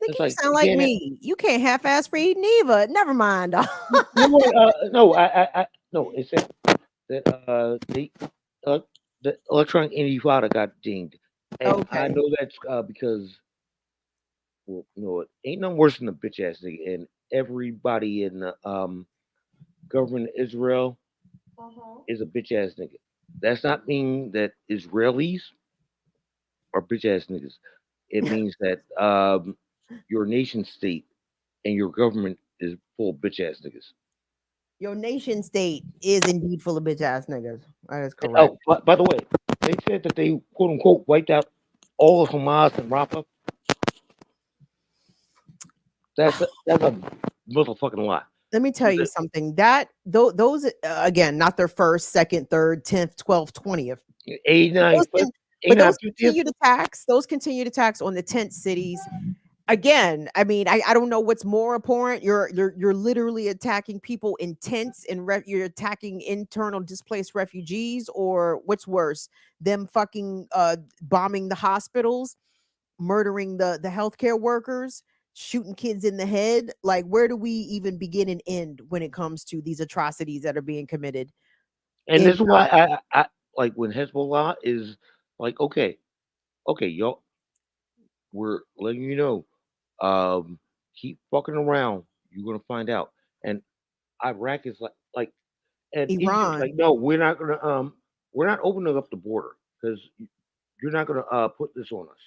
Think it's you like sound like me. You can't half-ass read neither. Never mind. no, it said that the electronic Intifada got dinged, and Okay. I know that's because it ain't nothing worse than a bitch ass nigga, and everybody in the government of Israel is a bitch ass nigga. That's not mean that Israelis are bitch ass niggas. It means that your nation state and your government is full of bitch ass niggas. Your nation state is indeed full of bitch ass niggas. That is correct. Oh, by the way, they said that they quote unquote wiped out all of Hamas and Rafah. That's a motherfucking lie. Let me tell you something. That those again, not their first, second, third, 10th, 12th, 20th. 89, But those continue to tax. Those continue to tax on the tent cities. Again, I mean, I don't know what's more abhorrent. You're literally attacking people in tents and you're attacking internal displaced refugees, or what's worse, them fucking bombing the hospitals, murdering the healthcare workers, shooting kids in the head. Like, where do we even begin and end when it comes to these atrocities that are being committed? And this is why I like when Hezbollah is like, okay, y'all, we're letting you know, keep fucking around, you're gonna find out. And Iraq is like, and Egypt's like, no, we're not opening up the border because you're not gonna put this on us.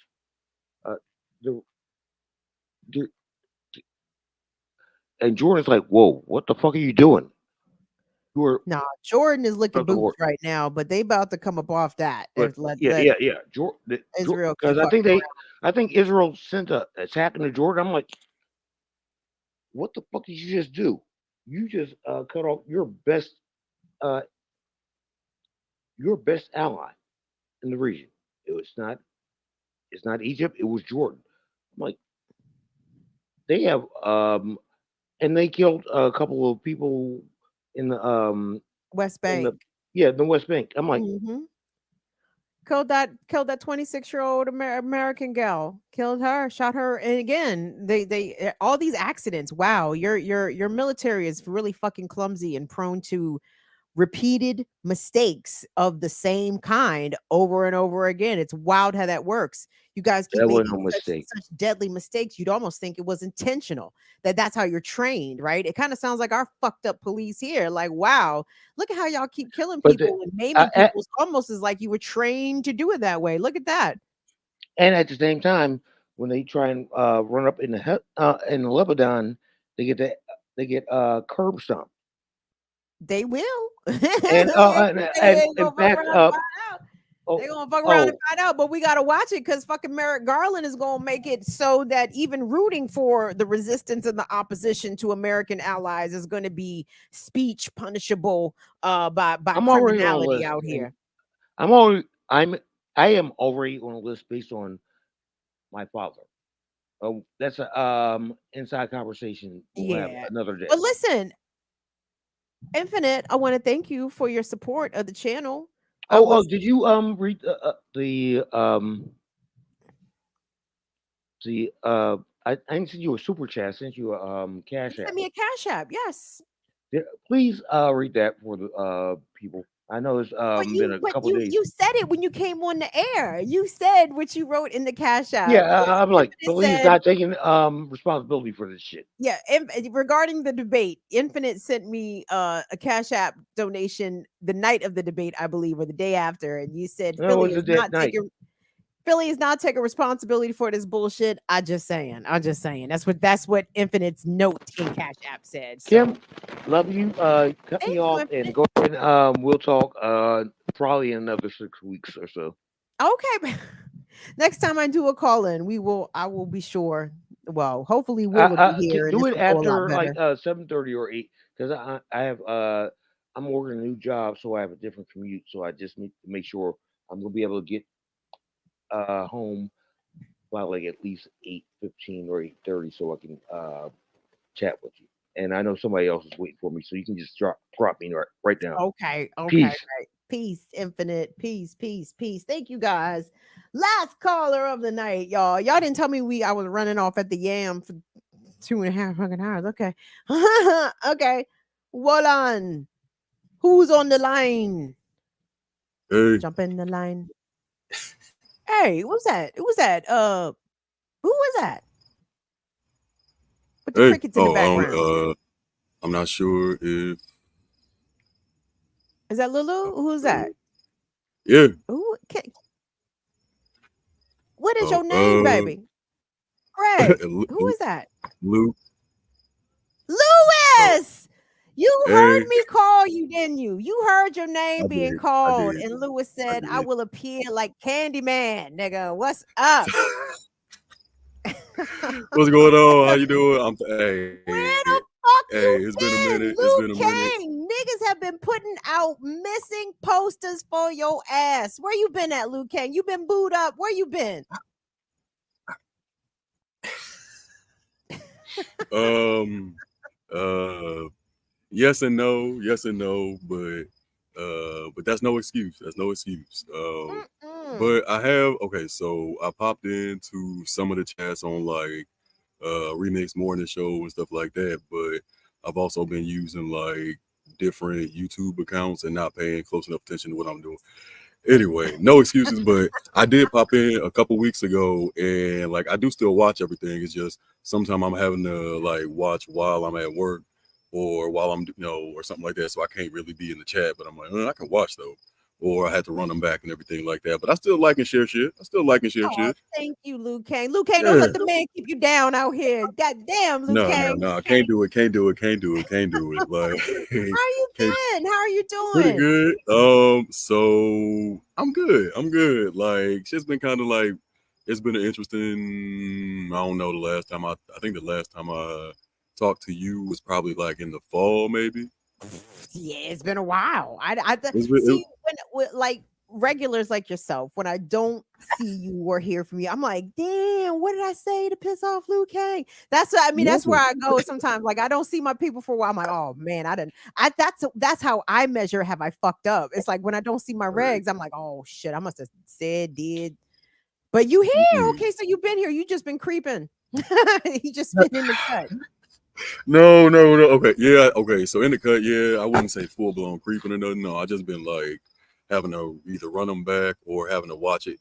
And Jordan's like, whoa, what the fuck are you doing? Nah, Jordan is licking boots right now, but they about to come up off that. But Israel, because I think Israel sent a attack into Jordan. I'm like, what the fuck did you just do? You just cut off your best ally in the region. It's not Egypt. It was Jordan. I'm like, they have and they killed a couple of people in the West Bank. The West Bank. I'm like, killed that 26-year-old American gal. Killed her, shot her, and again, they all these accidents. Wow, your military is really fucking clumsy and prone to repeated mistakes of the same kind over and over again. It's wild how that works. You guys keep making such deadly mistakes. You'd almost think it was intentional. That's how you're trained, right? It kind of sounds like our fucked up police here. Like, wow, look at how y'all keep killing people and maiming people. It's almost as like you were trained to do it that way. Look at that. And at the same time, when they try and run up in Lebanon, they get curb stomped. They will. And back up. They're gonna fuck around and find out, but we gotta watch it because fucking Merrick Garland is gonna make it so that even rooting for the resistance and the opposition to American allies is gonna be speech punishable by criminality out here. I am already on a list based on my father. That's a inside conversation we'll have another day. But listen, Infinite, I want to thank you for your support of the channel. Did you read I didn't send you a super chat. I sent you a cash app. Send me a cash app, yes. Please read that for the people. I know it's But been a couple days. you said it when you came on the air. You said what you wrote in the Cash App. Yeah, I'm like, Infinite Philly's said, not taking responsibility for this shit. yeah, regarding the debate, Infinite sent me a Cash App donation the night of the debate, I believe, or the day after, and you said No, it Philly was is a dead not night. taking responsibility for this bullshit. I'm just saying. That's what Infinite's note in Cash App said. So Kim, love you. Cut thank me you, off Infinite. and go ahead and we'll talk probably in another 6 weeks or so. Okay. Next time I do a call in, I will be sure. Well, hopefully Will will be here and Do this it will go a lot after like better. 7:30 or 8 because I have I'm working a new job, so I have a different commute. So I just need to make sure I'm gonna be able to get home by like at least 8:15 or 8:30, so I can chat with you. And I know somebody else is waiting for me, so you can just drop me right down. Okay. Peace. Right. Peace, Infinite. Peace. Thank you guys. Last caller of the night, y'all. Y'all didn't tell me I was running off at the yam for 2.5 fucking hours. Okay. Okay. Wolan. Who's on the line? Hey, Jump in the line. Hey, what's that? Who was that? Who was that? With the hey. crickets in the background. I'm not sure if. Is that Lulu? Who's that? Yeah. What is your name, baby? Greg. Who is that? Lu. Louis! You heard Hey. me call you, didn't you? You heard your name I being did. called, I did. and Louis said, I did. will appear like Candyman, nigga. What's up? What's going on? How you doing? Where the fuck you it's been a been, minute. Lu It's been a minute. Kang? Niggas have been putting out missing posters for your ass. Where you been at, Lu Kang? You been booed up. Where you been? Yes and no, but that's no excuse. But I have so I popped into some of the chats on like Remix Morning Show and stuff like that, but I've also been using like different YouTube accounts and not paying close enough attention to what I'm doing. Anyway, no excuses, but I did pop in a couple weeks ago, and like I do still watch everything. It's just sometimes I'm having to like watch while I'm at work or while I'm or something like that, so I can't really be in the chat. But I'm like, I can watch though, or I had to run them back and everything like that. But I still like and share shit. Thank you, Lu Kang. Lu Kang, don't let the man keep you down out here. God damn, Lu Kang. No, can't do it. Like, how you been? How are you doing? Pretty good. So I'm good. Like, shit's been kind of like, it's been an interesting. I don't know. I think the last time I talked to you was probably like in the fall, maybe. Yeah, it's been a while. See, when like regulars like yourself, when I don't see you or hear from you, I'm like, damn, what did I say to piss off Lu Kang? That's what I mean. That's where I go sometimes. Like I don't see my people for a while. I'm like, oh man, that's how I measure have I fucked up. It's like when I don't see my regs, I'm like, oh shit, I must have said, did. But you here. Okay, so you've been here. You just been creeping. You just been in the cut. No. Okay, yeah. Okay, so in the cut, yeah, I wouldn't say full blown creeping or nothing. No, I just been like having to either run them back or having to watch it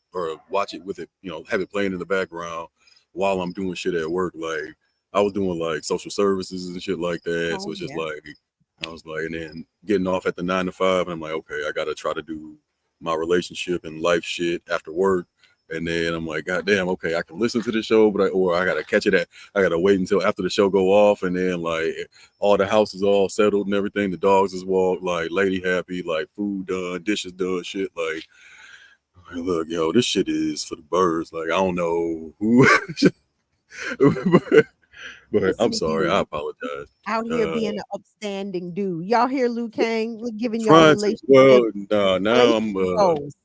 with it, have it playing in the background while I'm doing shit at work. Like I was doing like social services and shit like that. So it's just like I was like, and then getting off at the 9 to 5, and I'm like, okay, I gotta try to do my relationship and life shit after work. And then I'm like, God damn, okay, I can listen to the show, but I gotta catch it I gotta wait until after the show go off, and then like all the house is all settled and everything. The dogs is walked, like lady happy, like food done, dishes done, shit. Like, look, this shit is for the birds. Like, I don't know who, but I'm sorry, I apologize. Out here being an upstanding dude. Y'all hear Lu Kang giving y'all Trying relationship. to, well, now I'm goals.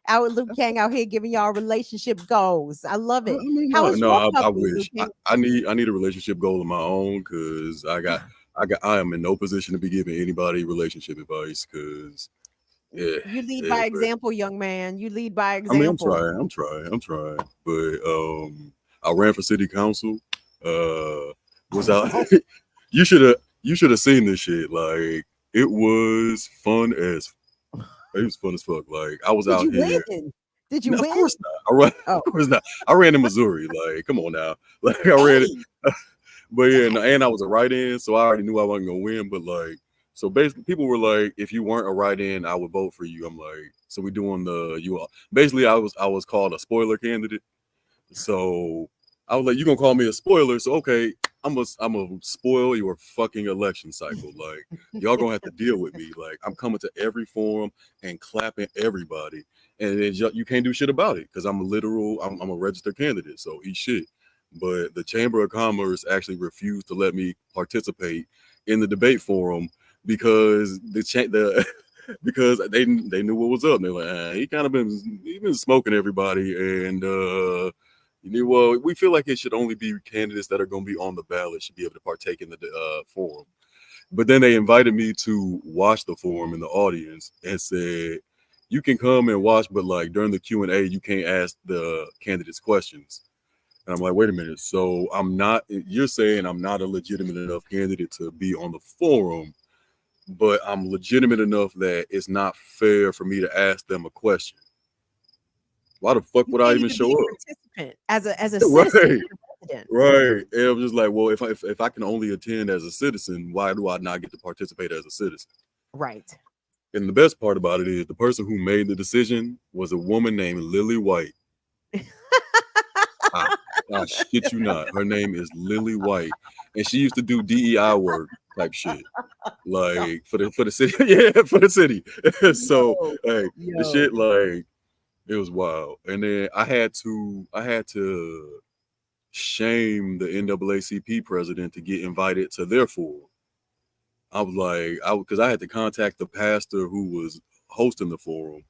Out Lu Kang out here giving y'all relationship goals. I love it. I mean, How is your puppy, I wish I need a relationship goal of my own, because I am in no position to be giving anybody relationship advice, because you lead by example, young man. You lead by example. I mean, I'm trying, but I ran for city council. Was out. You should have seen this shit. Like, it was fun as He was fun as fuck. Like I was Did out you here. win? Did you No, of win? course not. I ran. Oh. Of course not. I ran in Missouri. Like, come on now. Like I ran it. But yeah, and I was a write-in, so I already knew I wasn't gonna win. But like, so basically, people were like, if you weren't a write-in, I would vote for you. I'm like, so we doing the you. Basically, I was called a spoiler candidate. So I was like, you gonna call me a spoiler? So okay, I'm a spoil your fucking election cycle. Like y'all gonna have to deal with me. Like I'm coming to every forum and clapping everybody, and then you can't do shit about it because I'm a registered candidate. So eat shit. But the Chamber of Commerce actually refused to let me participate in the debate forum because because they knew what was up. They're like, he kind of been smoking everybody, and well, we feel like it should only be candidates that are going to be on the ballot should be able to partake in the forum. But then they invited me to watch the forum in the audience and said, you can come and watch, but like during the Q&A, you can't ask the candidates questions. And I'm like, wait a minute. So you're saying I'm not a legitimate enough candidate to be on the forum, but I'm legitimate enough that it's not fair for me to ask them a question. Why the fuck would I even show up? Participant as a citizen, right? And I'm just like, well, if I can only attend as a citizen, why do I not get to participate as a citizen? Right. And the best part about it is the person who made the decision was a woman named Lily White. I shit you not. Her name is Lily White, and she used to do DEI work type shit, like for the city. Yeah, for the city. So hey, the shit like. It was wild. And then I had to shame the NAACP president to get invited to their forum. I was like, because I had to contact the pastor who was hosting the forum.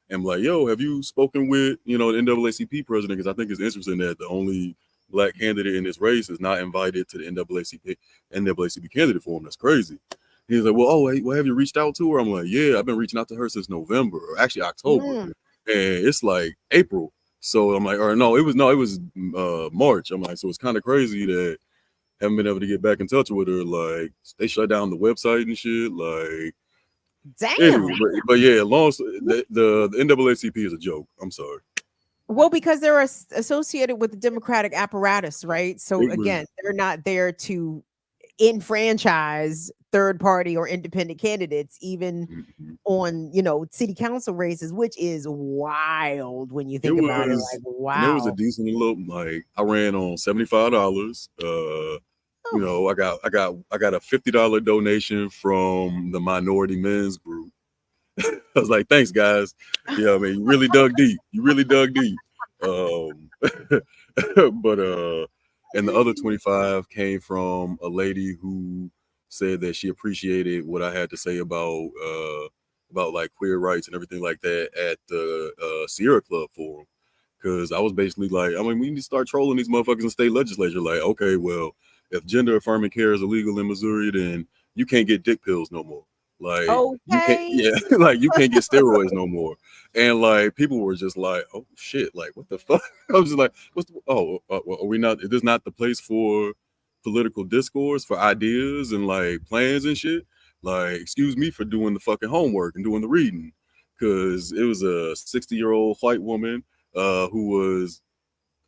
And I'm like, yo, have you spoken with, the NAACP president? Because I think it's interesting that the only black candidate in this race is not invited to the NAACP candidate forum. That's crazy. He's like, well, have you reached out to her? I'm like, yeah, I've been reaching out to her since November, or actually October. And it's like April. So I'm like, it was March. I'm like, so it's kind of crazy that I haven't been able to get back in touch with her. Like they shut down the website and shit. Like, damn. Anyway, but yeah, the NAACP is a joke. I'm sorry. Well, because they're associated with the Democratic apparatus, right? So again, they're not there to enfranchise third party or independent candidates, even on city council races, which is wild when you think about it. Like, wow. And it was a decent little, like I ran on $75. I got a $50 donation from the minority men's group. I was like, thanks guys. Yeah, I mean, you really dug deep. But and the other 25 came from a lady who said that she appreciated what I had to say about like queer rights and everything like that at the Sierra Club forum. Because I was basically like, I mean, we need to start trolling these motherfuckers in state legislature. Like, okay, well, if gender affirming care is illegal in Missouri, then you can't get dick pills no more. Like, you can't, like, you can't get steroids no more. And like, people were just like, oh shit, like, what the fuck? I was just like, are we not? Is this not the place for political discourse, for ideas and like plans and shit? Like, excuse me for doing the fucking homework and doing the reading, because it was a 60-year-old white woman who was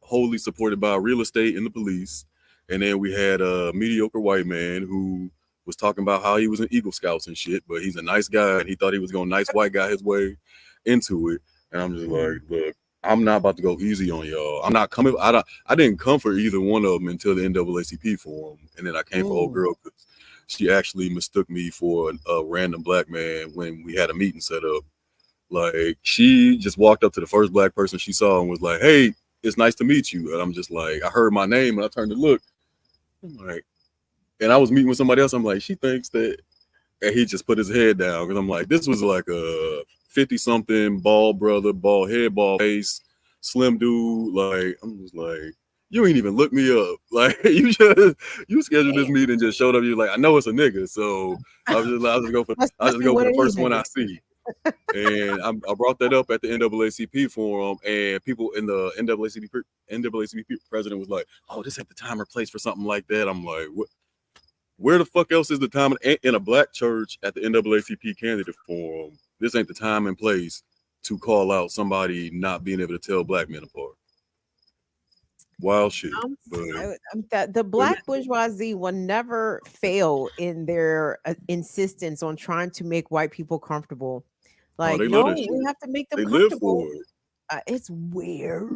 wholly supported by real estate and the police. And then we had a mediocre white man who was talking about how he was in Eagle Scouts and shit, but he's a nice guy and he thought he was going to nice white guy his way into it. And I'm just like, look, I'm not about to go easy on y'all. I'm not coming. I didn't come for either one of them until the NAACP forum. And then I came for old girl because she actually mistook me for a random black man when we had a meeting set up. Like, she just walked up to the first black person she saw and was like, hey, it's nice to meet you. And I'm just like, I heard my name and I turned to look. I'm like, and I was meeting with somebody else. I'm like, she thinks that, and he just put his head down. Because I'm like, this was like a 50-something bald brother, bald head, bald face, slim dude. Like, I'm just like, you ain't even look me up. Like, you scheduled this meeting and just showed up. You're like, I know it's a nigga. So I'll just go for the first one I see. And I brought that up at the NAACP forum, and people in the NAACP president was like, oh, this ain't the time or place for something like that. I'm like, what? Where the fuck else is the time in a black church at the NAACP candidate forum this ain't the time and place to call out somebody not being able to tell black men apart. Wild shit. That the black bourgeoisie will never fail in their insistence on trying to make white people comfortable. Like, they no, love that shit. we have to make them They live comfortable. for it. It's weird.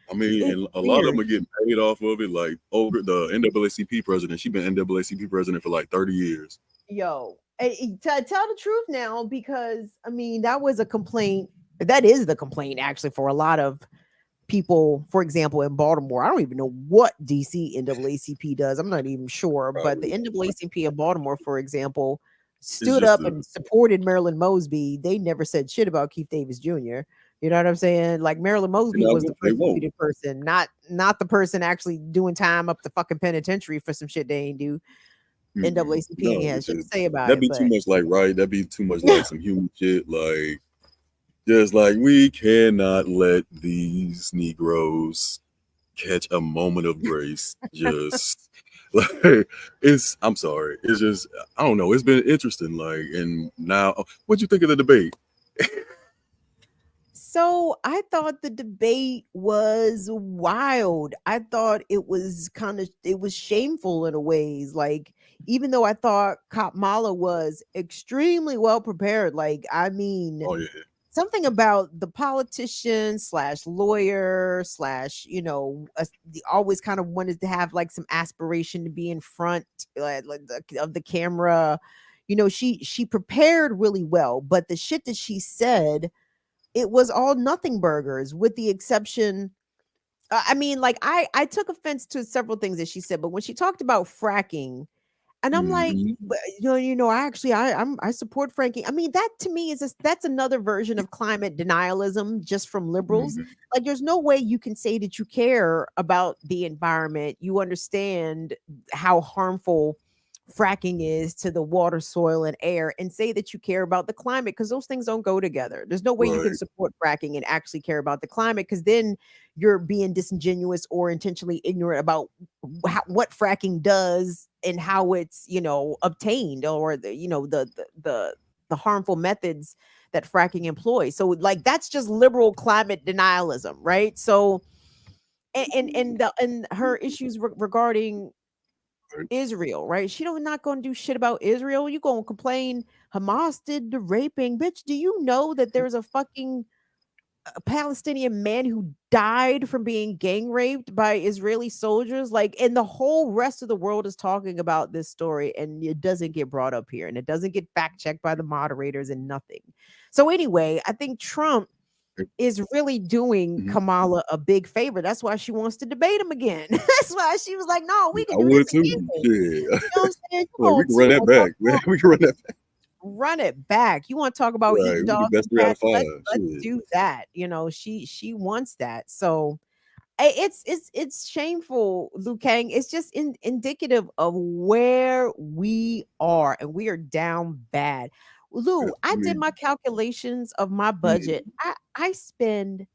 I mean, It's and a lot of weird. them are getting paid off of it. Like, the NAACP president, she's been NAACP president for like 30 years. Yo, tell the truth now, because I mean, that was a complaint. That is the complaint, actually, for a lot of people. For example, in Baltimore, I don't even know what DC NAACP does. I'm not even sure, but the NAACP in Baltimore, for example, stood up and supported Marilyn Mosby. They never said shit about Keith Davis Jr. You know what I'm saying? Like, Marilyn Mosby was the persecuted person, not the person actually doing time up the fucking penitentiary for some shit they ain't do. NAACP has shit to say about that'd it. That'd be too much like, right? That'd be too much like some human shit. Like, just like, we cannot let these Negroes catch a moment of grace. Just like, I'm sorry. It's just, I don't know. It's been interesting. Like, and now, what'd you think of the debate? So I thought the debate was wild. I thought it was shameful in a ways. Like, even though I thought Kamala was extremely well prepared, like, I mean, something about the politician / lawyer / always kind of wanted to have like some aspiration to be in front of the camera. She prepared really well, but the shit that she said, it was all nothing burgers, with the exception. I mean, like, I took offense to several things that she said, but when she talked about fracking, and I'm like, I support fracking. I mean, that to me that's another version of climate denialism, just from liberals. Like, there's no way you can say that you care about the environment, you understand how harmful fracking is to the water, soil, and air, and say that you care about the climate, because those things don't go together. There's no way you can support fracking and actually care about the climate, because then you're being disingenuous or intentionally ignorant about what fracking does and how it's obtained, or the harmful methods that fracking employs. So, like, that's just liberal climate denialism, right? So, and her issues regarding Israel, right? She not going to do shit about Israel. You going to complain Hamas did the raping, bitch? Do you know that there's a fucking Palestinian man who died from being gang raped by Israeli soldiers? Like, and the whole rest of the world is talking about this story, and it doesn't get brought up here, and it doesn't get fact checked by the moderators, and nothing. So anyway, I think Trump is really doing Kamala a big favor. That's why she wants to debate him again. That's why she was like, "No, we can do this again." You know what I'm saying? We can run that back. We can run that back. Run it back. You want to talk about eating dogs? Let's do that. She wants that. So it's shameful, Lu Kang. It's just indicative of where we are, and we are down bad. Lou, I did my calculations of my budget. I spend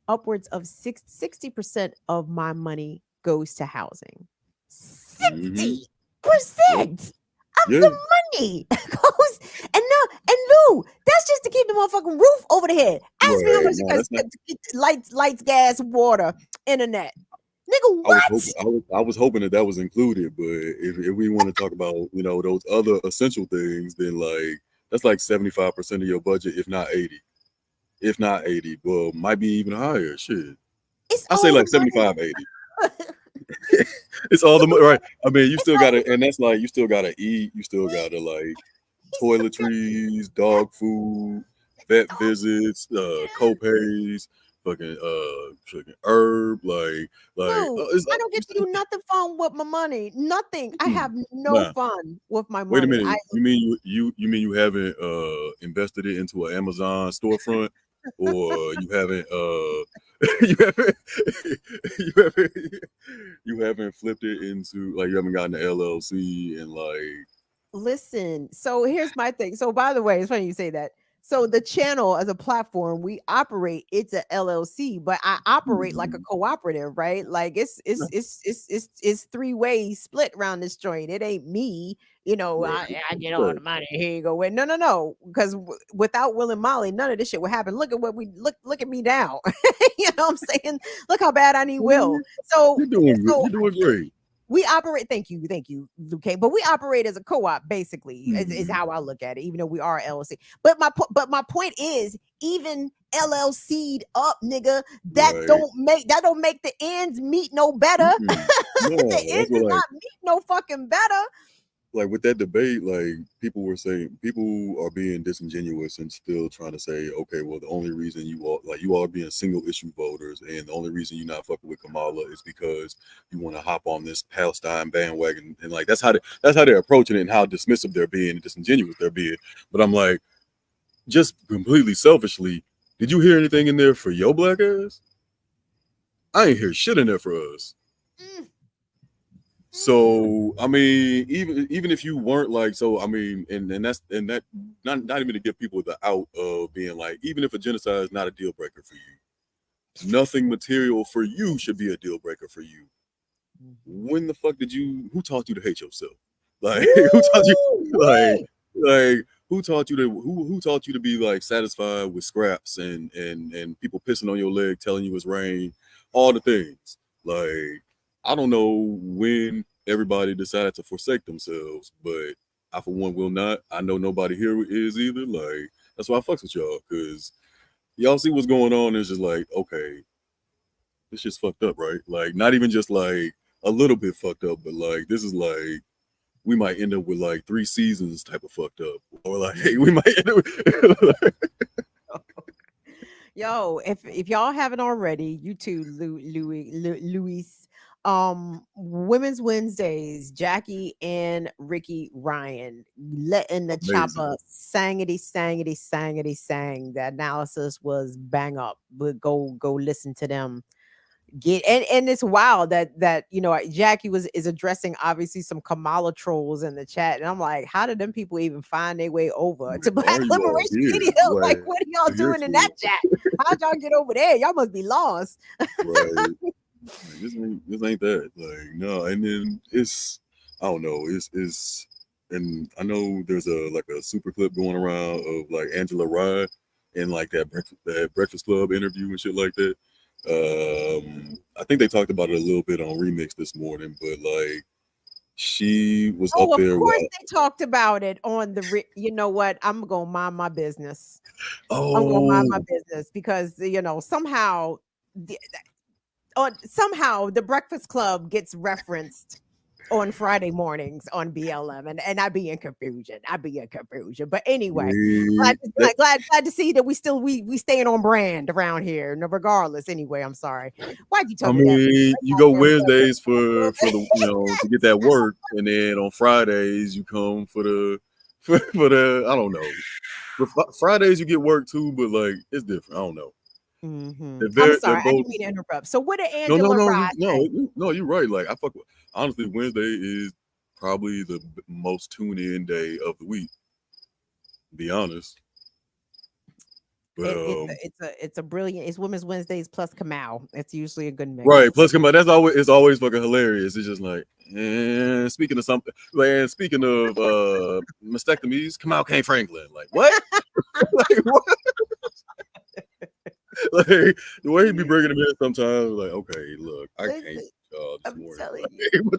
upwards of 60% of my money goes to housing. 60% of the money goes, and Lou, that's just to keep the motherfucking roof over the head. Ask me how much it costs to get lights, gas, water, internet. Nigga, what? I was hoping that was included, but if we want to talk about those other essential things, then like that's like 75% of your budget, if not 80. If not 80, well, might be even higher. Shit. I say like 75, 80. It's all the money, right? I mean, you still gotta, and that's like you still gotta eat, you still gotta like toiletries, dog food, vet visits, co-pays, fucking herb, like no, I don't get to do nothing fun with my money. Nothing. I have no fun with my money. Wait a minute. You mean you haven't invested it into an Amazon storefront, or you haven't you haven't flipped it into, like, you haven't gotten the LLC and like. Listen, so here's my thing. So by the way, it's funny you say that. So the channel as a platform, we operate. It's a LLC, but I operate like a cooperative, right? Like it's three ways split around this joint. It ain't me, I get all the money. Here you go. Wait, no, because without Will and Molly, none of this shit would happen. Look at what we look at me now. You know what I'm saying? Look how bad I need Will. So You're doing great. we operate. Thank you, Lu Kang. But we operate as a co-op, basically, is how I look at it. Even though we are LLC, but my point is, even LLC'd up, nigga, that don't make the ends meet no better. The ends do not meet no fucking better. Like with that debate, like people were saying, people are being disingenuous and still trying to say, okay, well, the only reason you all are being single issue voters, and the only reason you're not fucking with Kamala is because you want to hop on this Palestine bandwagon, and like that's how they're approaching it, and how dismissive they're being and disingenuous they're being. But I'm like, just completely selfishly, did you hear anything in there for your black ass? I ain't hear shit in there for us. So I mean, even if you weren't like, so I mean, and that not even to give people the out of being like, even if a genocide is not a deal breaker for you, nothing material for you should be a deal breaker for you. When the fuck who taught you to hate yourself? Like who taught you who taught you to be like satisfied with scraps and people pissing on your leg telling you it's rain, all the things. Like, I don't know when everybody decided to forsake themselves, but I for one will not. I know nobody here is either. Like, that's why I fucks with y'all, because y'all see what's going on. It's just like, okay, this shit's fucked up, right? Like, not even just like a little bit fucked up, but like this is like we might end up with like 3 seasons type of fucked up, or like we might end up with Yo, if y'all haven't already, you too, Luis. Women's Wednesdays, Jackie and Ricky Ryan letting the chopper sangity. The analysis was bang up. But go listen to them. And it's wild that Jackie is addressing obviously some Kamala trolls in the chat, and I'm like, how did them people even find their way over to Black Liberation Media? Like, what are y'all doing in that chat? How'd y'all get over there? Y'all must be lost. Right. This ain't that. Like, no, and then it's, I don't know, it's and I know there's a super clip going around of like Angela Rye and like that Breakfast Club interview and shit like that. I think they talked about it a little bit on Remix this morning, but like she was up there. Of course they talked about it on the. You know what? I'm gonna mind my business. I'm gonna mind my business because somehow the Breakfast Club gets referenced on Friday mornings on BLM, and I be in confusion. But anyway, glad to see that we staying on brand around here. No, regardless. Anyway, I'm sorry. Why'd you tell me that? You go Wednesdays for the to get that work, and then on Fridays you come for the I don't know. For Fridays you get work too, but like it's different. I don't know. I'm sorry, I didn't mean to interrupt. So what did Angela Rye say? No, you're right. Like honestly, Wednesday is probably the most tuned in day of the week. To be honest. But it's a brilliant. It's Women's Wednesdays plus Kamau. It's usually a good mix. Right, plus Kamau. It's always fucking hilarious. It's just like, speaking of something, like speaking of mastectomies, Kamau Kane Franklin. Like what? Like what? Like the way he be bringing them in sometimes, like, okay, look, I can't. I'm telling you.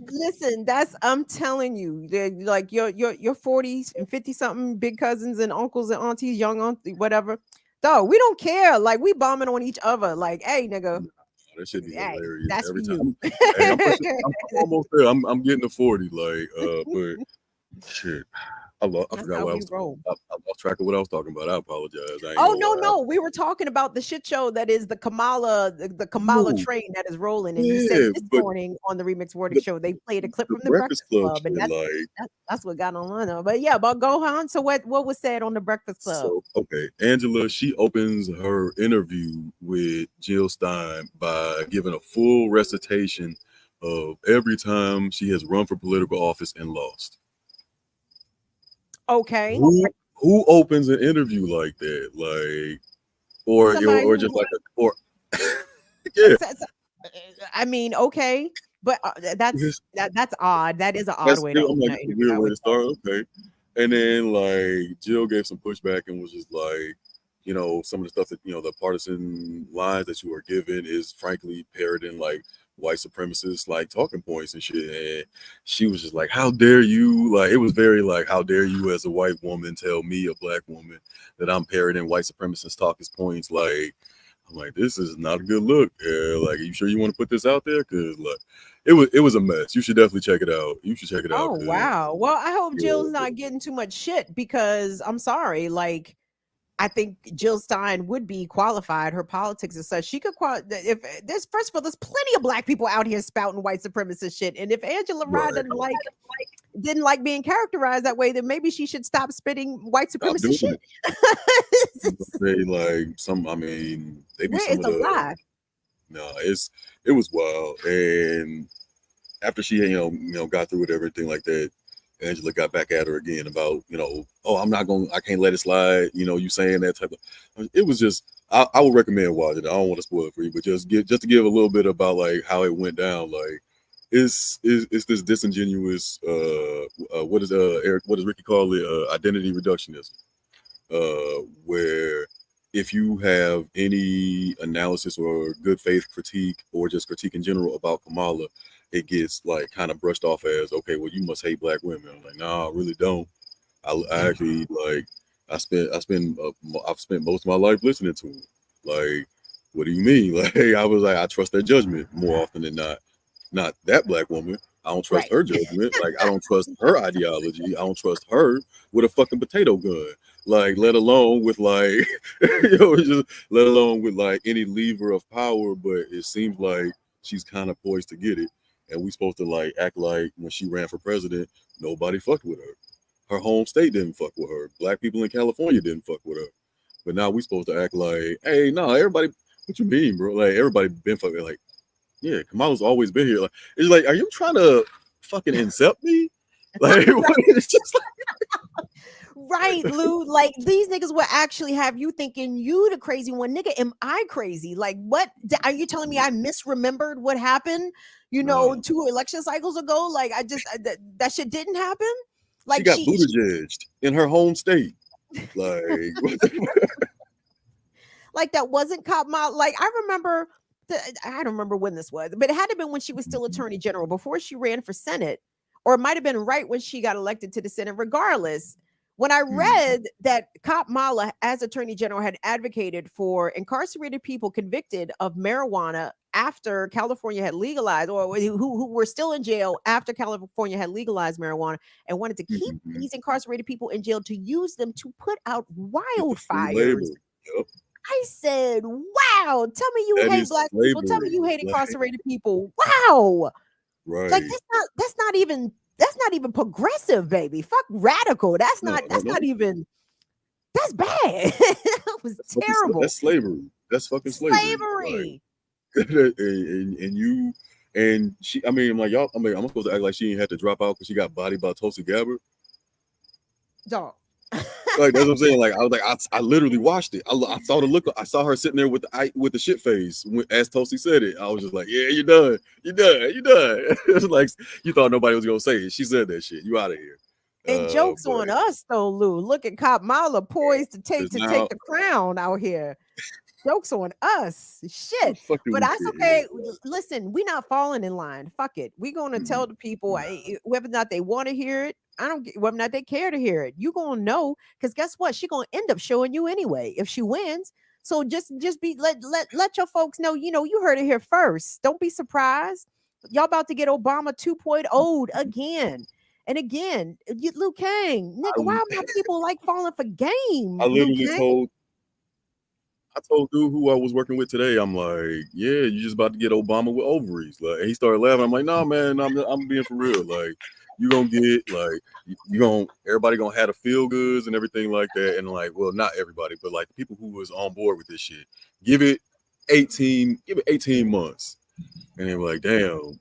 Listen, I'm telling you, like your 40s and 50 something big cousins and uncles and aunties, young auntie, whatever. Dog, we don't care. Like we bombing on each other. Like, hey, nigga. That should be hilarious. That's every for time. You. Hey, I'm almost there. I'm getting to 40. Like, but shit. I forgot what I lost track of what I was talking about. I apologize. No. We were talking about the shit show that is the Kamala train that is rolling. And you said this morning on the Remix Wording Show, they played a clip from the Breakfast Club. And that's what got on. But yeah, but go on. So what was said on the Breakfast Club? So, okay. Angela, she opens her interview with Jill Stein by giving a full recitation of every time she has run for political office and lost. Okay. who opens an interview like that? Like, or just like yeah. I mean, okay, but that's odd. That is an odd way to I'm open like, an that's a interview. weird way to start. Okay. And then like Jill gave some pushback and was just like, some of the stuff that the partisan lines that you are given is frankly parroting like white supremacists like talking points and shit. And she was just like, how dare you? Like, it was very like, how dare you as a white woman tell me, a black woman, that I'm parroting white supremacists talking points? Like, I'm like, this is not a good look. Like, are you sure you want to put this out there? Because like, it was a mess. You should definitely check it out. You should check it out. Oh wow. Well, I hope Yeah. Jill's not getting too much shit, because I'm sorry, like I think Jill Stein would be qualified. Her politics and such. She could if there's, first of all, there's plenty of black people out here spouting white supremacist shit. And if Angela Rye didn't like being characterized that way, then maybe she should stop spitting white supremacist shit. They like some. I mean, they be Where some is of the lie? No, it was wild. And after she got through with everything like that, Angela got back at her again about oh, I can't let it slide. You saying that type of. It was just. I would recommend watching it. I don't want to spoil it for you, but just to give a little bit about like how it went down. Like, it's this disingenuous. What does Ricky call it? Identity reductionism. Where if you have any analysis or good faith critique or just critique in general about Kamala, it gets like kind of brushed off as, okay, well, you must hate black women. I'm like, nah, I really don't. I actually like. I've spent most of my life listening to them. Like, what do you mean? Like, I was like, I trust their judgment more often than not. Not that black woman. I don't trust her judgment. Like, I don't trust her ideology. I don't trust her with a fucking potato gun. Like, let alone with like, just let alone with like any lever of power. But it seems like she's kind of poised to get it. And we supposed to like act like when she ran for president, nobody fucked with her. Her home state didn't fuck with her. Black people in California didn't fuck with her. But now we supposed to act like, hey, no, everybody, what you mean, bro? Like, everybody been fucking, like, yeah, Kamala's always been here. Like, it's like, are you trying to fucking incept me? Like, it's just like. Right, Lou. Like, these niggas will actually have you thinking you the crazy one. Nigga, am I crazy? Like, what? Are you telling me I misremembered what happened, 2 election cycles ago? Like, that shit didn't happen? Like, she got Buttigieg'd in her home state. Like, like that wasn't Kamala. Like, I remember, I don't remember when this was, but it had to have been when she was still attorney general, before she ran for Senate, or it might have been right when she got elected to the Senate. Regardless, when I read that Kamala, as attorney general, had advocated for incarcerated people convicted of marijuana after California had legalized, or who were still in jail after California had legalized marijuana, and wanted to keep these incarcerated people in jail to use them to put out wildfires. Yep. I said, wow, tell me you hate black people. Tell me you hate incarcerated people. Wow. Right. Like, that's not even progressive, baby. Fuck radical. That's not even, that's bad. That was terrible. That's slavery. That's fucking slavery. And she, I mean, like, y'all, I mean, I'm supposed to act like she ain't had to drop out because she got bodied by Tulsi Gabbard. Dog. Like, that's what I'm saying. Like, I was like, I literally watched it. I saw the look. I saw her sitting there with the shit face as Tulsi said it. I was just like, yeah, you're done. It was like, you thought nobody was gonna say it. She said that shit. You out of here. And jokes on us though, Lou. Look at Kamala poised to take the crown out here. Jokes on us. Shit. But that's okay. Listen, we're not falling in line. Fuck it. We're gonna tell the people whether or not they want to hear it. I don't get whether or not they care to hear it. You gonna know, because guess what? She gonna end up showing you anyway if she wins. So just be let your folks know. You heard it here first. Don't be surprised. Y'all about to get Obama 2.0 again and again. Lu Kang, nigga, why are my people like falling for game? I literally told dude who I was working with today, I'm like, yeah, you just about to get Obama with ovaries. Like, and he started laughing. I'm like, nah, man, I'm being for real. Like, you gonna get like everybody gonna have the feel goods and everything like that. And like, well, not everybody, but like the people who was on board with this shit, give it 18 months. And they were like, damn,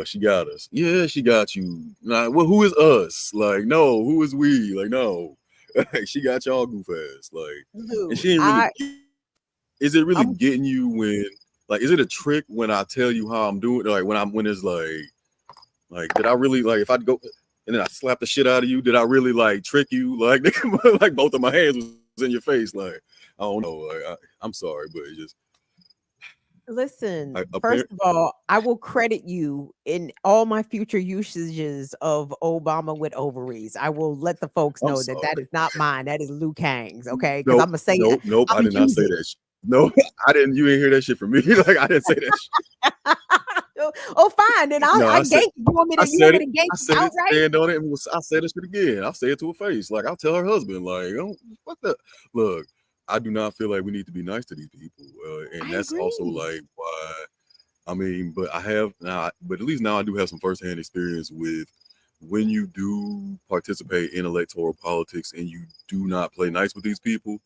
she got us. Yeah, she got you. Nah, well, who is us? Like, no, who is we? Like, no. Like, she got y'all goof ass. Like, and Lou, she ain't really. Is it really I'm- getting you when? Like, is it a trick when I tell you how I'm doing? Like, when it's like, did I really like if I go and then I slap the shit out of you? Did I really like trick you? Like, like both of my hands was in your face. Like, I don't know. Like, I'm sorry, but it just. Listen, Like, first of all, I will credit you in all my future usages of Obama with ovaries. I will let the folks I'm know that sorry. is not mine. That is Lu Kang's. Okay, because I'm gonna say it. Nope. I did not say that. No, I didn't. You didn't hear that shit from me. Like, I didn't say that shit. Oh, fine. Then I gank you. You want me to gank you outright? Stand on it. And I said this shit again. I'll say it to her face. Like, I'll tell her husband. Like, oh, what the look. I do not feel like we need to be nice to these people, and that's also like why. I mean, but I have now. But at least now I do have some firsthand experience with when you do participate in electoral politics and you do not play nice with these people.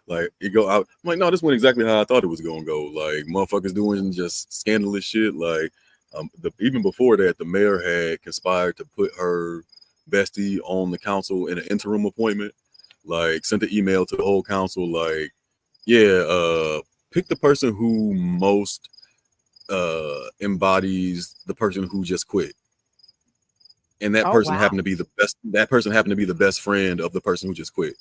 Like, it go out. I'm like, no, this went exactly how I thought it was gonna go. Like, motherfuckers doing just scandalous shit. Like, even before that, the mayor had conspired to put her bestie on the council in an interim appointment. Like, sent the email to the whole council. Like, yeah, pick the person who most embodies the person who just quit. And that person happened to be the best. That person happened to be the best friend of the person who just quit.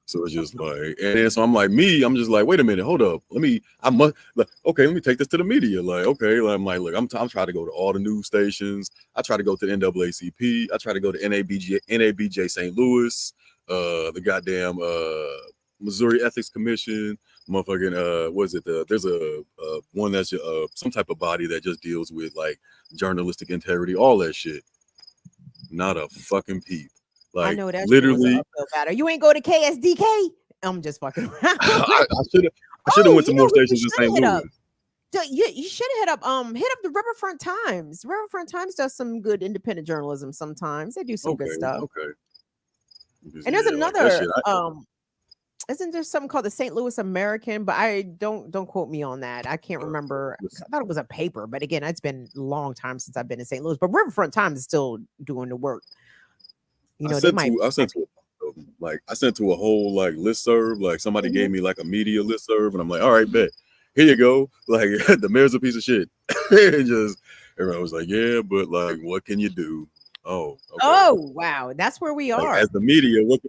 So it's just like, and then so I'm like, I'm just like, wait a minute, hold up. Let me take this to the media. Like, okay, like, I'm like, look, I'm trying to go to all the news stations. I try to go to the NAACP. I try to go to NABJ St. Louis, the goddamn Missouri Ethics Commission, motherfucking what is it? There's a one that's some type of body that just deals with like journalistic integrity, all that shit. Not a fucking peep. Like, I know that literally. uphill battle. You ain't go to KSDK. I'm just fucking around. I should have went to more stations in St. Louis. You should have hit up the Riverfront Times. Riverfront Times does some good independent journalism sometimes. They do some good stuff. Okay. And there's another isn't there something called the St. Louis American? But I don't quote me on that. I can't remember. I thought it was a paper, but again, it's been a long time since I've been in St. Louis. But Riverfront Times is still doing the work. You know, I sent to a whole like listserv. Like, somebody gave me like a media listserv, and I'm like, all right, bet. Here you go. Like, the mayor's a piece of shit. And just everyone was like, yeah, but like, what can you do? Oh, okay. Oh, wow. That's where we are. As the media, what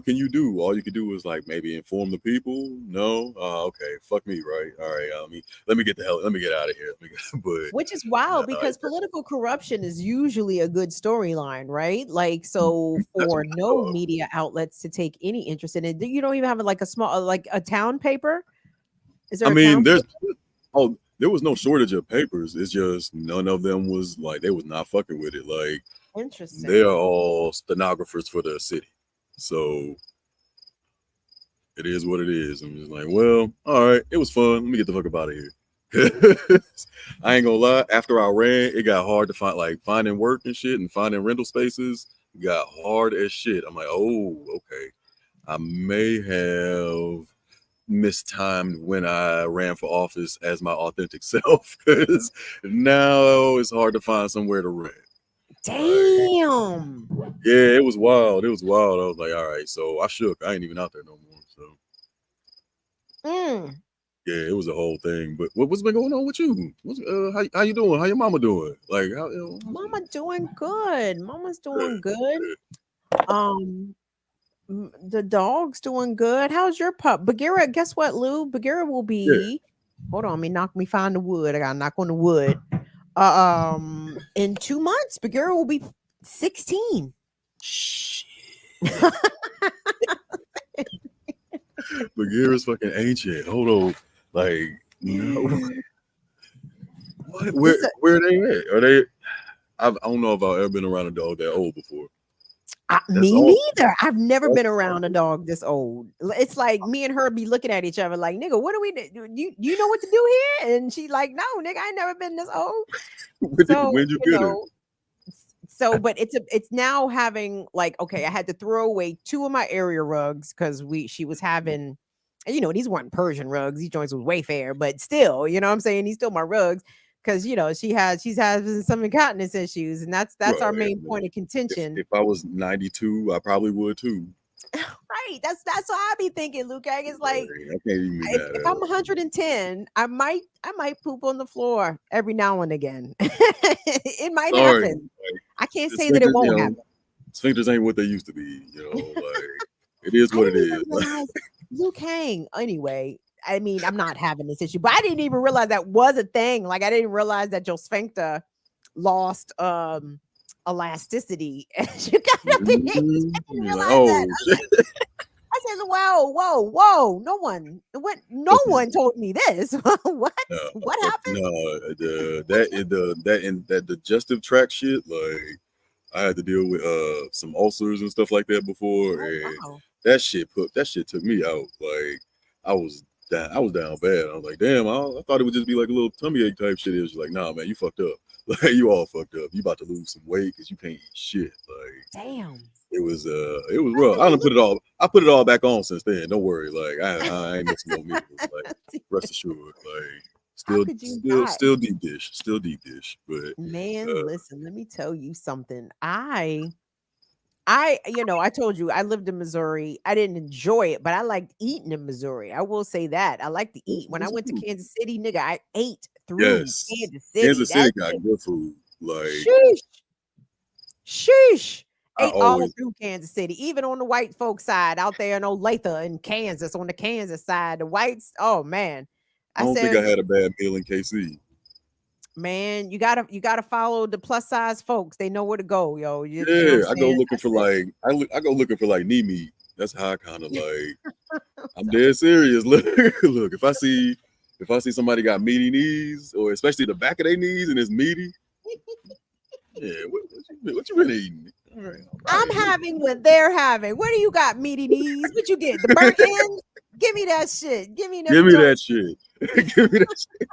can you do? All you can do is like maybe inform the people. No, okay, fuck me, right? All right, let me get out of here. But which is wild because political corruption is usually a good storyline, right? Like, so for no media outlets to take any interest in it, you don't even have like a small, like a town paper. Is there? There was no shortage of papers. It's just none of them was like, they was not fucking with it. Like, interesting. They are all stenographers for the city. So it is what it is. I'm just like, well, all right, it was fun. Let me get the fuck up out of here. I ain't gonna lie. After I ran, it got hard to find, like, finding work and shit, and finding rental spaces got hard as shit. I'm like, oh, okay. I may have mistimed when I ran for office as my authentic self, because now it's hard to find somewhere to rent. Damn. Yeah, it was wild. I was like, all right, so I shook. I ain't even out there no more. So yeah, it was a whole thing. But what's been going on with you? How you doing? How your mama doing? Like, Mama doing good. Mama's doing good. The dog's doing good. How's your pup? Bagheera, guess what, Lou? Bagheera will be hold on, find the wood. I gotta knock on the wood. In 2 months, Bagheera will be 16. Bagheera's fucking ancient. Hold on. Like, no. What? Where are they at? Are they? I don't know if I've ever been around a dog that old before. Me neither. I've never been around a dog this old. It's like me and her be looking at each other like, nigga, what do we do? You know what to do here? And she like, no, nigga, I ain't never been this old. When'd you get her? So, but it's now having like, okay, I had to throw away 2 of my area rugs because she was having, you know, these weren't Persian rugs. These joints was Wayfair, but still, you know what I'm saying? These still my rugs. Because, you know, she's having some incontinence issues, and that's our main point of contention. If I was 92, I probably would too. Right. That's what I be thinking, Lu Kang. It's like I can't even be if, mad if at I'm it. 110, I might poop on the floor every now and again. It might Sorry, happen. like, I can't the say that it sphincters, won't happen. sphincters ain't what they used to be. Like it is I what it didn't even is. realize Lu Kang. Anyway, I mean, I'm not having this issue, but I didn't even realize that was a thing. Like, I didn't realize that your sphincter lost elasticity as you got up in age. I didn't You're like, realize that. oh shit. I said, whoa. No one told me this. What? What happened? No, that digestive tract shit. Like I had to deal with some ulcers and stuff like that before, and Wow. that shit took me out. Like I was down bad. I was like, damn, I thought it would just be like a little tummy ache type shit. It was like, nah, man, you fucked up. Like you all fucked up. You about to lose some weight because you can't eat shit. Like Damn. it was rough. I put it all back on since then. Don't worry. Like I ain't missing no meals. Like rest assured. Like still deep dish. But Man, listen, let me tell you something. I told you I lived in Missouri. I didn't enjoy it, but I liked eating in Missouri. I will say that. I like to eat. When I went to Kansas City, nigga, I ate through yes, Kansas City. Kansas City got good food. Like sheesh. I Ate all always through Kansas City, even on the white folk side out there in Olathe in Kansas, on the Kansas side. The whites, oh man. I don't think I had a bad meal in KC. Man, you gotta follow the plus size folks. They know where to go, yo. You know Yeah, what I'm I go saying? looking for like I go looking for like knee meat. That's how I kind of like. I'm dead serious. Look, if I see somebody got meaty knees, or especially the back of their knees and it's meaty, yeah, what you been eating? All right. I'm having what they're having. What do you got, meaty knees? What you get? The burnt ends? Give me that shit. Give me that shit. Give me that shit.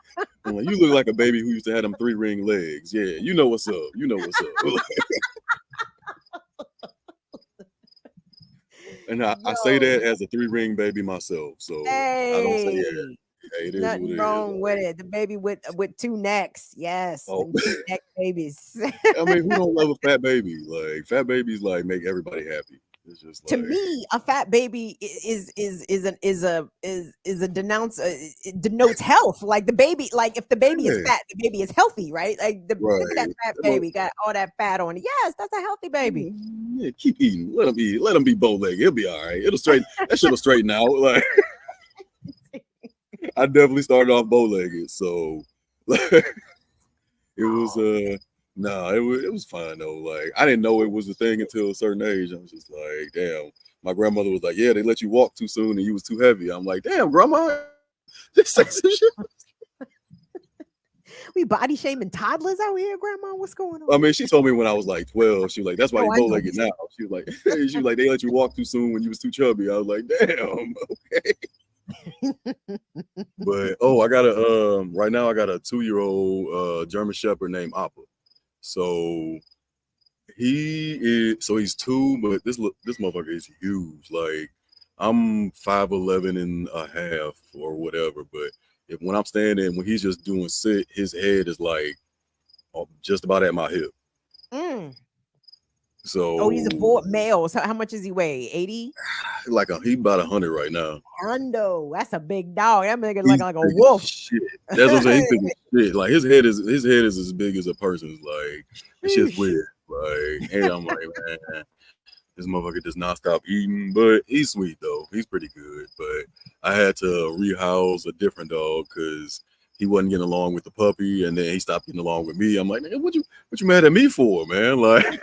I'm like, you look like a baby who used to have them 3-ring legs. Yeah, you know what's up. And I say that as a 3-ring baby myself. So I don't say yeah. Hey, it is Nothing what it wrong is. with it. The baby with 2 necks. Yes. Oh. 2 neck babies. I mean, who don't love a fat baby? Like fat babies like make everybody happy. It's just like, to me, a fat baby it denotes health. Like the baby, like if the baby is fat, the baby is healthy, right? Like look at that fat baby, got all that fat on it. Yes, that's a healthy baby. Yeah, keep eating. Let him eat. Let him be bow-legged. He'll be all right. It'll straighten. That shit'll straighten out. Like I definitely started off bow-legged, so like, it was it was fine though. Like I didn't know it was a thing until a certain age. I was just like, damn. My grandmother was like, yeah, they let you walk too soon and you was too heavy. I'm like, damn, grandma, just say some shit. We body shaming toddlers out here, grandma. What's going on? I mean, she told me when I was like 12. She was like, that's why you bow-legged now. She was like, they let you walk too soon when you was too chubby. I was like, damn, okay. But I got right now I got a 2-year-old German Shepherd named Appa. So he's 2, but this motherfucker is huge. Like I'm 5'11" and a half or whatever. But when I'm standing, when he's just doing sit, his head is like just about at my hip. So he's a boy male. So how much does he weigh? 80? Like he about 100 right now. Hundo, that's a big dog. That nigga like a wolf. Shit. That's what I'm saying. He's big as shit. Like his head is as big as a person's. Like it's just weird. Like, and I'm like, man, this motherfucker does not stop eating. But he's sweet though. He's pretty good. But I had to rehouse a different dog because he wasn't getting along with the puppy, and then he stopped getting along with me. I'm like, man, what you mad at me for, man? Like.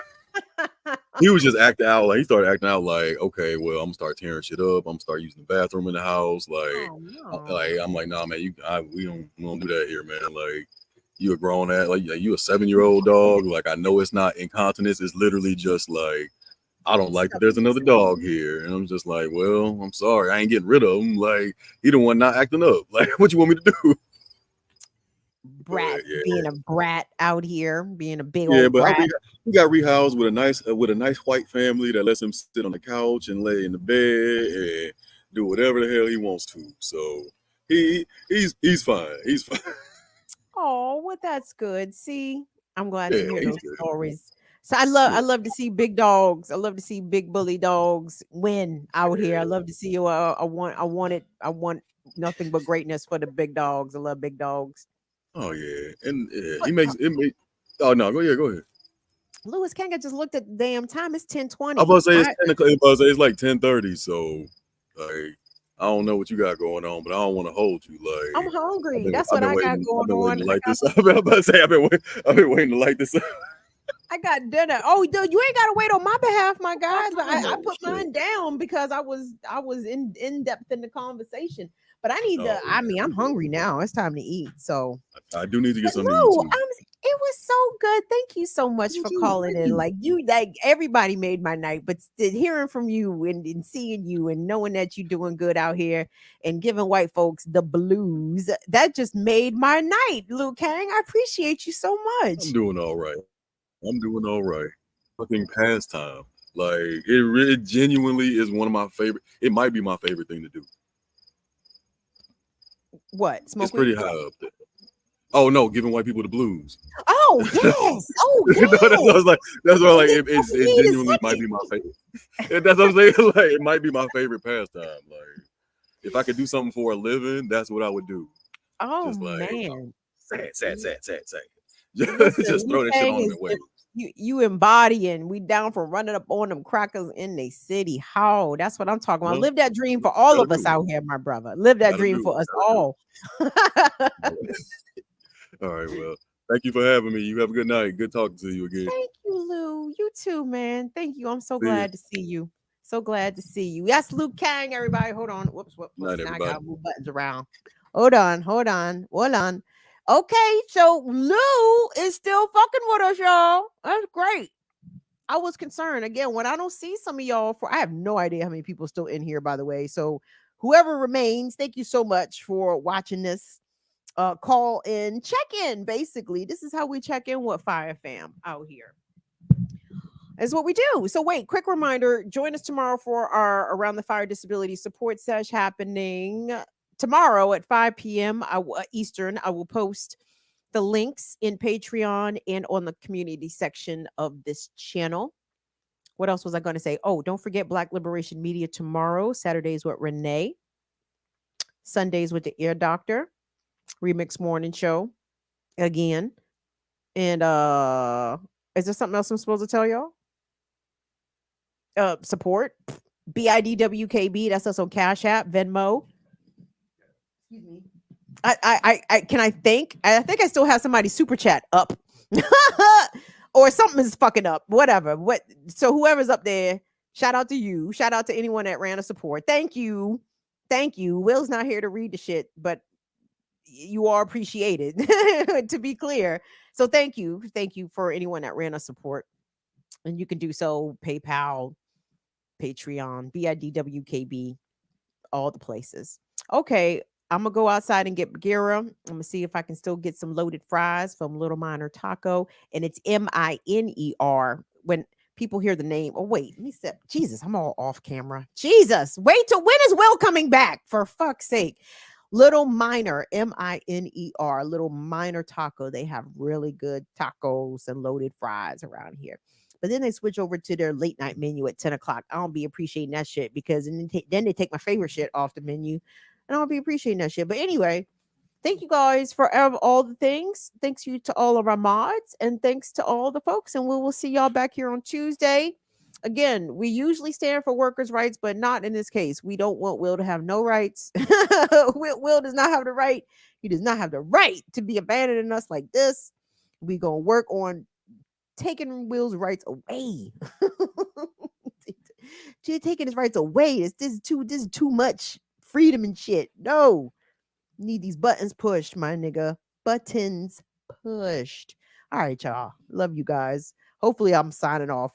He was just acting out. Like he started acting out like, okay, well, I'm gonna start tearing shit up. I'm gonna start using the bathroom in the house. Like, like I'm like, nah, man, we don't do that here, man. Like, you a grown ass, like you a 7-year-old dog. Like, I know it's not incontinence. It's literally just like, I don't like that there's another dog here, and I'm just like, well, I'm sorry, I ain't getting rid of him. Like, he the one not acting up. Like, what you want me to do? Brat, being a brat out here, being a big old old brat. He got rehoused with a nice white family that lets him sit on the couch and lay in the bed and do whatever the hell he wants to. So he's fine. He's fine. Oh, well, that's good. See, I'm glad to hear those stories. So I love to see big dogs. I love to see big bully dogs win out here. I love to see you. I want nothing but greatness for the big dogs. I love big dogs. Oh yeah, and yeah, But, he makes it. Oh no, go ahead. Lewis King, I just looked at the damn time. It's 10:20. I'm about to say it's 10 o'clock. I'm about to say it's like 10:30. So like, I don't know what you got going on, but I don't want to hold you. Like, I'm hungry. I've That's been what I got waiting. going I've been waiting on. to light this up. I'm about to say I've been waiting to light this up. I got dinner. Oh, dude, you ain't gotta wait on my behalf, my guys. But I put Sure. mine down because I was in depth in the conversation. But I need to. Oh, I mean, I'm hungry now. It's time to eat. So I do need to get But something to no, eat too. it was so good. Thank you so much for calling in. Like everybody made my night, but hearing from you and seeing you and knowing that you're doing good out here and giving white folks the blues, that just made my night, Lu Kang. I appreciate you so much. I'm doing all right. Fucking pastime. Like it genuinely is one of my favorite. It might be my favorite thing to do. What? Smoke It's pretty weed? high up there. Oh no, giving white people the blues. Oh yes. Oh No, yes. that's what I was like. That's what like it Weed is genuinely might be my favorite. That's what I'm saying. Like it might be my favorite pastime. Like if I could do something for a living, that's what I would do. Oh Just like man. sad. Listen, Just throw that shit on them and wait. You embodying. We down for running up on them crackers in the city. How? That's what I'm talking about. Well, Live that dream for all of gotta us do it. out here, my brother. Live that Gotta dream do for it. us Gotta do all. All right, well, thank you for having me. You have a good night. Good talking to you again. Thank you, Lou. You too, man. Thank you. I'm so See ya. glad to see you. So glad to see you. Yes, Lu Kang, everybody. Hold on. Whoops. Night, Now I everybody. gotta move buttons around. Hold on. Okay, so Lou is still fucking with us, y'all. That's great. I was concerned again when I don't see some of y'all I have no idea how many people are still in here, by the way. So whoever remains, thank you so much for watching this. Call in, check in. Basically, this is how we check in with Fire Fam out here. Is what we do. So wait, quick reminder, join us tomorrow for our Around the Fire Disability Support Sesh happening tomorrow at 5 p.m. Eastern. I will post the links in Patreon and on the community section of this channel. What else was I going to say? Oh, don't forget Black Liberation Media tomorrow. Saturdays with Renee. Sundays with the Ear Doctor. Remix Morning Show again. And is there something else I'm supposed to tell y'all? Support BIDWKB. That's us on Cash App, Venmo. Excuse me. I can I think I still have somebody super chat up. Or something is fucking up. Whatever. So whoever's up there, shout out to you. Shout out to anyone that ran a support. Thank you. Will's not here to read the shit, but you are appreciated, to be clear. So thank you for anyone that ran a support, and you can do so PayPal, Patreon, BIDWKB, all the places. Okay, I'm gonna go outside and get Bagheera. I'm gonna see if I can still get some loaded fries from Little Minor Taco, and it's MINER. When people hear the name, oh wait, let me step. Jesus, I'm all off camera. Jesus, wait till when is Will coming back? For fuck's sake. Little Minor, MINER, Little Minor Taco. They have really good tacos and loaded fries around here. But then they switch over to their late night menu at 10 o'clock. I don't be appreciating that shit because then they take my favorite shit off the menu. I don't be appreciating that shit. But anyway, thank you guys for all the things. Thanks you to all of our mods and thanks to all the folks. And we will see y'all back here on Tuesday. Again, we usually stand for workers' rights, but not in this case. We don't want Will to have no rights. Will does not have the right. He does not have the right to be abandoning us like this. We gonna work on taking Will's rights away. Taking his rights away. This is too much freedom and shit. No. Need these buttons pushed, my nigga. Buttons pushed. All right, y'all. Love you guys. Hopefully I'm signing off